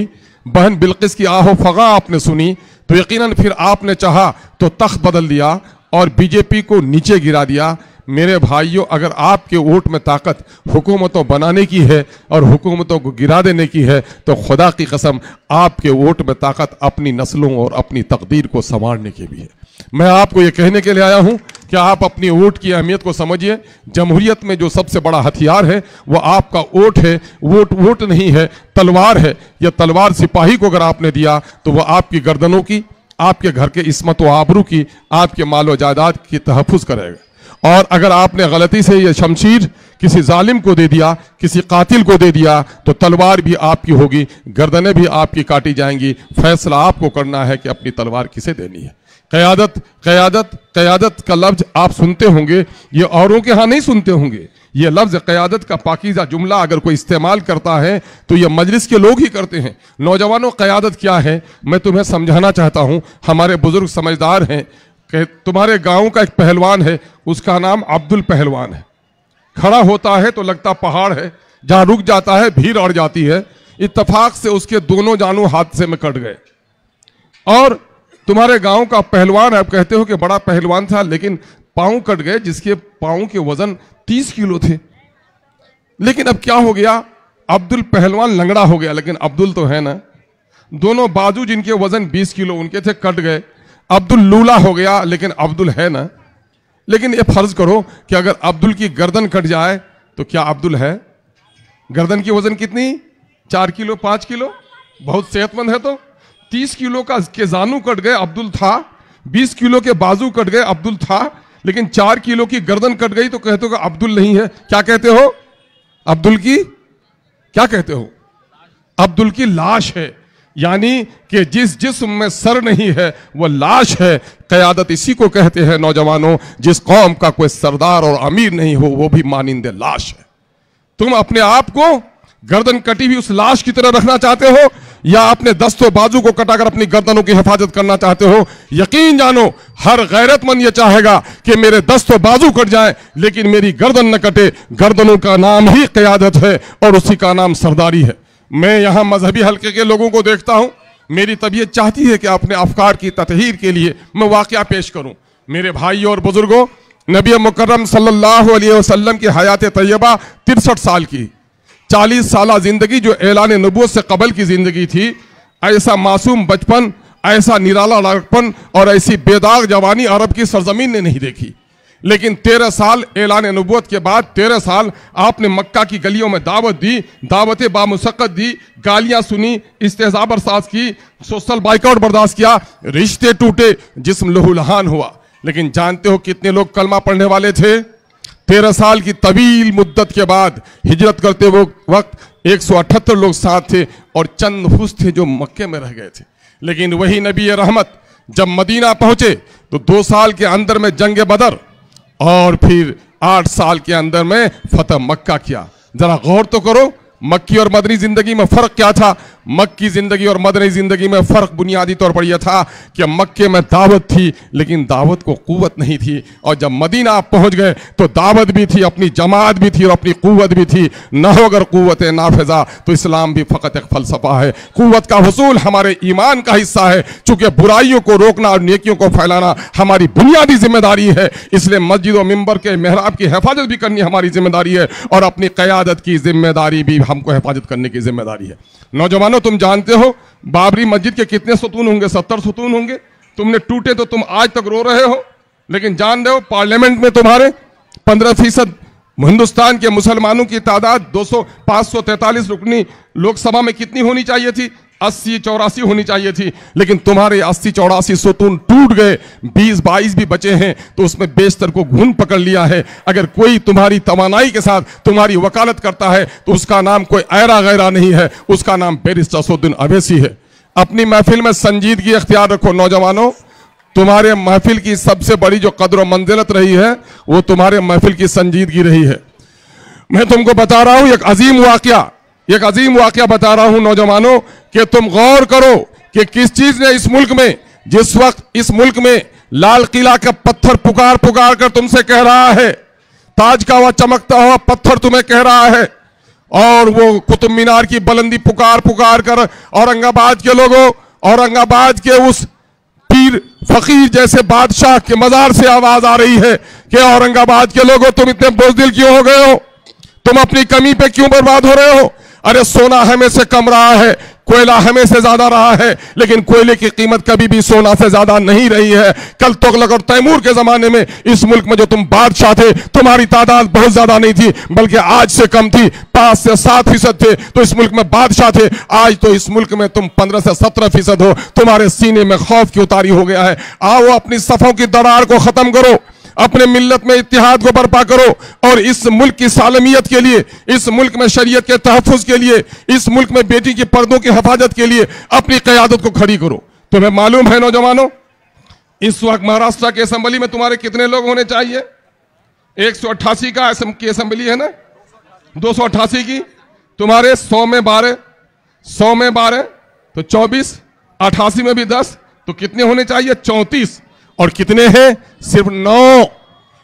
बहन बिल्किस की आहो फगा आपने सुनी, तो यकीनन फिर आपने चाहा तो तख्त बदल दिया और बीजेपी को नीचे गिरा दिया। मेरे भाइयों, अगर आपके वोट में ताकत हुकूमतों बनाने की है और हुकूमतों को गिरा देने की है तो खुदा की कसम आपके वोट में ताकत अपनी नस्लों और अपनी तकदीर को संवारने की भी है। मैं आपको ये कहने के लिए आया हूं कि आप अपनी वोट की अहमियत को समझिए। जमहूरियत में जो सबसे बड़ा हथियार है वो आपका वोट है। वोट नहीं है, तलवार है। यह तलवार सिपाही को अगर आपने दिया तो वह आपकी गर्दनों की, आपके घर के इस्मत व आबरू की, आपके मालो जायदाद की तहफ़्फ़ुज़ करेगा। और अगर आपने गलती से यह शमशीर किसी जालिम को दे दिया, किसी कातिल को दे दिया, तो तलवार भी आपकी होगी, गर्दनें भी आपकी काटी जाएंगी। फैसला आपको करना है कि अपनी तलवार किसे देनी है। क़यादत क़यादत क़यादत का लफ्ज़ आप सुनते होंगे, ये औरों के यहाँ नहीं सुनते होंगे। ये लफ्ज़ क़यादत का पाकीज़ा जुमला अगर कोई इस्तेमाल करता है तो ये मजलिस के लोग ही करते हैं। नौजवानों, क़यादत क्या है मैं तुम्हें समझाना चाहता हूँ। हमारे बुजुर्ग समझदार हैं कि तुम्हारे गाँव का एक पहलवान है, उसका नाम अब्दुल पहलवान है। खड़ा होता है तो लगता पहाड़ है, जहाँ रुक जाता है भीड़ अड़ जाती है। इत्तफाक से उसके दोनों जानू हादसे में कट गए। और तुम्हारे गांव का पहलवान, आप कहते हो कि बड़ा पहलवान था, लेकिन पांव कट गए जिसके पांव के वजन 30 किलो थे। लेकिन अब क्या हो गया, अब्दुल पहलवान लंगड़ा हो गया, लेकिन अब्दुल तो है ना। दोनों बाजू जिनके वजन 20 किलो उनके थे कट गए। अब्दुल लूला हो गया, लेकिन अब्दुल है ना। लेकिन ये फर्ज करो कि अगर अब्दुल की गर्दन कट जाए तो क्या अब्दुल है? गर्दन की वजन कितनी? 4 किलो 5 किलो, बहुत सेहतमंद है। तो 30 किलो का के जानू कट गए, अब्दुल था। 20 किलो के बाजू कट गए, अब्दुल था। लेकिन 4 किलो की गर्दन कट गई तो कहते हो कि अब्दुल नहीं है। क्या कहते हो? अब्दुल की क्या कहते हो? अब्दुल की लाश है, यानी कि जिस जिस्म में सर नहीं है वो लाश है। क़यादत इसी को कहते हैं नौजवानों, जिस कौम का कोई सरदार और अमीर नहीं हो वो भी मानिंदे लाश है। तुम अपने आप को गर्दन कटी हुई उस लाश की तरह रखना चाहते हो या अपने दस्तों बाजू को कटाकर अपनी गर्दनों की हिफाजत करना चाहते हो? यकीन जानो हर गैरतमंद ये चाहेगा कि मेरे दस्तों बाजू कट जाए लेकिन मेरी गर्दन न कटे। गर्दनों का नाम ही क़यादत है और उसी का नाम सरदारी है। मैं यहाँ मजहबी हल्के के लोगों को देखता हूँ, मेरी तबीयत चाहती है कि अपने अफकार की ततहीर के लिए मैं वाक़या पेश करूँ। मेरे भाई और बुजुर्गों, नबी मुकर्रम सल्लल्लाहु अलैहि वसल्लम की हयात तैयबा 63 साल की, 40 साल जिंदगी जो ऐलान नबूवत से कबल की जिंदगी थी। ऐसा मासूम बचपन, ऐसा निराला लड़कपन और ऐसी बेदाग जवानी अरब की सरजमीन ने नहीं देखी। लेकिन 13 साल ऐलान नबूवत के बाद 13 साल आपने मक्का की गलियों में दावत दी, दावतें बामुशक्कत दी, गालियां सुनी, इस्तेज़ा बर्दाश्त की, सोशल बाइकआउट बर्दाश्त किया, रिश्ते टूटे, जिस्म लहूलुहान हुआ। लेकिन जानते हो कितने लोग कलमा पढ़ने वाले थे? 13 साल की तवील मुद्दत के बाद हिजरत करते वो वक्त 178 लोग साथ थे और चंद नफूस थे जो मक्के में रह गए थे। लेकिन वही नबी रहमत जब मदीना पहुंचे तो 2 साल के अंदर में जंग बदर और फिर 8 साल के अंदर में फतह मक्का किया। जरा गौर तो करो, मक्की और मदनी जिंदगी में फर्क क्या था? मक्की जिंदगी और मदनी जिंदगी में फर्क बुनियादी तौर पर यह था कि मक्के में दावत थी लेकिन दावत को कुव्वत नहीं थी, और जब मदीना आप पहुंच गए तो दावत भी थी, अपनी जमात भी थी और अपनी कुव्वत भी थी। न हो अगर कुव्वत नाफिजा तो इस्लाम भी फ़कत एक फलसफा है। कुव्वत का हुसूल हमारे ईमान का हिस्सा है। चूंकि बुराइयों को रोकना और नेकियों को फैलाना हमारी बुनियादी जिम्मेदारी है, इसलिए मस्जिद और मिंबर के मेहराब की हिफाजत भी करनी हमारी जिम्मेदारी है और अपनी क़यादत की जिम्मेदारी भी हमको हिफाजत करने की जिम्मेदारी है। नौजवानों, तुम जानते हो बाबरी मस्जिद के कितने सतून होंगे? 70 सतून होंगे। तुमने टूटे तो तुम आज तक रो रहे हो, लेकिन जान रहे हो पार्लियामेंट में तुम्हारे 15% हिंदुस्तान के मुसलमानों की तादाद 543 रुकनी लोकसभा में कितनी होनी चाहिए थी? 80-84 होनी चाहिए थी, लेकिन तुम्हारे 80-84 सतून टूट गए, 20-22 भी बचे हैं तो उसमें बेशतर को घुन पकड़ लिया है। अगर कोई तुम्हारी तवानाई के साथ तुम्हारी वकालत करता है तो उसका नाम कोई ऐरा गैरा नहीं है, उसका नाम बैरिस्टर असदुद्दीन अवैसी है। अपनी महफिल में संजीदगी अख्तियार रखो नौजवानों। तुम्हारे महफिल की सबसे बड़ी जो कदर मंजिलत रही है वो तुम्हारे महफिल की संजीदगी रही है। मैं तुमको बता रहा हूं एक अजीम वाकया बता रहा हूं नौजवानों, कि तुम गौर करो कि किस चीज ने इस मुल्क में, जिस वक्त इस मुल्क में लाल किला का पत्थर पुकार पुकार कर तुमसे कह रहा है, ताज का वह चमकता हुआ पत्थर तुम्हें कह रहा है, और वो कुतुब मीनार की बुलंदी पुकार पुकार कर औरंगाबाद के लोगों, औरंगाबाद के उस पीर फकीर जैसे बादशाह के मजार से आवाज आ रही है कि औरंगाबाद के लोगों तुम इतने बुज़दिल क्यों हो गए हो? तुम अपनी कमी पे क्यों बर्बाद हो रहे हो? अरे सोना हमें से कम रहा है, कोयला हमें से ज्यादा रहा है, लेकिन कोयले की कीमत कभी भी सोना से ज्यादा नहीं रही है। कल तुगलक और तैमूर के जमाने में इस मुल्क में जो तुम बादशाह थे तुम्हारी तादाद बहुत ज्यादा नहीं थी, बल्कि आज से कम थी, 5 से 7% थे तो इस मुल्क में बादशाह थे। आज तो इस मुल्क में तुम 15 से 17% हो। तुम्हारे सीने में खौफ की उतारी हो गया है। आओ अपनी सफों की दरार को खत्म करो, अपने मिल्लत में इत्तिहाद को बर्पा करो और इस मुल्क की सालमियत के लिए, इस मुल्क में शरीयत के तहफ़्फ़ुज़ के लिए, इस मुल्क में बेटी की पर्दों की हिफाजत के लिए अपनी क़यादत को खड़ी करो। तुम्हें मालूम है नौजवानों, इस वक्त महाराष्ट्र के असेंबली में तुम्हारे कितने लोग होने चाहिए? 188 का की असेंबली है ना, 288 की, तुम्हारे 100 में 12, 100 में 12 तो 24, 88 में भी 10 तो कितने होने चाहिए? 34। और कितने हैं? सिर्फ 9।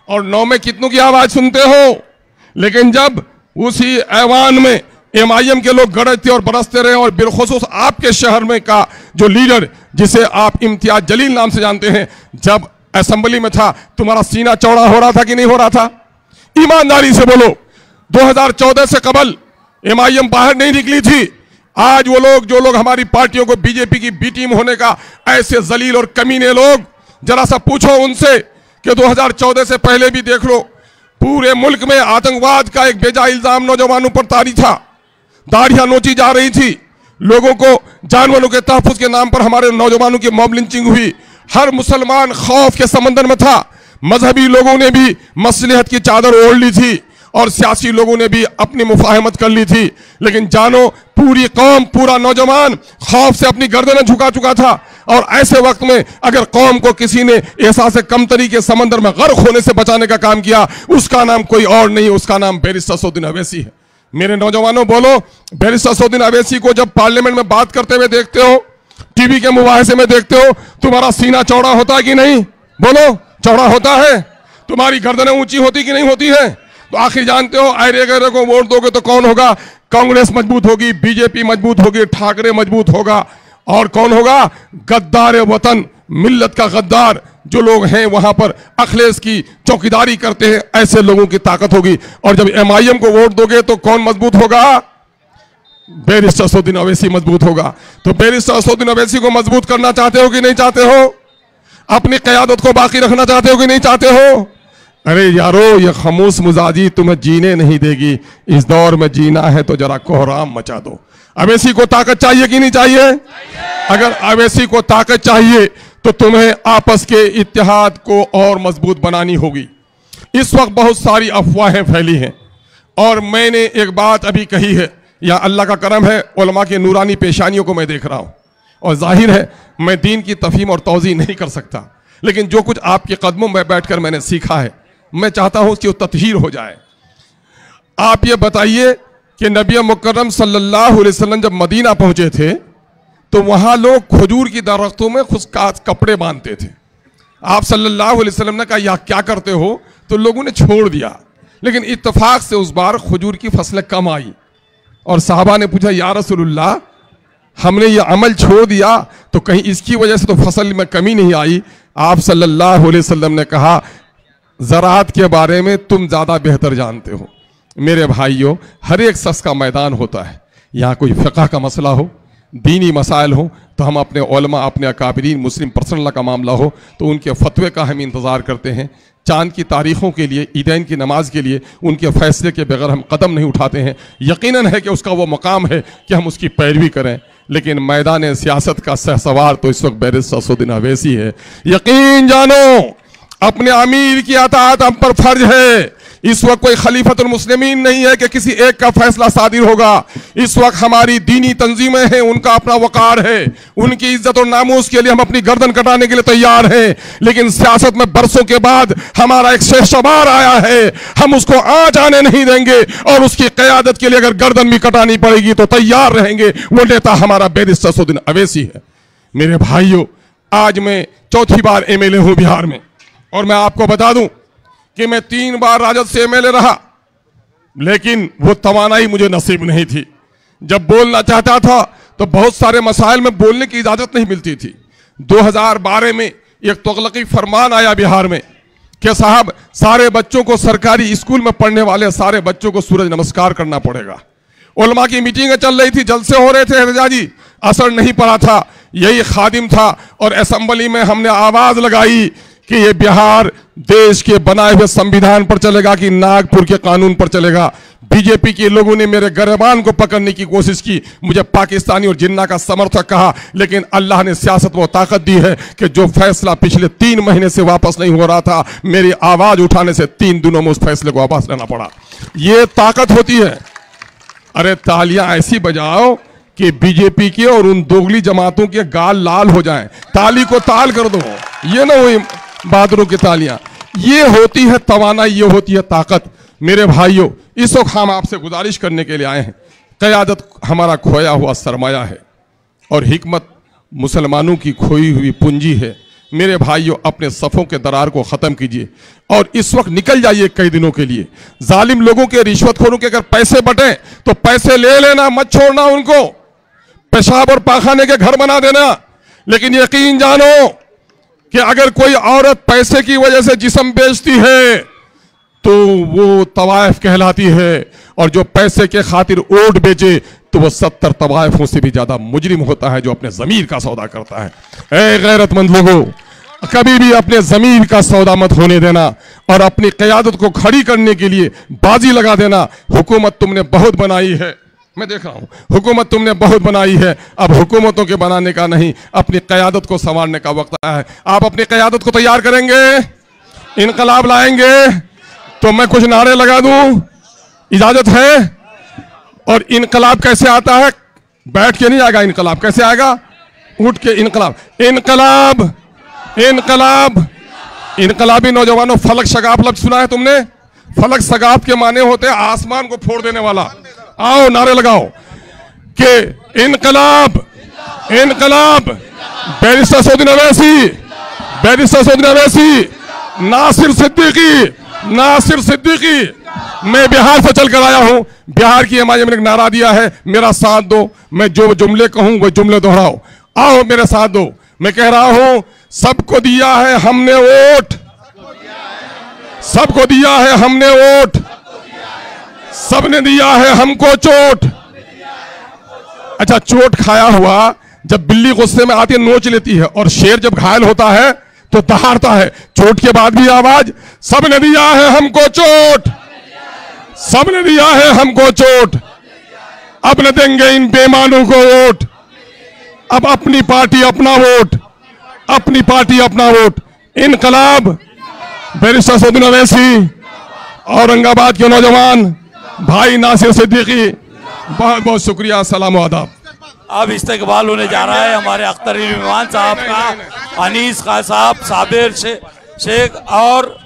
और 9 में कितनों की आवाज सुनते हो? लेकिन जब उसी ऐवान में MIM के लोग गरजते और बरसते रहे, और बिलखुसूस आपके शहर में का जो लीडर जिसे आप इम्तियाज जलील नाम से जानते हैं, जब असेंबली में था तुम्हारा सीना चौड़ा हो रहा था कि नहीं हो रहा था? ईमानदारी से बोलो, 2014 से कबल MIM बाहर नहीं निकली थी। आज वो लोग, जो लोग हमारी पार्टियों को बीजेपी की बी टीम होने का, ऐसे जलील और कमीने लोग, जरा सा पूछो उनसे कि 2014 से पहले भी देख लो, पूरे मुल्क में आतंकवाद का एक बेजा इल्जाम नौजवानों पर तारी था, दाढ़ियां नोची जा रही थी, लोगों को जानवरों के तहफ़्फ़ुज़ के नाम पर हमारे नौजवानों की मॉब लिंचिंग हुई। हर मुसलमान खौफ के समंदर में था। मजहबी लोगों ने भी मसलहत की चादर ओढ़ ली थी और सियासी लोगों ने भी अपनी मुफाहमत कर ली थी, लेकिन जानो पूरी कौम, पूरा नौजवान खौफ से अपनी गर्दनें झुका चुका था। और ऐसे वक्त में अगर कौम को किसी ने एहसास कमतरी के समंदर में गर्क होने से बचाने का काम किया, उसका नाम कोई और नहीं, उसका नाम बैरिस्टर सौद्दीन अवैसी है। मेरे नौजवानों बोलो, बैरिस्टर सौद्दीन अवैसी को जब पार्लियामेंट में बात करते हुए देखते हो, टीवी के मुबाहिसे में देखते हो, तुम्हारा सीना चौड़ा होता है कि नहीं? बोलो, चौड़ा होता है? तुम्हारी गर्दनें ऊंची होती कि नहीं होती है? तो आखिर जानते हो, आयरे गैरे को वोट दोगे तो कौन होगा? कांग्रेस मजबूत होगी, बीजेपी मजबूत होगी, ठाकरे मजबूत होगा, और कौन होगा? गद्दार वतन, मिल्लत का गद्दार जो लोग हैं वहां पर अखिलेश की चौकीदारी करते हैं, ऐसे लोगों की ताकत होगी। और जब एमआईएम को वोट दोगे तो कौन मजबूत होगा? बैरिस्टर सौद्दीन अवैसी मजबूत होगा। तो बैरिस्टर सौद्दीन अवैसी को मजबूत करना चाहते हो कि नहीं चाहते हो? अपनी क़यादत को बाकी रखना चाहते हो कि नहीं चाहते हो? अरे यारो, ये खामोश मिजाजी तुम्हें जीने नहीं देगी। इस दौर में जीना है तो जरा कोहराम मचा दो। अवैसी को ताकत चाहिए कि नहीं चाहिए? अगर अवैसी को ताकत चाहिए तो तुम्हें आपस के इत्तेहाद को और मजबूत बनानी होगी। इस वक्त बहुत सारी अफवाहें फैली हैं, और मैंने एक बात अभी कही है, या अल्लाह का करम है, उलमा की नूरानी पेशानियों को मैं देख रहा हूं, और जाहिर है मैं दीन की तफहीम और तौज़ीह नहीं कर सकता, लेकिन जो कुछ आपके कदमों में बैठकर मैंने सीखा है, मैं चाहता हूं कि वो तत्हीर हो जाए। आप ये बताइए कि नबी मुकर्रम सल्लल्लाहु अलैहि वसल्लम जब मदीना पहुंचे थे तो वहां लोग खजूर की दरख्तों में खुशकाज कपड़े बांधते थे। आप सल्लल्लाहु अलैहि वसल्लम ने कहा यह क्या करते हो? तो लोगों ने छोड़ दिया, लेकिन इत्तेफाक से उस बार खजूर की फसलें कम आई, और साहबा ने पूछा या रसूलुल्लाह, हमने ये अमल छोड़ दिया तो कहीं इसकी वजह से तो फसल में कमी नहीं आई? आप सल्लल्लाहु अलैहि वसल्लम ने कहा ज़राअत के बारे में तुम ज़्यादा बेहतर जानते हो। मेरे भाइयों, हर एक शख्स का मैदान होता है। यहाँ कोई फ़िक़्ह का मसला हो, दीनी मसाइल हो, तो हम अपने उलमा, अपने अकाबिरीन, मुस्लिम पर्सनल का मामला हो तो उनके फतवे का हम इंतज़ार करते हैं। चांद की तारीख़ों के लिए, ईदैन की नमाज के लिए उनके फैसले के बगैर हम कदम नहीं उठाते हैं। यकीनन है कि उसका वो मकाम है कि हम उसकी पैरवी करें, लेकिन मैदान सियासत का सहसवार तो इस वक्त बैरिस्टर सौद्दीन अवैसी है। यकीन जानो, अपने अमीर की अताअत हम पर फर्ज है। इस वक्त कोई खलीफतुल मुस्लिमीन नहीं है कि किसी एक का फैसला सादिर होगा। इस वक्त हमारी दीनी तंजीमें हैं, उनका अपना वकार है, उनकी इज्जत और नामूस के लिए हम अपनी गर्दन कटाने के लिए तैयार हैं। लेकिन सियासत में बरसों के बाद हमारा एक शहसवार आया है, हम उसको आज आने नहीं देंगे, और उसकी क़यादत के लिए अगर गर्दन भी कटानी पड़ेगी तो तैयार रहेंगे। वो नेता हमारा बैरिस्टर सौद्दीन अवैसी है। मेरे भाइयों, आज मैं चौथी बार एमएलए हूं बिहार में, और मैं आपको बता दूं कि मैं 3 बार राजद से एमएलए रहा, लेकिन वो तवानाई मुझे नसीब नहीं थी। जब बोलना चाहता था तो बहुत सारे मसाइल में बोलने की इजाजत नहीं मिलती थी। 2012 में एक तुगलकी फरमान आया बिहार में कि साहब, सारे बच्चों को, सरकारी स्कूल में पढ़ने वाले सारे बच्चों को सूरज नमस्कार करना पड़ेगा। उलमा की मीटिंगें चल रही थी, जलसे हो रहे थे एहतजाजी, असर नहीं पड़ा था। यही खादिम था, और असेंबली में हमने आवाज लगाई कि ये बिहार देश के बनाए हुए संविधान पर चलेगा कि नागपुर के कानून पर चलेगा। बीजेपी के लोगों ने मेरे गिरबान को पकड़ने की कोशिश की, मुझे पाकिस्तानी और जिन्ना का समर्थक कहा, लेकिन अल्लाह ने सियासत में ताकत दी है कि जो फैसला पिछले 3 महीने से वापस नहीं हो रहा था, मेरी आवाज उठाने से 3 दिनों में उस फैसले को वापस लेना पड़ा। ये ताकत होती है। अरे तालियां ऐसी बजाओ कि बीजेपी के और उन दोगली जमातों के गाल लाल हो जाएं। ताली को ताल कर दो, ये ना हुई बहादुरों की तालियां। ये होती है तवानाई, ये होती है ताकत। मेरे भाइयों, इस वक्त हम आपसे गुजारिश करने के लिए आए हैं। क़यादत हमारा खोया हुआ सरमाया है, और हिकमत मुसलमानों की खोई हुई पूंजी है। मेरे भाइयों, अपने सफ़ों के दरार को ख़त्म कीजिए, और इस वक्त निकल जाइए कई दिनों के लिए। जालिम लोगों के, रिश्वतखोरों के अगर पैसे बटें तो पैसे ले लेना, मत छोड़ना उनको। पेशाब और पाखाने के घर बना देना, लेकिन यकीन जानो कि अगर कोई औरत पैसे की वजह से जिस्म बेचती है तो वो तवाइफ कहलाती है, और जो पैसे के खातिर ओट बेचे तो वो 70 तवाइफों से भी ज्यादा मुजरिम होता है जो अपने ज़मीर का सौदा करता है। ऐ गैरतमंद लोगों, कभी भी अपने ज़मीर का सौदा मत होने देना, और अपनी क़यादत को खड़ी करने के लिए बाजी लगा देना। हुकूमत तुमने बहुत बनाई है, मैं देख रहा हूं, हुकूमत तुमने बहुत बनाई है, अब हुकूमतों के बनाने का नहीं, अपनी क़यादत को संवारने का वक्त आया है। आप अपनी क़यादत को तैयार करेंगे, इनकलाब लाएंगे, तो मैं कुछ नारे लगा दूं, इजाजत है। और इनकलाब कैसे आता है? बैठ के नहीं आएगा इनकलाब, कैसे आएगा? उठ के इनकलाब। इनकलाब, इनकलाब, इनकलाबी नौजवानों, फलक शगाफ लफ्ज सुना है तुमने? फलक शगाफ के माने होते हैं आसमान को फोड़ देने वाला। आओ नारे लगाओ कि इनकलाब, इनकलाब, बैरिस्टर सऊदी अवैसी, बैरिस्टर सऊदी अवैसी, नासिर सिद्दीकी, नासिर सिद्दीकी। मैं बिहार से चलकर आया हूं, बिहार की एमआईएम ने एक नारा दिया है, मेरा साथ दो। मैं जो जुमले कहूं वो जुमले दोहराओ। आओ मेरे साथ दो। मैं कह रहा हूं, सबको दिया है हमने वोट, सबको दिया है हमने वोट, सबने दिया है हमको चोट। अच्छा, चोट खाया हुआ जब बिल्ली गुस्से में आती है नोच लेती है, और शेर जब घायल होता है तो दहाड़ता है। चोट के बाद भी आवाज, सबने दिया है हमको चोट, सबने दिया है हमको चोट, अब न देंगे इन बेईमानों को वोट। अब अपनी पार्टी अपना वोट, अपनी पार्टी अपना वोट। इनकलाब, बैरिस्टर सऊदी अवैसी, औरंगाबाद के नौजवान भाई नासिर सिद्दीकी, बहुत बहुत शुक्रिया। सलाम आदाब। अब इस्तकबाल होने जा रहा है हमारे अख्तर मेहमान साहब का, अनीस खान साहब, साबिर शेख और